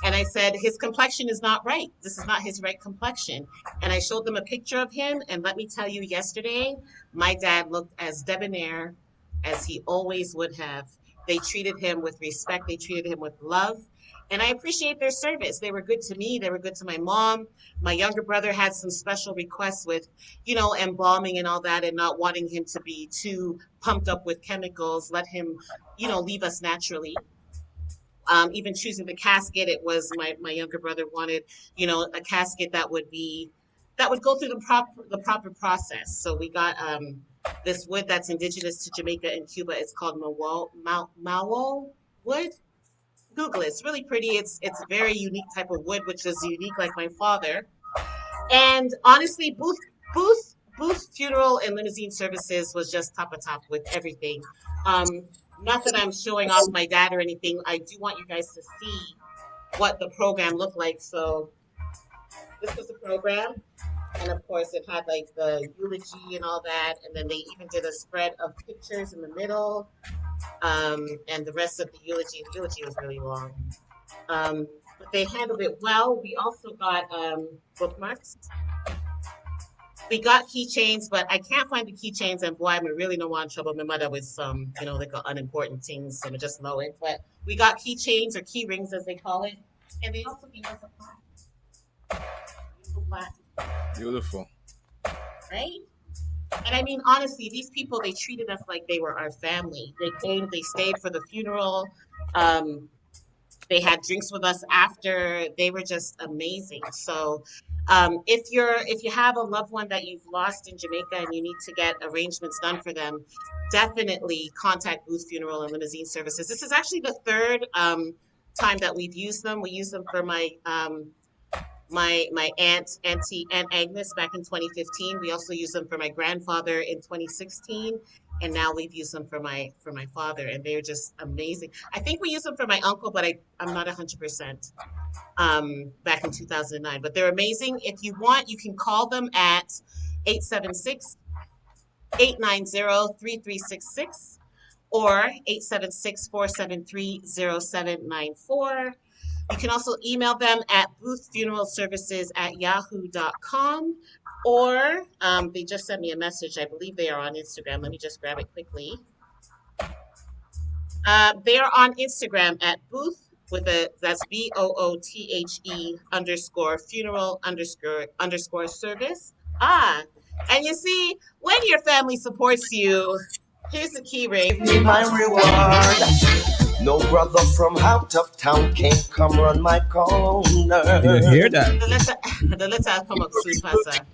And I said, his complexion is not right. This is not his right complexion. And I showed them a picture of him. And let me tell you, yesterday, my dad looked as debonair as he always would have. They treated him with respect. They treated him with love. And I appreciate their service. They were good to me. They were good to my mom. My younger brother had some special requests with, embalming and all that, and not wanting him to be too pumped up with chemicals. Let him, leave us naturally. Even choosing the casket, it was my younger brother wanted, a casket that would go through the proper process. So we got this wood that's indigenous to Jamaica and Cuba. It's called Mawo wood. Google it. It's really pretty. It's a very unique type of wood, which is unique like my father. And honestly, Booth Funeral and Limousine Services was just top of top with everything. Not that I'm showing off my dad or anything. I do want you guys to see what the program looked like. So this was the program. And of course, it had like the eulogy and all that. And then they even did a spread of pictures in the middle. And the rest of the eulogy. The eulogy was really long. But they handled it well. We also got bookmarks. We got keychains, but I can't find the keychains, and boy, I'm really no one trouble. My mother with some, like unimportant things, so I just know it. But we got keychains or key rings, as they call it, and they also gave us a plaque. Beautiful. Right? And I mean, honestly, these people, they treated us like they were our family. They came, they stayed for the funeral. They had drinks with us after. They were just amazing. So if you have a loved one that you've lost in Jamaica and you need to get arrangements done for them, definitely contact Booth Funeral and Limousine Services. This is actually the third time that we've used them. We used them for my Aunt Agnes back in 2015. We also used them for my grandfather in 2016. And now we've used them for my father, and they're just amazing. I think we used them for my uncle, but I'm not 100% back in 2009. But they're amazing. If you want, you can call them at 876-890-3366 or 876-473-0794. You can also email them at boothfuneralservices@yahoo.com. Or they just sent me a message. I believe they are on Instagram. Let me just grab it quickly. They are on Instagram at Booth that's BOOTHE_funeral_service. And you see, when your family supports you, here's the key ring. My reward. No brother from out of town can come run my corner. You hear that? The letter come up soon, Pastor.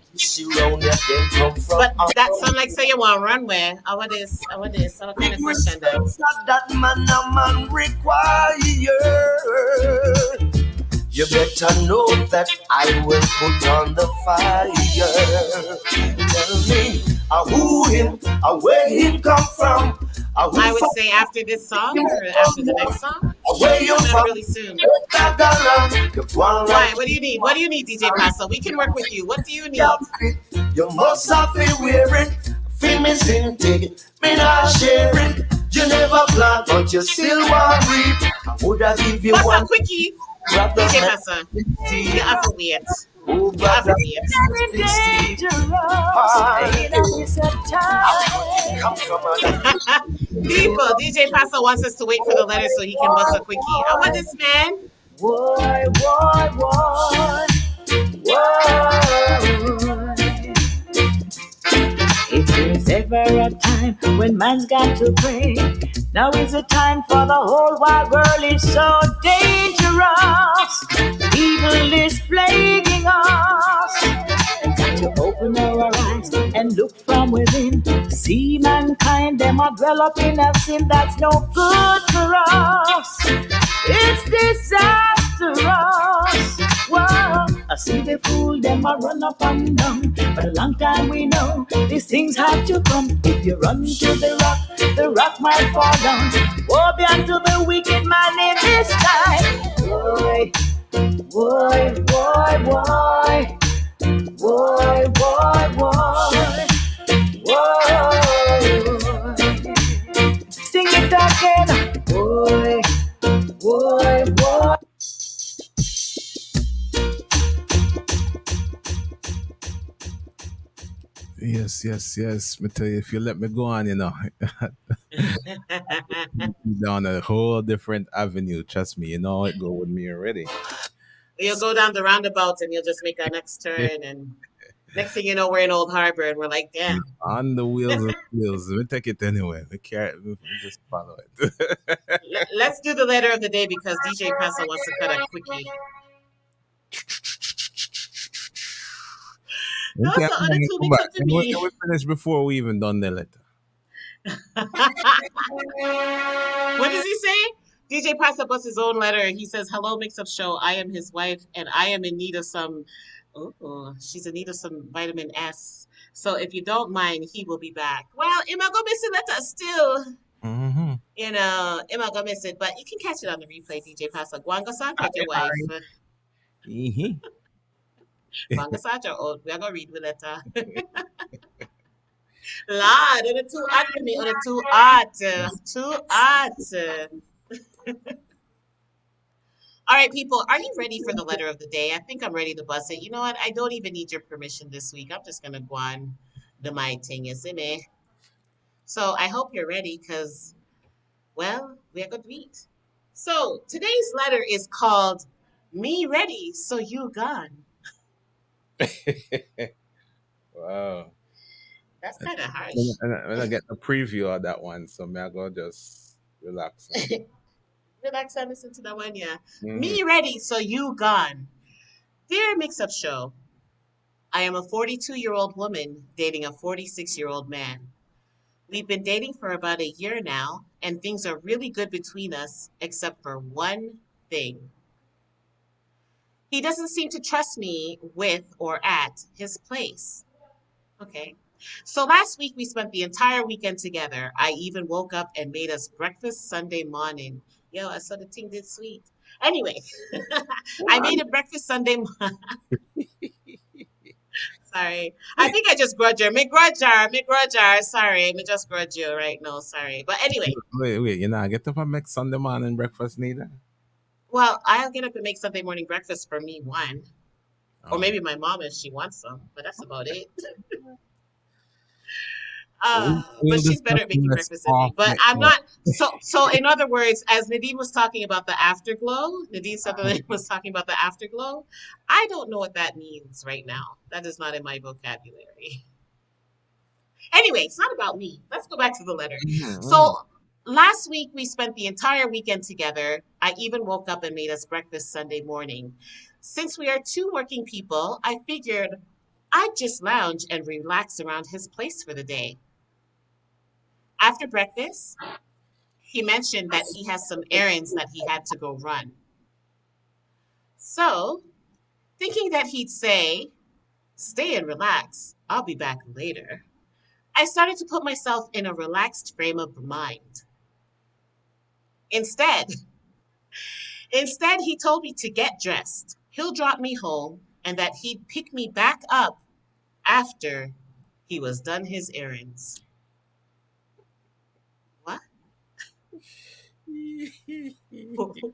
But that sound like say you want runway. I want this. What kind of question that man a man require. You better know that I will put on the fire. Tell me, where him come from? I would say after this song or after the next song. Where you from? Really soon. Why? What do you need? What do you need, DJ Paso? We can work with you. What do you need? You must have been wearing. Feel me sing it. Me not share it. You never plan, but you still want reap. I would have give you one quickie. DJ Paso. You have to wait. People, DJ Paso wants us to wait for the letter so he can bust a quickie. I want this man. Why? If there's ever a time when man's got to pray, now is the time, for the whole wide world is so dangerous. Evil is plaguing us. And got to open our eyes and look from within. See mankind, them are developing a sin that's no good for us. It's disaster. after us. Whoa, I see the fool, them a run up and down. But a long time we know these things have to come. If you run to the rock might fall down. Woe be unto the wicked man in this time. Boy, boy, boy, boy. Boy, boy, boy. Whoa. Sing it again. Boy, boy, boy. Yes, yes, yes. Me tell you, if you let me go on, down a whole different avenue. Trust me, you know it go with me already. You'll go down the roundabout and you'll just make a next turn, and next thing you know, we're in Old Harbor, and we're like, damn. On the wheels of wheels. We take it anyway. We can't we just follow it. Let's do the letter of the day because DJ Paso wants to cut a quickie. Okay, Those I'm the other gonna two come mix back. up to And we me. finished before we even done the letter. What does he say? DJ Paso puts his own letter. He says, "Hello, Mix Up Show. I am his wife, and I am in need of some. Oh, she's in need of some vitamin S. So if you don't mind, he will be back. Well, Emma go miss it. Let us still, Mm-hmm. Emma go miss it, but you can catch it on the replay. DJ Paso, Guanga Sandra, your wife. Mm-hmm. Guanga Sandra, oh, we are gonna read the letter. Lord, on the two art for me, on the two art, two art. All right, people, are you ready for the letter of the day? I think I'm ready to bust it. You know what? I don't even need your permission this week. I'm just gonna go on the my thing, is me. So I hope you're ready, because well, we are gonna read. So today's letter is called "Me Ready, So You Gone." Wow. That's kind of When harsh. when I get a preview of that one, so may I go just relax and Relax and listen to that one, yeah. mm-hmm. Me ready, so you gone. Dear Mix Up Show, I am a 42-year-old woman dating a 46-year-old man. We've been dating for about a year now, and things are really good between us, except for one thing. He doesn't seem to trust me with or at his place. Okay. So last week we spent the entire weekend together. I even woke up and made us breakfast Sunday morning. Yo, I saw the thing did sweet. Anyway, I made a breakfast Sunday. Sorry, I think I just grudge her. Me grudge her. Me grudge her. Sorry, me just grudge you right now. Sorry, but anyway, Wait, get up and make Sunday morning breakfast neither. well, I'll get up and make Sunday morning breakfast for me one, or Oh. maybe my mom if she wants some. But that's about it. But We'll she's discuss better at making this breakfast than off me. But next I'm month. not. So in other words, as Nadine was talking about the afterglow, Nadine Sutherland was talking about the afterglow. I don't know what that means right now. That is not in my vocabulary. Anyway, it's not about me. Let's go back to the letter. Mm-hmm. So last week we spent the entire weekend together. I even woke up and made us breakfast Sunday morning. Since we are two working people, I figured I'd just lounge and relax around his place for the day. After breakfast, he mentioned that he has some errands that he had to go run. So, thinking that he'd say, "Stay and relax, I'll be back later," I started to put myself in a relaxed frame of mind. Instead, instead he told me to get dressed. He'll drop me home and that he'd pick me back up after he was done his errands. What?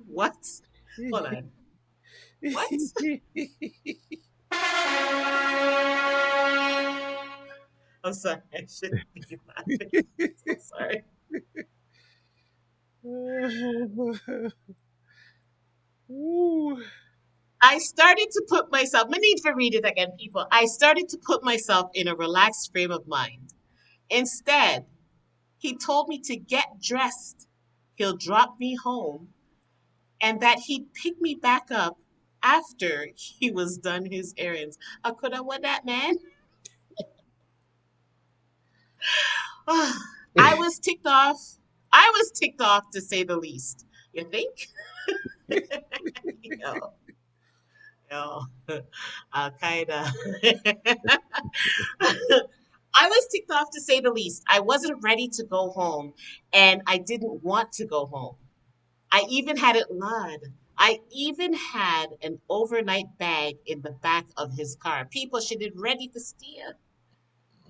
What? Hold on. What? I'm sorry. I shouldn't be laughing. So sorry. Ooh. I started to put myself, I need to read it again, people. I started to put myself in a relaxed frame of mind. Instead, he told me to get dressed. He'll drop me home and that he'd pick me back up after he was done his errands. I could have won that, man. I was ticked off. I was ticked off to say the least. You think? Yo, yo, kind of. I was ticked off to say the least. I wasn't ready to go home, and I didn't want to go home. I even had it lad. I even had an overnight bag in the back of his car. People, she did ready to steal.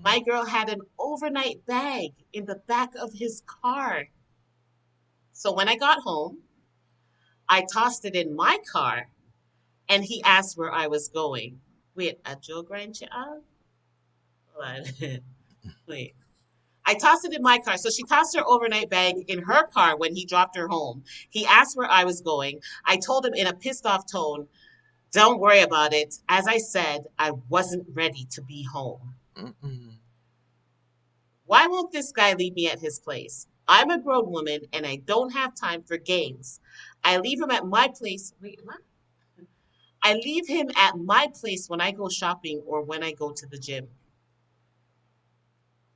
My girl had an overnight bag in the back of his car. So when I got home, I tossed it in my car and he asked where I was going. Wait, a Joe Grant out? Hold on. Wait. I tossed it in my car. So she tossed her overnight bag in her car when he dropped her home. He asked where I was going. I told him in a pissed off tone, don't worry about it. As I said, I wasn't ready to be home. Mm-mm. Why won't this guy leave me at his place? I'm a grown woman and I don't have time for games. I leave him at my place. Wait, what? I leave him at my place when I go shopping or when I go to the gym.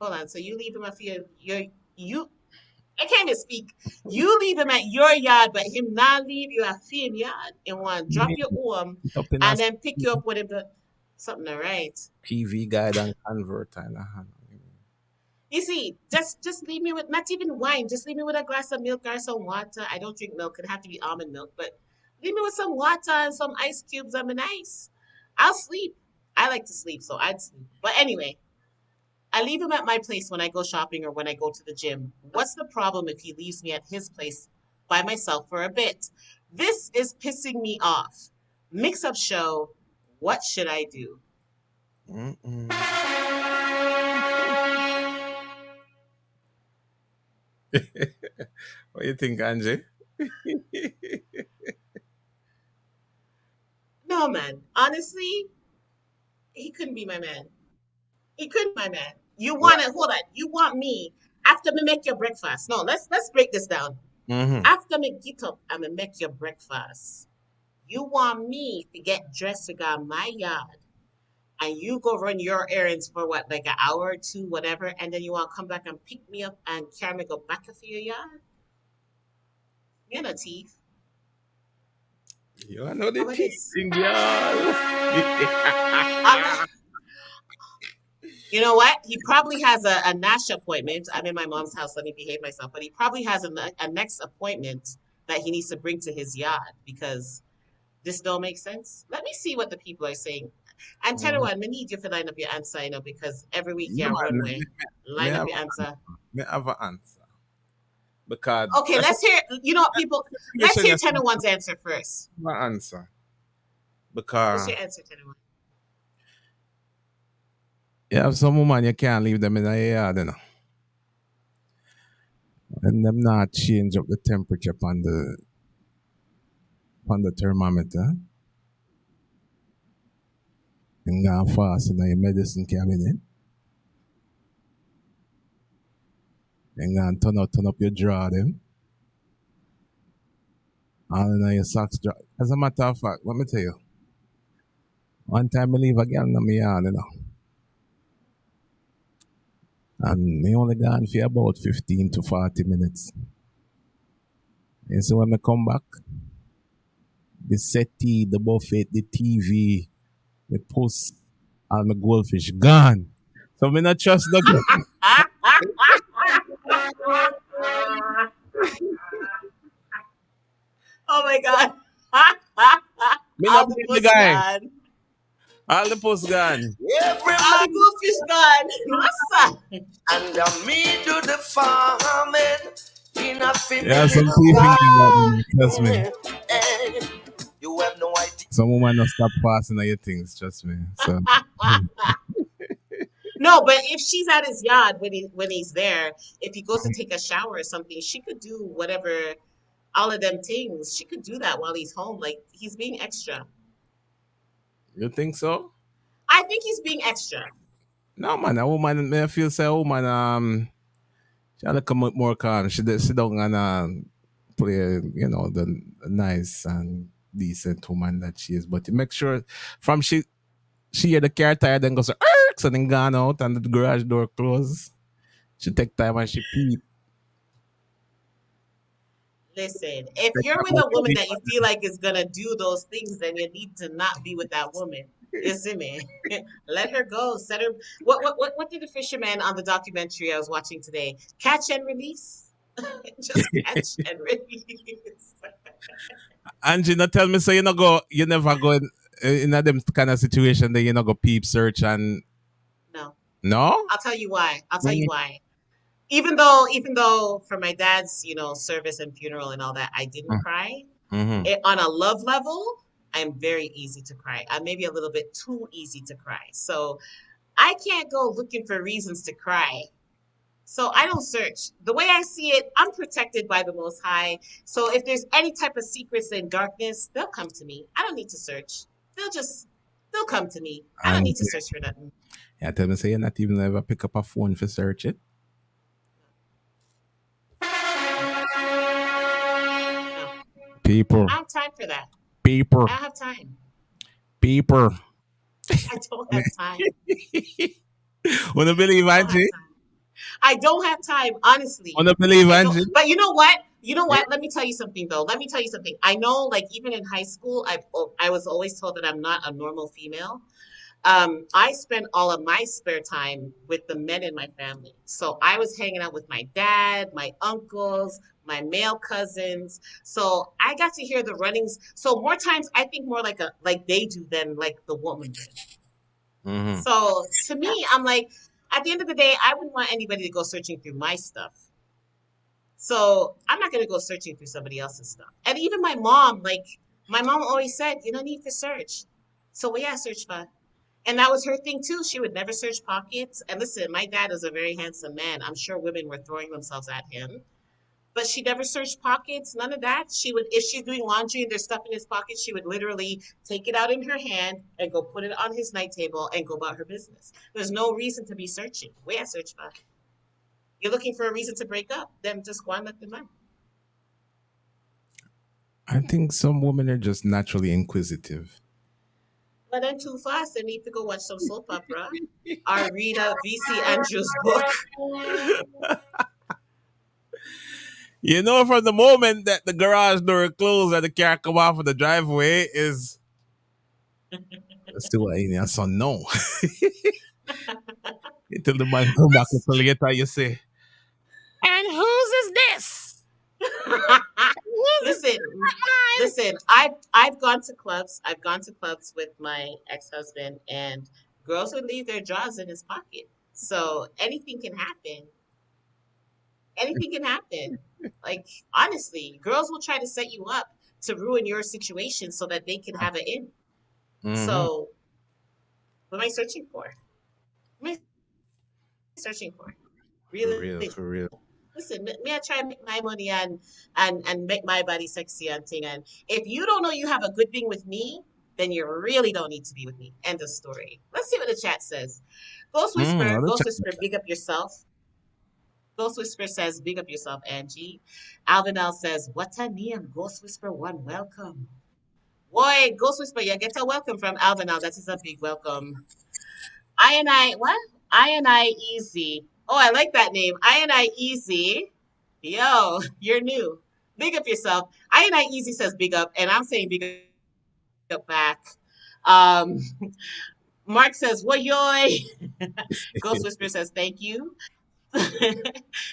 Hold on. So you leave him at you. I can't even speak. You leave him at your yard, but him not leave you at him yard and want to drop Me your home put up in a and then pick you up with him. Something all right. PV guide and convert and You see, just leave me with not even wine. Just leave me with a glass of milk or some water. I don't drink milk. It'd have to be almond milk, but leave me with some water and some ice cubes. I'm an ice. I'll sleep. I like to sleep, so I'd sleep. But anyway, I leave him at my place when I go shopping or when I go to the gym. What's the problem if he leaves me at his place by myself for a bit? This is pissing me off. Mix up show. What should I do? Mm-mm. What do you think, Angie? No, man. Honestly, he couldn't be my man. He couldn't, my man. You want to hold on. You want me after me make your breakfast? No, let's break this down. Mm-hmm. After me get up and me make your breakfast, you want me to get dressed to go in my yard, and you go run your errands for what, like an hour or two, whatever, and then you want to come back and pick me up and carry me go back to your yard? You know, teeth. You know the How about this? teaching, girl. I'm not, you know what? He probably has a Nash appointment. I'm in my mom's house. Let me behave myself. But he probably has a next appointment that he needs to bring to his yard because this don't make sense. Let me see what the people are saying. And Mhm. Terwan, we need you to line up your answer, because every week No, you're man, runway. me Line up have, your answer. me have an answer. Because Okay, that's a let's hear, people, let's question hear you have Tenor answer first. an answer. What's Because your answer, Tenor? you have some woman you can't leave them in a yard, and them not change up the temperature on the thermometer. And go fast in your medicine cabinet. And go and turn up your drawer them. All in your socks drawer. As a matter of fact, let me tell you. One time I leave a girl in my yard. And me only gone for about 15 to 40 minutes. And so when I come back, the settee, the buffet, the TV, the post, and my goldfish gone. So me not trust the girl. Oh my God. Me not All the believe the pussy guy. gone. All the post gone. Every All the man goldfish gone. What's that? under me do the farming. In a Yeah, female some thieving about them, trust me. eh, you have no idea. Some woman not stop passing on your things, trust me. So No, but if she's at his yard when he's there, if he goes to take a shower or something, she could do whatever, all of them things. She could do that while he's home. Like he's being extra. you think so? I think he's being extra. No man, a woman me feel say a woman she had to come up more calm. She don't gonna play, the nice and decent woman that she is. But to make sure from she hear the car tire then goes irks and then gone out and the garage door closed. She take time and she peep. Listen, if Take you're her with back a to woman me. that you feel like is gonna do those things, then you need to not be with that woman. You see me? Let her go. Set her. What did the fisherman on the documentary I was watching today? Catch and release. Just catch and release. Angie, not tell me so you never go in a them kind of situation that you not go peep search and No, no? I'll tell you why. I'll tell When you you why. Even though for my dad's, service and funeral and all that, I didn't cry. mm-hmm. On a love level, I'm very easy to cry. I'm maybe a little bit too easy to cry. So I can't go looking for reasons to cry. So I don't search. The way I see it, I'm protected by the Most High. So if there's any type of secrets in darkness, they'll come to me. I don't need to search. They'll just, they'll come to me. I don't need to Angie. search for nothing. Yeah, tell me say you not even ever pick up a phone for search it. No, no. People. I don't have time for that. People. I don't have time. People. I don't have time. Wanna believe I don't have Angie? time. I don't have time, honestly. Wanna believe I don't. Angie? But you know what? You know Yeah. what? Let me tell you something, though. Let me tell you something. I know, like, even in high school, I was always told that I'm not a normal female. I spent all of my spare time with the men in my family. So I was hanging out with my dad, my uncles, my male cousins. So I got to hear the runnings. So more times, I think more like they do than like the woman would. Mm-hmm. So to me, I'm like, at the end of the day, I wouldn't want anybody to go searching through my stuff. So I'm not gonna go searching through somebody else's stuff. And even my mom always said, you don't need to search. So what yeah, search for. And that was her thing too. She would never search pockets. And listen, my dad is a very handsome man. I'm sure women were throwing themselves at him. But she never searched pockets, none of that. She would, if she's doing laundry and there's stuff in his pocket, she would literally take it out in her hand and go put it on his night table and go about her business. There's no reason to be searching. Where search for? You're looking for a reason to break up, then just go and let them know. I think some women are just naturally inquisitive. But then too fast, they need to go watch some soap opera or read a VC Andrews book. You know, from the moment that the garage door closed and the car come off of the driveway is still a son no. Until the man come back until later you say, and whose is this? Whose is Listen, mine? listen. I've gone to clubs. I've gone to clubs with my ex-husband, and girls would leave their drawers in his pocket. So anything can happen. Anything can happen. Like honestly, girls will try to set you up to ruin your situation so that they can have it in. Mm-hmm. So what am I searching for? What am I searching for? For Really? real, for real. Listen, me I try to make my money and make my body sexy and thing. And if you don't know you have a good thing with me, then you really don't need to be with me. End of story. Let's see what the chat says. Other Ghost chat. Whisper, big up yourself. Ghost Whisper says, big up yourself, Angie. Alvin L says, what a name, Ghost Whisper one, welcome. Boy, Ghost Whisper, you get a welcome from Alvin L. That is a big welcome. What? I Easy. Oh, I like that name. I Easy. Yo, you're new. Big up yourself. I Easy says big up, and I'm saying big up back. Um, Mark says, what yoy? Ghost Whisper says, thank you.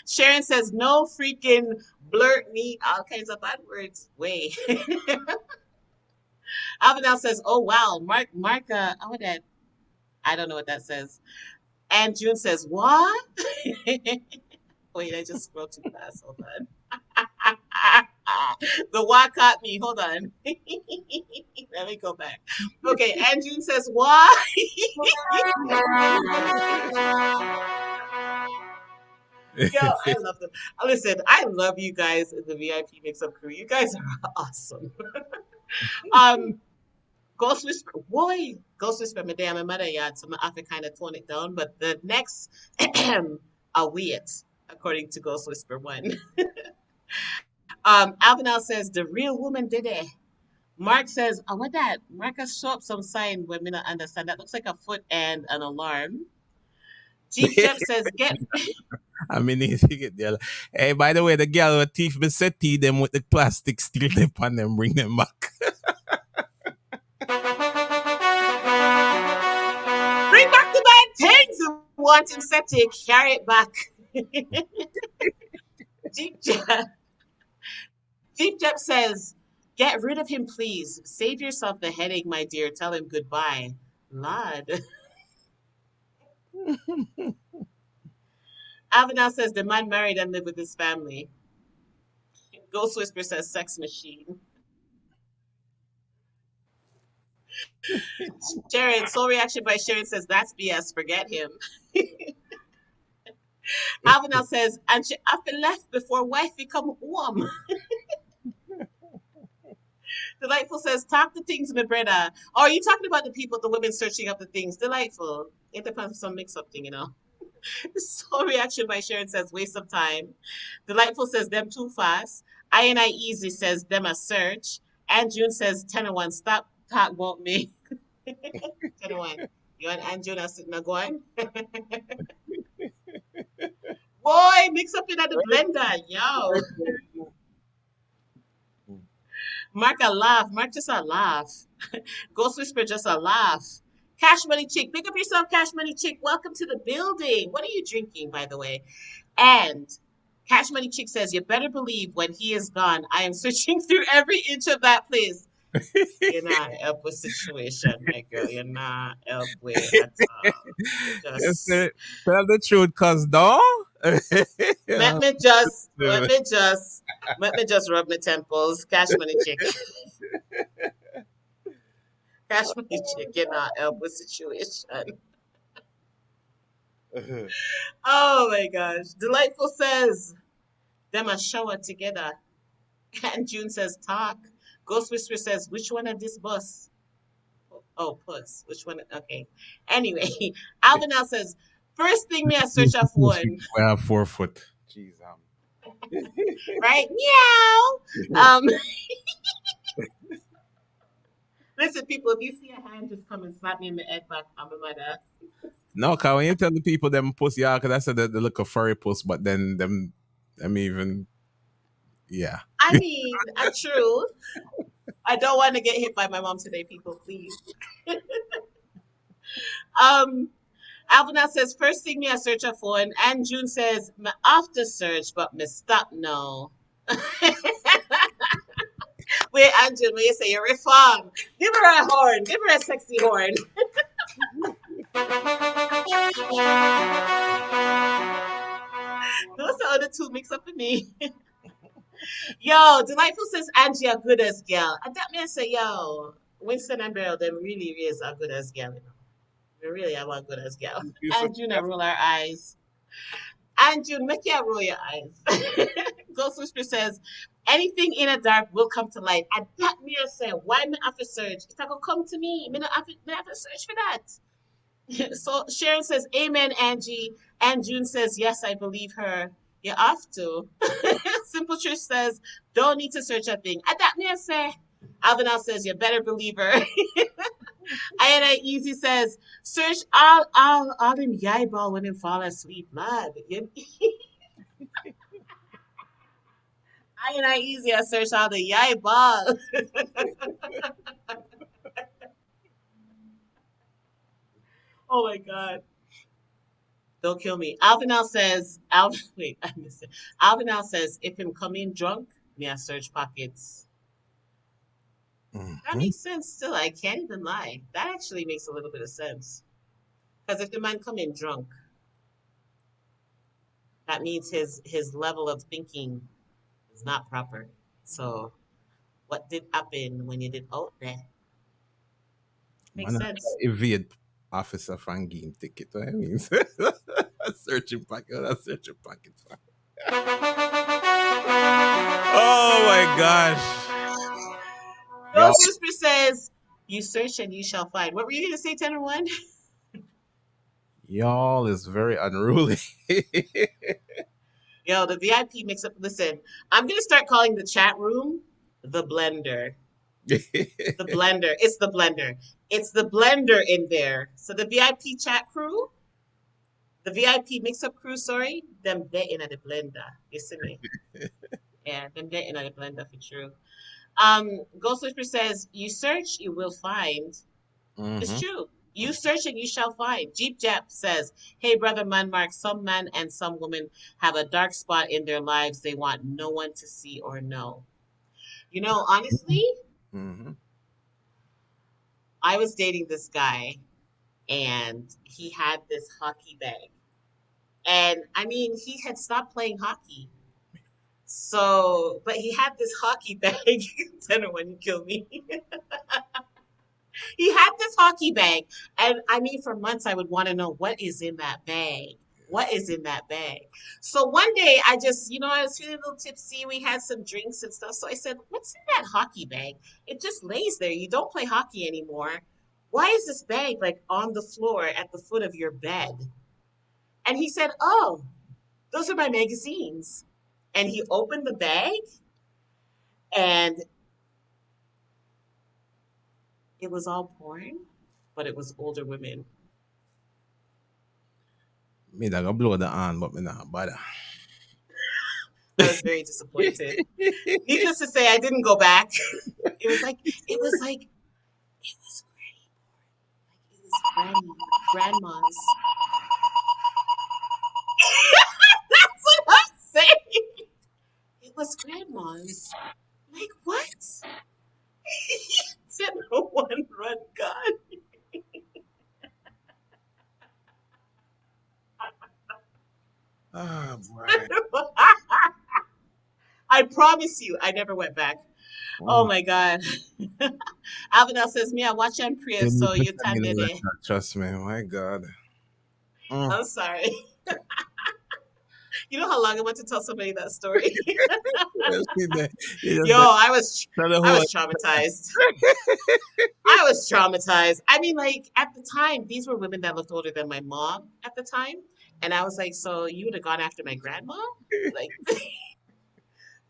Sharon says, no freaking blurt me all kinds of bad words. Way. Alvinel says, oh wow. Mark, what that? I don't know what that says. And June says, what? Wait, I just scrolled too fast. Hold on. The why caught me. Hold on. Let me go back. Okay, and June says, why? Yo, I love them. Listen, I love you guys in the VIP Mix Up crew. You guys are awesome. Um, Ghost Whisper, boy, Ghost Whisper, madam and mother yard, so I have to kind of tone it down. But the next are weird, according to Ghost Whisper one. Alvinel says the real woman did it. Mark says, oh, what that? Marcus show up some sign when me not understand. That looks like a foot and an alarm. Jeep Jeff says, get I mean, you get there. Hey, by the way, the girl with teeth besetti them with the plastic steel tip on them, bring them back. Bring back the bad things and wanting set to carry it back. Deep Jab. Deep Jab says, get rid of him, please. Save yourself the headache, my dear. Tell him goodbye. Lord. Avenel says, the man married and live with his family. Ghost Whisper says, sex machine. Sharon, soul reaction by Sharon says, that's BS. Forget him. Avenel says, and she often left before wife become warm. Delightful says, talk the things, my brother. Oh, are you talking about the people, the women searching up the things? Delightful. It depends on some mix up thing, you know. Soul reaction by Sharon says, waste of time. Delightful says, them too fast. I Easy says, them a search. And June says, Tennorone, stop talk about me. Tennorone, you and June are sitting there going, boy, mix up in at the blender, yo. Mark a laugh. Mark just a laugh. Ghost Whisper just a laugh. Cash Money Chick, pick up yourself, Cash Money Chick. Welcome to the building. What are you drinking, by the way? And Cash Money Chick says, you better believe when he is gone, I am searching through every inch of that place. You're not help with situation, my girl. You're not help with at all. You Yes, just tell the truth, cause no. let Yeah. me just let me just let me just rub my temples. Cash Money Chick. Cash Money Chick, you're not help with situation. Oh my gosh. Delightful says, them a shower together. And June says, talk. Ghost Whisper says, which one of this bus? Oh, puss. Which one? Okay. Anyway, Alvinel says, first thing me I search off Most people one, have 4 foot. Jeez, right? Meow. Listen, people, if you see a hand just come and slap me in the head back, I'm a mother. no, cause when you tell the people them pussy, yeah, cause I said that they look a furry puss, but then them even, yeah. I mean, true. I don't want to get hit by my mom today, people, please. Um, Alvinel says, first thing me I search a phone, and June says, me after search, but me stop now. Wait, Angel, when you say you're reform, give her a horn, give her a sexy horn. Those are the two mix up for me. Yo, Delightful says Angie are good as girl. And that man say, yo, Winston and Beryl, them really is a good as girl. You know? They really are a good as girl. And June roll our eyes. And June, make you roll your eyes. Ghost Whisper says, anything in the dark will come to light. And that me say, why me have to search? It's gonna come to me. Me have to search for that. So Sharon says, amen, Angie. And June says, yes, I believe her. You have to. Simple Trish says, don't need to search a thing. And that me say, Alvinal says, you better believe her. I Easy says, search all them yai ball when they fall asleep. Lad. I Easy, I search all the yai ball. Oh my God. Don't kill me. Alvinal says, wait, I missed it. Alvinal says, if him come in drunk, me I search pockets. That Mhm. makes sense still. I can't even lie. That actually makes a little bit of sense. Because if the man come in drunk, that means his level of thinking is not proper. So what did happen when you did out there? Makes Man, sense. I evade officer from game ticket. What I mean, searching pocket, searching pocket. Oh my gosh, y'all, Ghost Whisper says, you search and you shall find. What were you going to say, Tenor One? y'all is very unruly. Yo, the VIP mix up. Listen, I'm going to start calling the chat room the blender. The blender. It's the blender. It's the blender in there. So the VIP chat crew, The VIP mix-up crew, sorry, them they in the blender. You see me? Yeah, them they in the blender for true. Ghost Whisper says, "You search, you will find." It's Mm-hmm. true. You search and you shall find. Jeep Jap says, "Hey, brother Manmark, some man and some woman have a dark spot in their lives they want no one to see or know." Honestly, Mm-hmm. I was dating this guy and he had this hockey bag. And I mean, he had stopped playing hockey. So, but he had this hockey bag. Tenor, when you kill me. He had this hockey bag. And I mean, for months, I would want to know what is in that bag. What is in that bag? So one day, I just, I was feeling a little tipsy. We had some drinks and stuff. So I said, "What's in that hockey bag? It just lays there. You don't play hockey anymore. Why is this bag like on the floor at the foot of your bed?" And he said, "Oh, those are my magazines." And he opened the bag and it was all porn, but it was older women. Me that go blow the hand, but me not bother. I was very disappointed. Needless to say, I didn't go back. It was like it was like it was like it was grandma's. That's what I'm saying. It was grandma's. Like what? Said no one run God. Ah, boy. I promise you, I never went back. Oh Oh, my God. Alvinel says, "Me, I watch and pray, you need so to you send me the tamede." record, trust me. My God. Mm. I'm sorry. You know how long I went to tell somebody that story? You see that? You just Yo, like tell the I whole. was traumatized. I was traumatized. I mean, like at the time, these were women that looked older than my mom at the time. And I was like, "So you would have gone after my grandma? Like,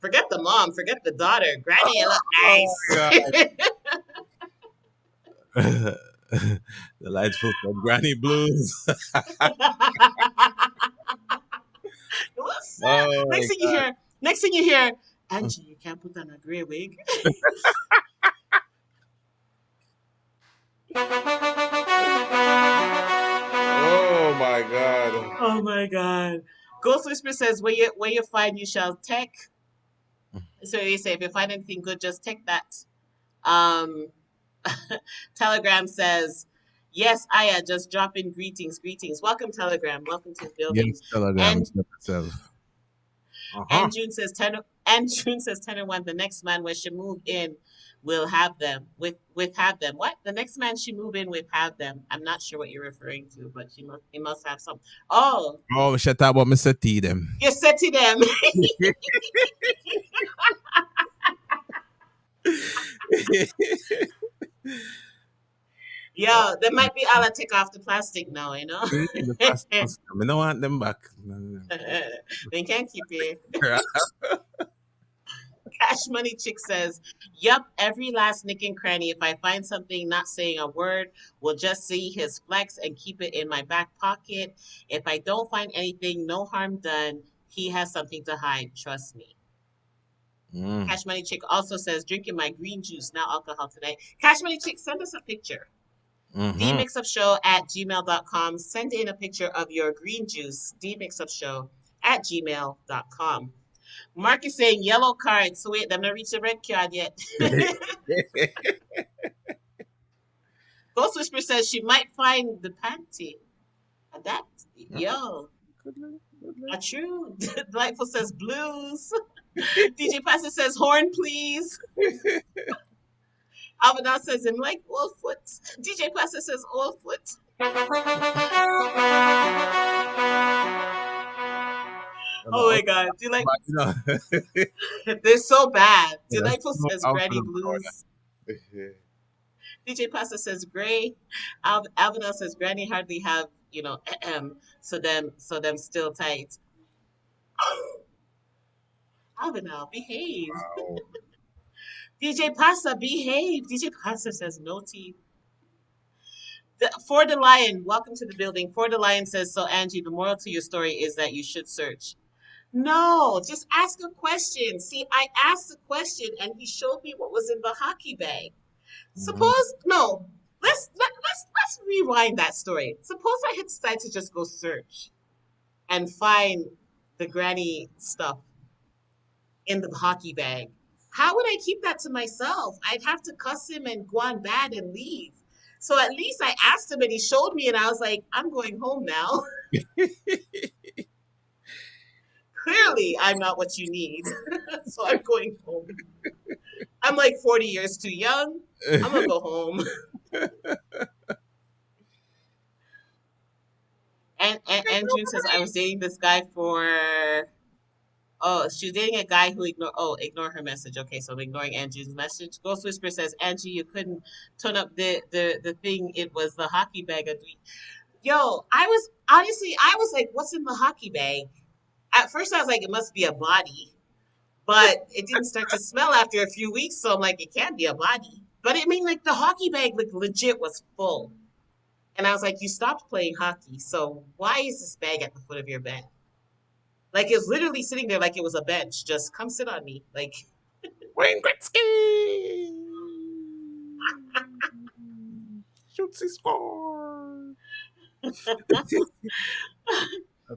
forget the mom, forget the daughter. Granny, you look Oh nice." my God. The lights full of Granny Blues. What's up? Oh my Next thing you hear, God. "Angie, you can't put on a gray wig." Oh my God. Oh my God. Ghost Whisper says, "Where you find you shall take." So you say, if you find anything good, just take that. Um, Telegram says, "Yes, Aya, just drop in greetings, greetings. Welcome, Telegram. Welcome to the building." Yes, Telegram And is yourself. Uh-huh. and June says, "Tenor one, the next man when she move in will have them. With have them. What? The next man she move in with have them. I'm not sure what you're referring to, but he must have some. Oh, Oh, we should talk about Mr. T them. you said to them. Yo, they might be all take off the plastic now, you know. The past must come. I don't want them back. No, no, They can't keep it. no. Cash Money Chick says, "Yup, every last nick and cranny. If I find something not saying a word, will just see his flex and keep it in my back pocket. If I don't find anything, no harm done. He has something to hide. Trust me." Mm. Cash Money Chick also says, "Drinking my green juice, now alcohol tonight." Cash Money Chick, send us a picture. Mm-hmm. dmixupshow@gmail.com. Send in a picture of your green juice, dmixupshow@gmail.com. Mark is saying yellow card. So wait, them not reach the red card yet. Ghost Whisper says she might find the panty. And that, yo, Good luck, good luck. a true. Delightful says blues. DJ Pastor says horn, please. Alvin says him like old foot. DJ Pastor says old foot. You Oh know, my God. but, you know, They're so bad. that's Delightful no says out for granny them blues. powder. DJ Pastor says gray. Alvinel says granny hardly have, so them still tight. Alvinel, behave. Wow. DJ Pasta, behave. DJ Pasta says no teeth. For the Lion, welcome to the building. For the Lion says, so Angie, the moral to your story is that you should search. No, just ask a question. See, I asked a question and he showed me what was in the hockey bag. Suppose no, let's rewind that story. Suppose I had decided to just go search and find the granny stuff in the hockey bag. How would I keep that to myself? I'd have to cuss him and go on bad and leave. So at least I asked him and he showed me and I was like, I'm going home now. Clearly, I'm not what you need. So I'm going home. I'm like 40 years too young. I'm going to go home. And June says, I was dating this guy for, oh, she's dating a guy who ignore her message. Okay, so I'm ignoring Angie's message. Ghost Whisper says, Angie, you couldn't turn up the thing. It was the hockey bag. Yo, I was like, what's in the hockey bag? At first I was like, it must be a body, but it didn't start to smell after a few weeks. So I'm like, it can't be a body. But I mean, like the hockey bag, like legit was full. And I was like, you stopped playing hockey. So why is this bag at the foot of your bed? Like it was literally sitting there like it was a bench. Just come sit on me. Like Wayne Gretzky shoots his score.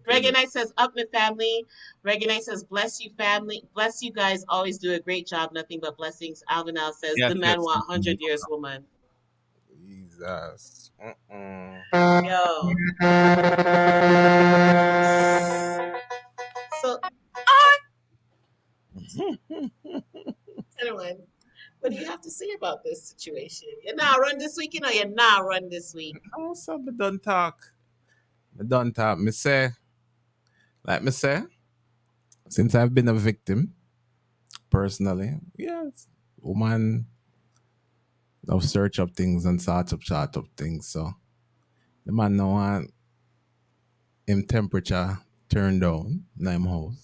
Reggae Knight says, up my family. Reggae Knight says, bless you, family. Bless you guys. Always do a great job. Nothing but blessings. Alvin Al says, Yes, the man yes. want 100 years, woman. Jesus. Yo. So, Tennorone, what do you have to say about this situation? You're not run this week, you're not run this week. Oh, so me don't talk. Me don't talk. Me say, since I've been a victim, personally, yes, woman love search up things and sort up things. So the man no want him temperature turned down in him house.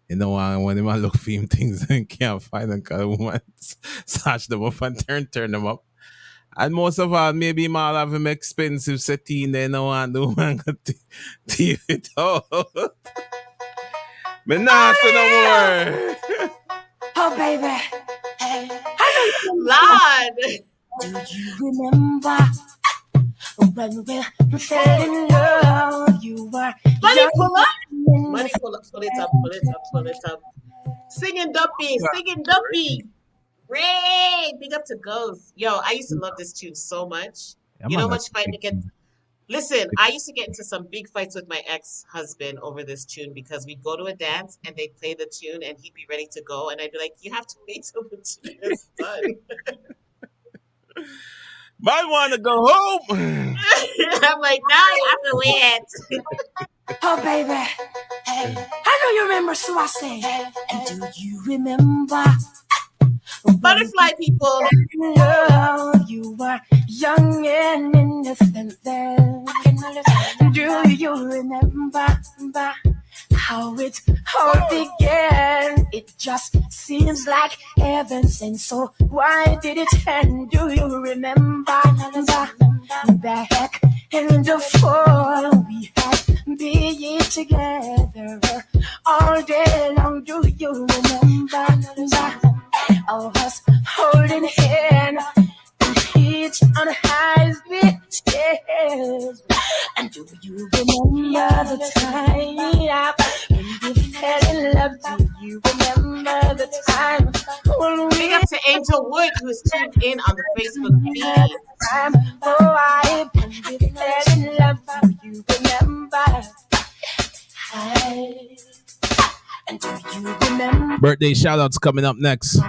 You know when the man look for him things and can't find them because the woman search them up and turn them up. And most of all, maybe him all have him expensive setting, they no want the woman to teeth it out. Me nah say no more. Oh, baby. Hey, I Lord. know you. Do you remember when we fell in love? You were Money young pull up. and Money pull up. Pull it up. Pull it up. Pull it up. Singing Duppy. Singing Duppy. Ray. Big up to Ghost. Yo, I used to love this tune so much. Yeah, You know man, how much fight to get. Listen, I used to get into some big fights with my ex-husband over this tune because we'd go to a dance and they'd play the tune and he'd be ready to go. And I'd be like, you have to wait till the tune is done. might want to go home. I'm like, now you have to wait. oh, baby. Hey, I know you remember Swase. And do you remember when Butterfly people. in love you were young and innocent then? Do you remember how it all began? It just seems like heaven sent. So why did it end? Do you remember back in the fall we had been together all day long? Do you remember us holding hands and each on high stairs? And do you remember the time when we fell in love? Do you remember the time when Big we up to Angel Wood, who is tuned in on the Facebook feed. time? Oh, when we fell in love? Do you remember? And do you remember? Birthday shout outs coming up next.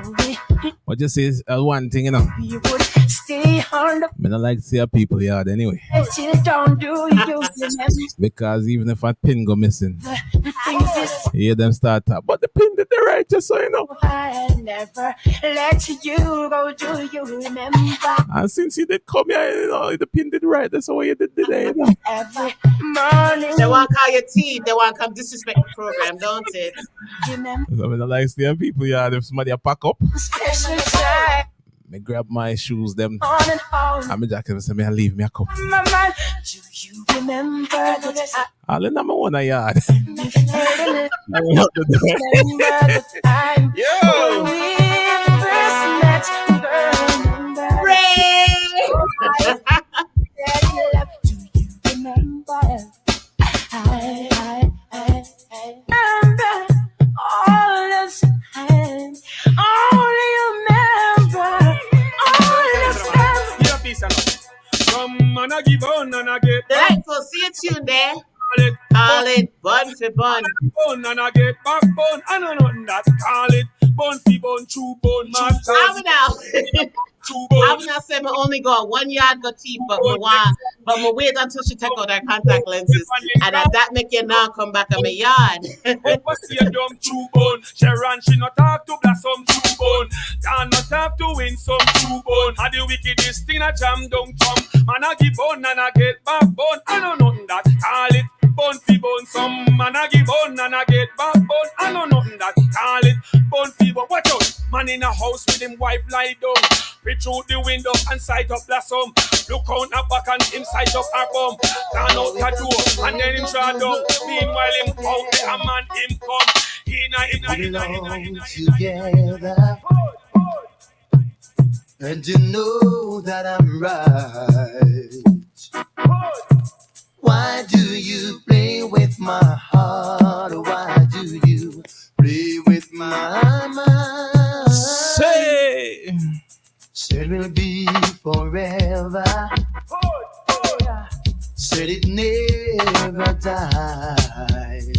What you say is one thing, you know. We would stay on the I don't like to see people yard anyway. till don't do you remember Because even if a pin go missing, the things this you hear them start talk. But the pin did the right, just so you know. I never let you go. Do you remember? And since you did come here, you know, the pin did right. That's what you did today. You know. Every morning They want to call your team. They want to come disrespect the program, don't it? remember So I don't like seeing people yard if somebody a pack up. special time. Me grab my shoes, them. On and on. I'm a jacket, say me I leave me a cup. My mind. Do you remember that All in my own yard. I heard a little I will not do that. remember the time when Yo! we first met, girl? Remember that Ray! I said you love. Do you remember? I remember all this time. Only remember all this time. Yeah, peace and love. Some man a give on and a get back. Delightful. See a tune there. Call it Call it bun for bun. bone and I get backbone. I know nothing that call it bone fi bone, true bone, I'm masters, now. true bone. I'm not saying me only go 1 yard go teeth, but me want, but me wait until she take out her contact lenses, and at that make you now come back on my yard. What's your dumb true bone? Sharon, she not talk to blossom true bone. Can not have to win some true bone. How the wickedest thing a jam down chum. Man I give bone and I get backbone. I know nothing that call it bone fi bone. Some man I give bone and I get backbone. I know nothing that call it bone fi bone. Watch out, man in a house with him wife lie down. Reach through the window and sight up blossom. Look out her back and him sight up her bum. Turn out her door and then him draw down. Meanwhile him out there a man him come. Belong together, and you know that I'm right. Why do you play with my heart? Why do you play with my mind? Say! Said we'll be forever. Said it never dies.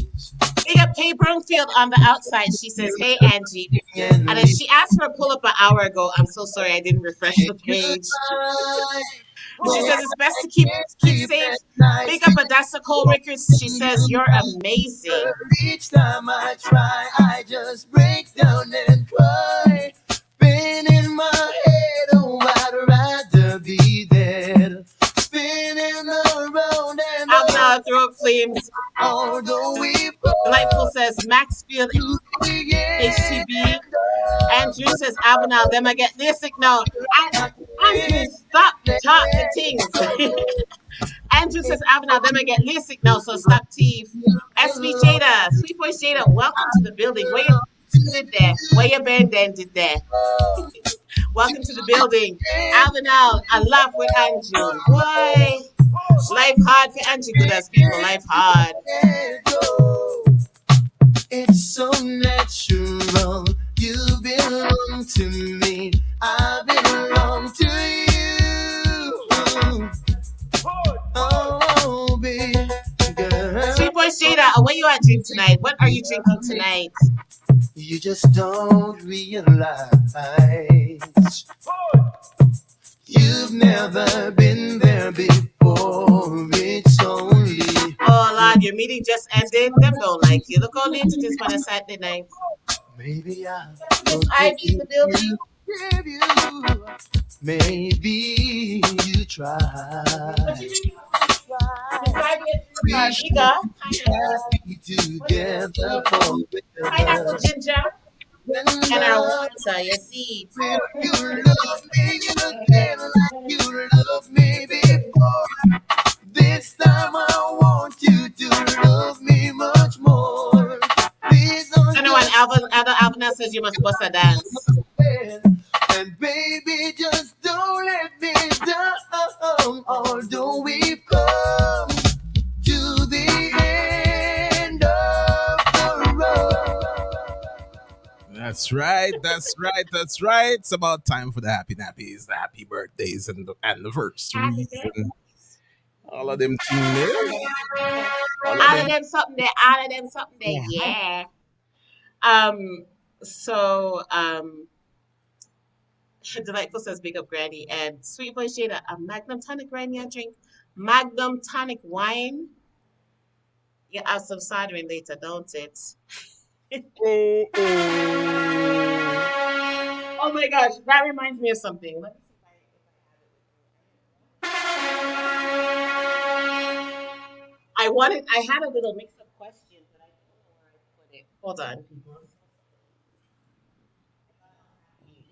Big up Kay Brownfield on the outside. She says, "Hey Angie," and then she asked for a pull up an hour ago. I'm so sorry I didn't refresh the page. She says it's best to keep safe. Big up Adassa Cole Rickers. She says you're amazing. Each time I try, I just break down and cry. Pain in my head, oh, I'd rather be dead. Spinning around and I'm now throat flames. although we Delightful says Maxfield HTB. Andrew says Avenal, them I get LASIK now. Andrew, stop talking things. Andrew says Avenal, them I get LASIK now, so stop teeth. SB Jada, Sweet Boy Jada, welcome to the building. Where you did there? Where you been then did there? Welcome to the building. Avenal, I laugh with Andrew. Why? Life hard for Andrew, good as people. Life hard. It's so natural. You belong to me. I belong to you. Oh, big girl. Sweet Boy Jada, where you at drink tonight? What are you drinking tonight? You just don't realize you've never been there before. It's only Oh Lord, your meeting just ended. Them don't like you. Look how late it is on a Saturday night. maybe I Miss Ivy in the building. give you. Maybe you try. What you drinking? Miss Ivy We is should bigger. be happy together Pineapple forever. ginger When and our love water, your seeds. will you love me again like you loved me before. This time I want you to love me much more. Please don't I know when just Elder Alvin says you must bust a dance. stand. And baby, just don't let me down. Although we've come to the end of the road. That's right, that's right, that's right. It's about time for the happy nappies, the happy birthdays, and the anniversaries, and all of them things there. All of All of them. them something there, all of them something there, yeah. Um, so Delightful says big up Granny and Sweet Boy Shada, a Magnum tonic Granny I drink. Magnum tonic wine. You have some soldering later, don't it? Oh, oh. Oh my gosh, that reminds me of something. Let me see I had a little mix up question, but I don't know where I put it. Hold on.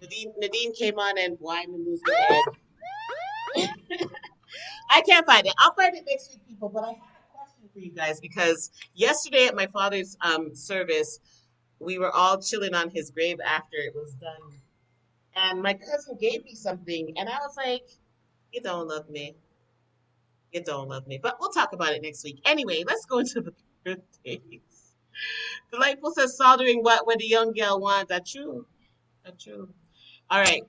Nadine came on and why am I losing my head? I can't find it. I'll find it next week, people. But I had a question for you guys because yesterday at my father's service, we were all chilling on his grave after it was done. And my cousin gave me something, and I was like, "You don't love me. You don't love me." But we'll talk about it next week. Anyway, let's go into the birthdays. Delightful says soldering what the young girl wants. That's true. That's true. All right.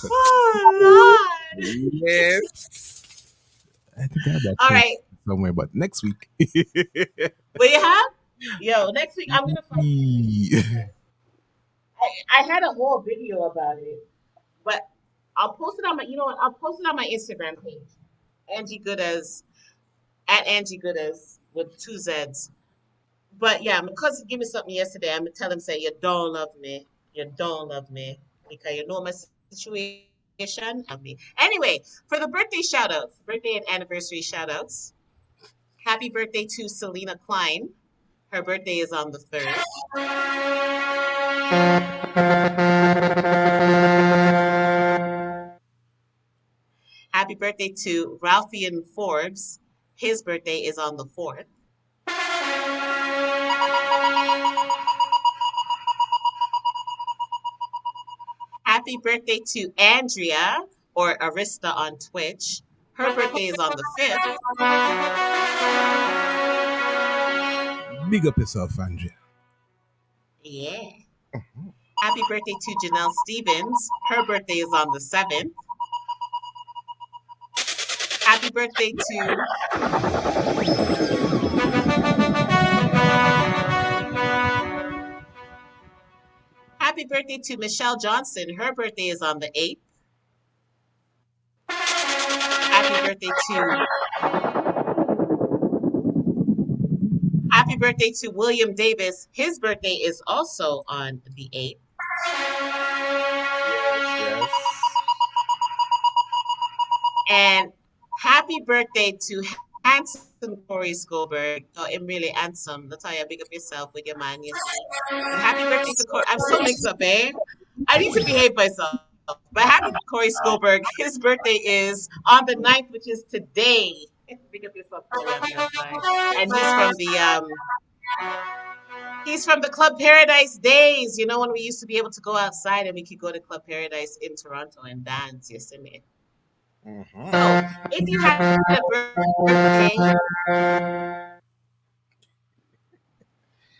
Oh Lord. Yes. I think I have that All clip right. somewhere, but next week. What do you have? Yo, next week I'm gonna find it next week because I had a whole video about it, but I'll post it on my, you know what? I'll post it on my Instagram page. Angie Goodas at Angie Goodas with two Z's. But yeah, my cousin gave me something yesterday. I'm gonna tell him say you don't love me. You don't love me because you know my situation. Love me. Anyway, for the birthday shout outs, birthday and anniversary shout outs. Happy birthday to Selena Klein. Her birthday is on the 3rd. Happy birthday to Ralphian Forbes. His birthday is on the 4th. Happy birthday to Andrea or Arista on Twitch. Her birthday is on the 5th. Big up yourself, Andrea. Yeah. Happy birthday to Janelle Stevens. Her birthday is on the 7th. Happy birthday to Happy birthday to Michelle Johnson. Her birthday is on the 8th. Happy birthday to William Davis. His birthday is also on the 8th. Yes. And happy birthday to handsome Corey Schoberg. Oh, I'm really handsome. That's how you big up yourself with your man, you see. But happy birthday to Corey. I'm so mixed up, eh? I need to behave myself. But happy Corey Schoberg. His birthday is on the 9th, which is today. Big up yourself, Corey, on the outside. And he's from the Club Paradise days. You know when we used to be able to go outside and we could go to Club Paradise in Toronto and dance, you see me. So if you had a birthday,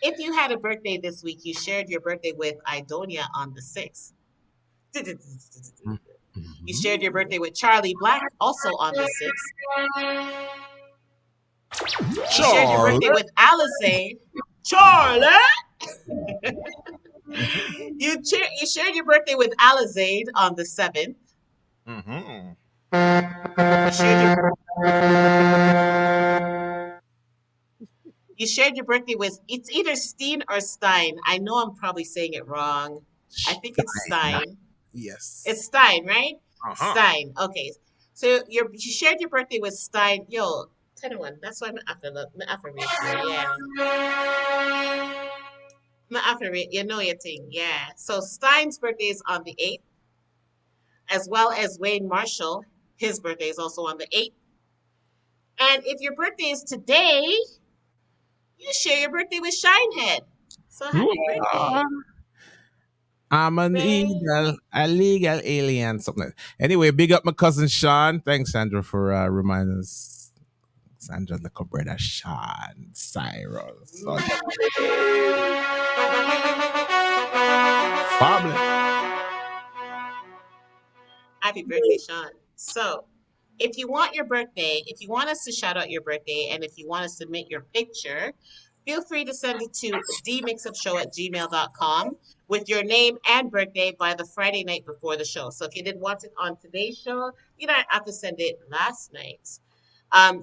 if you had a birthday this week, you shared your birthday with Idonia on the 6th. You shared your birthday with Charlie Black also on the 6th. You shared your Charlie. birthday with Alizé. Charlie! You shared your birthday with Alizade on the 7th. You shared your You shared your birthday with, it's either Steen or Stein. I know I'm probably saying it wrong. I think it's Stein. It's Yes. Stein, right? Stein. Okay. So you shared your birthday with Stein. Yo, Tennorone. That's why I'm after look. I'm after rate you. Yeah. I'm after rate. You know your thing. Yeah. So Stein's birthday is on the 8th, as well as Wayne Marshall. His birthday is also on the 8th. And if your birthday is today, you share your birthday with Shinehead. So happy birthday. I'm an illegal, illegal alien, something like that. Anyway, big up my cousin Sean. Thanks, Sandra, for reminding us. Sandra, the brother Sean Cyrus. Family. Happy birthday, Sean. So, if you want your birthday, if you want us to shout out your birthday, and if you want to submit your picture, feel free to send it to dmixupshow@gmail.com with your name and birthday by the Friday night before the show. So, if you didn't want it on today's show, you don't have to send it last night.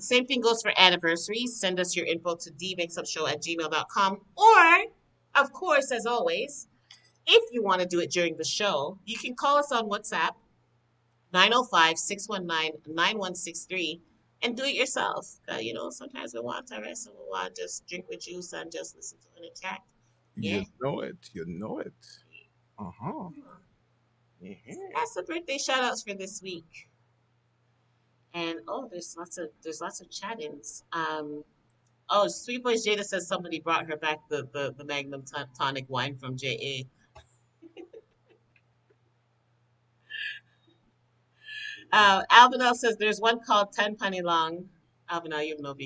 Same thing goes for anniversaries. Send us your info to dmixupshow@gmail.com. Or, of course, as always, if you want to do it during the show, you can call us on WhatsApp 905-619-9163. and do it yourself. Sometimes we want to rest and we want to just drink with juice and just listen to an track. Yeah. You know it. You know it. Uh huh. So Yeah. that's the birthday shout outs for this week. And there's lots of chat-ins. Oh, Sweet Voice Jada says somebody brought her back the Magnum tonic wine from JA. Alvinel says there's one called 10 Penny Long. Alvinel, you know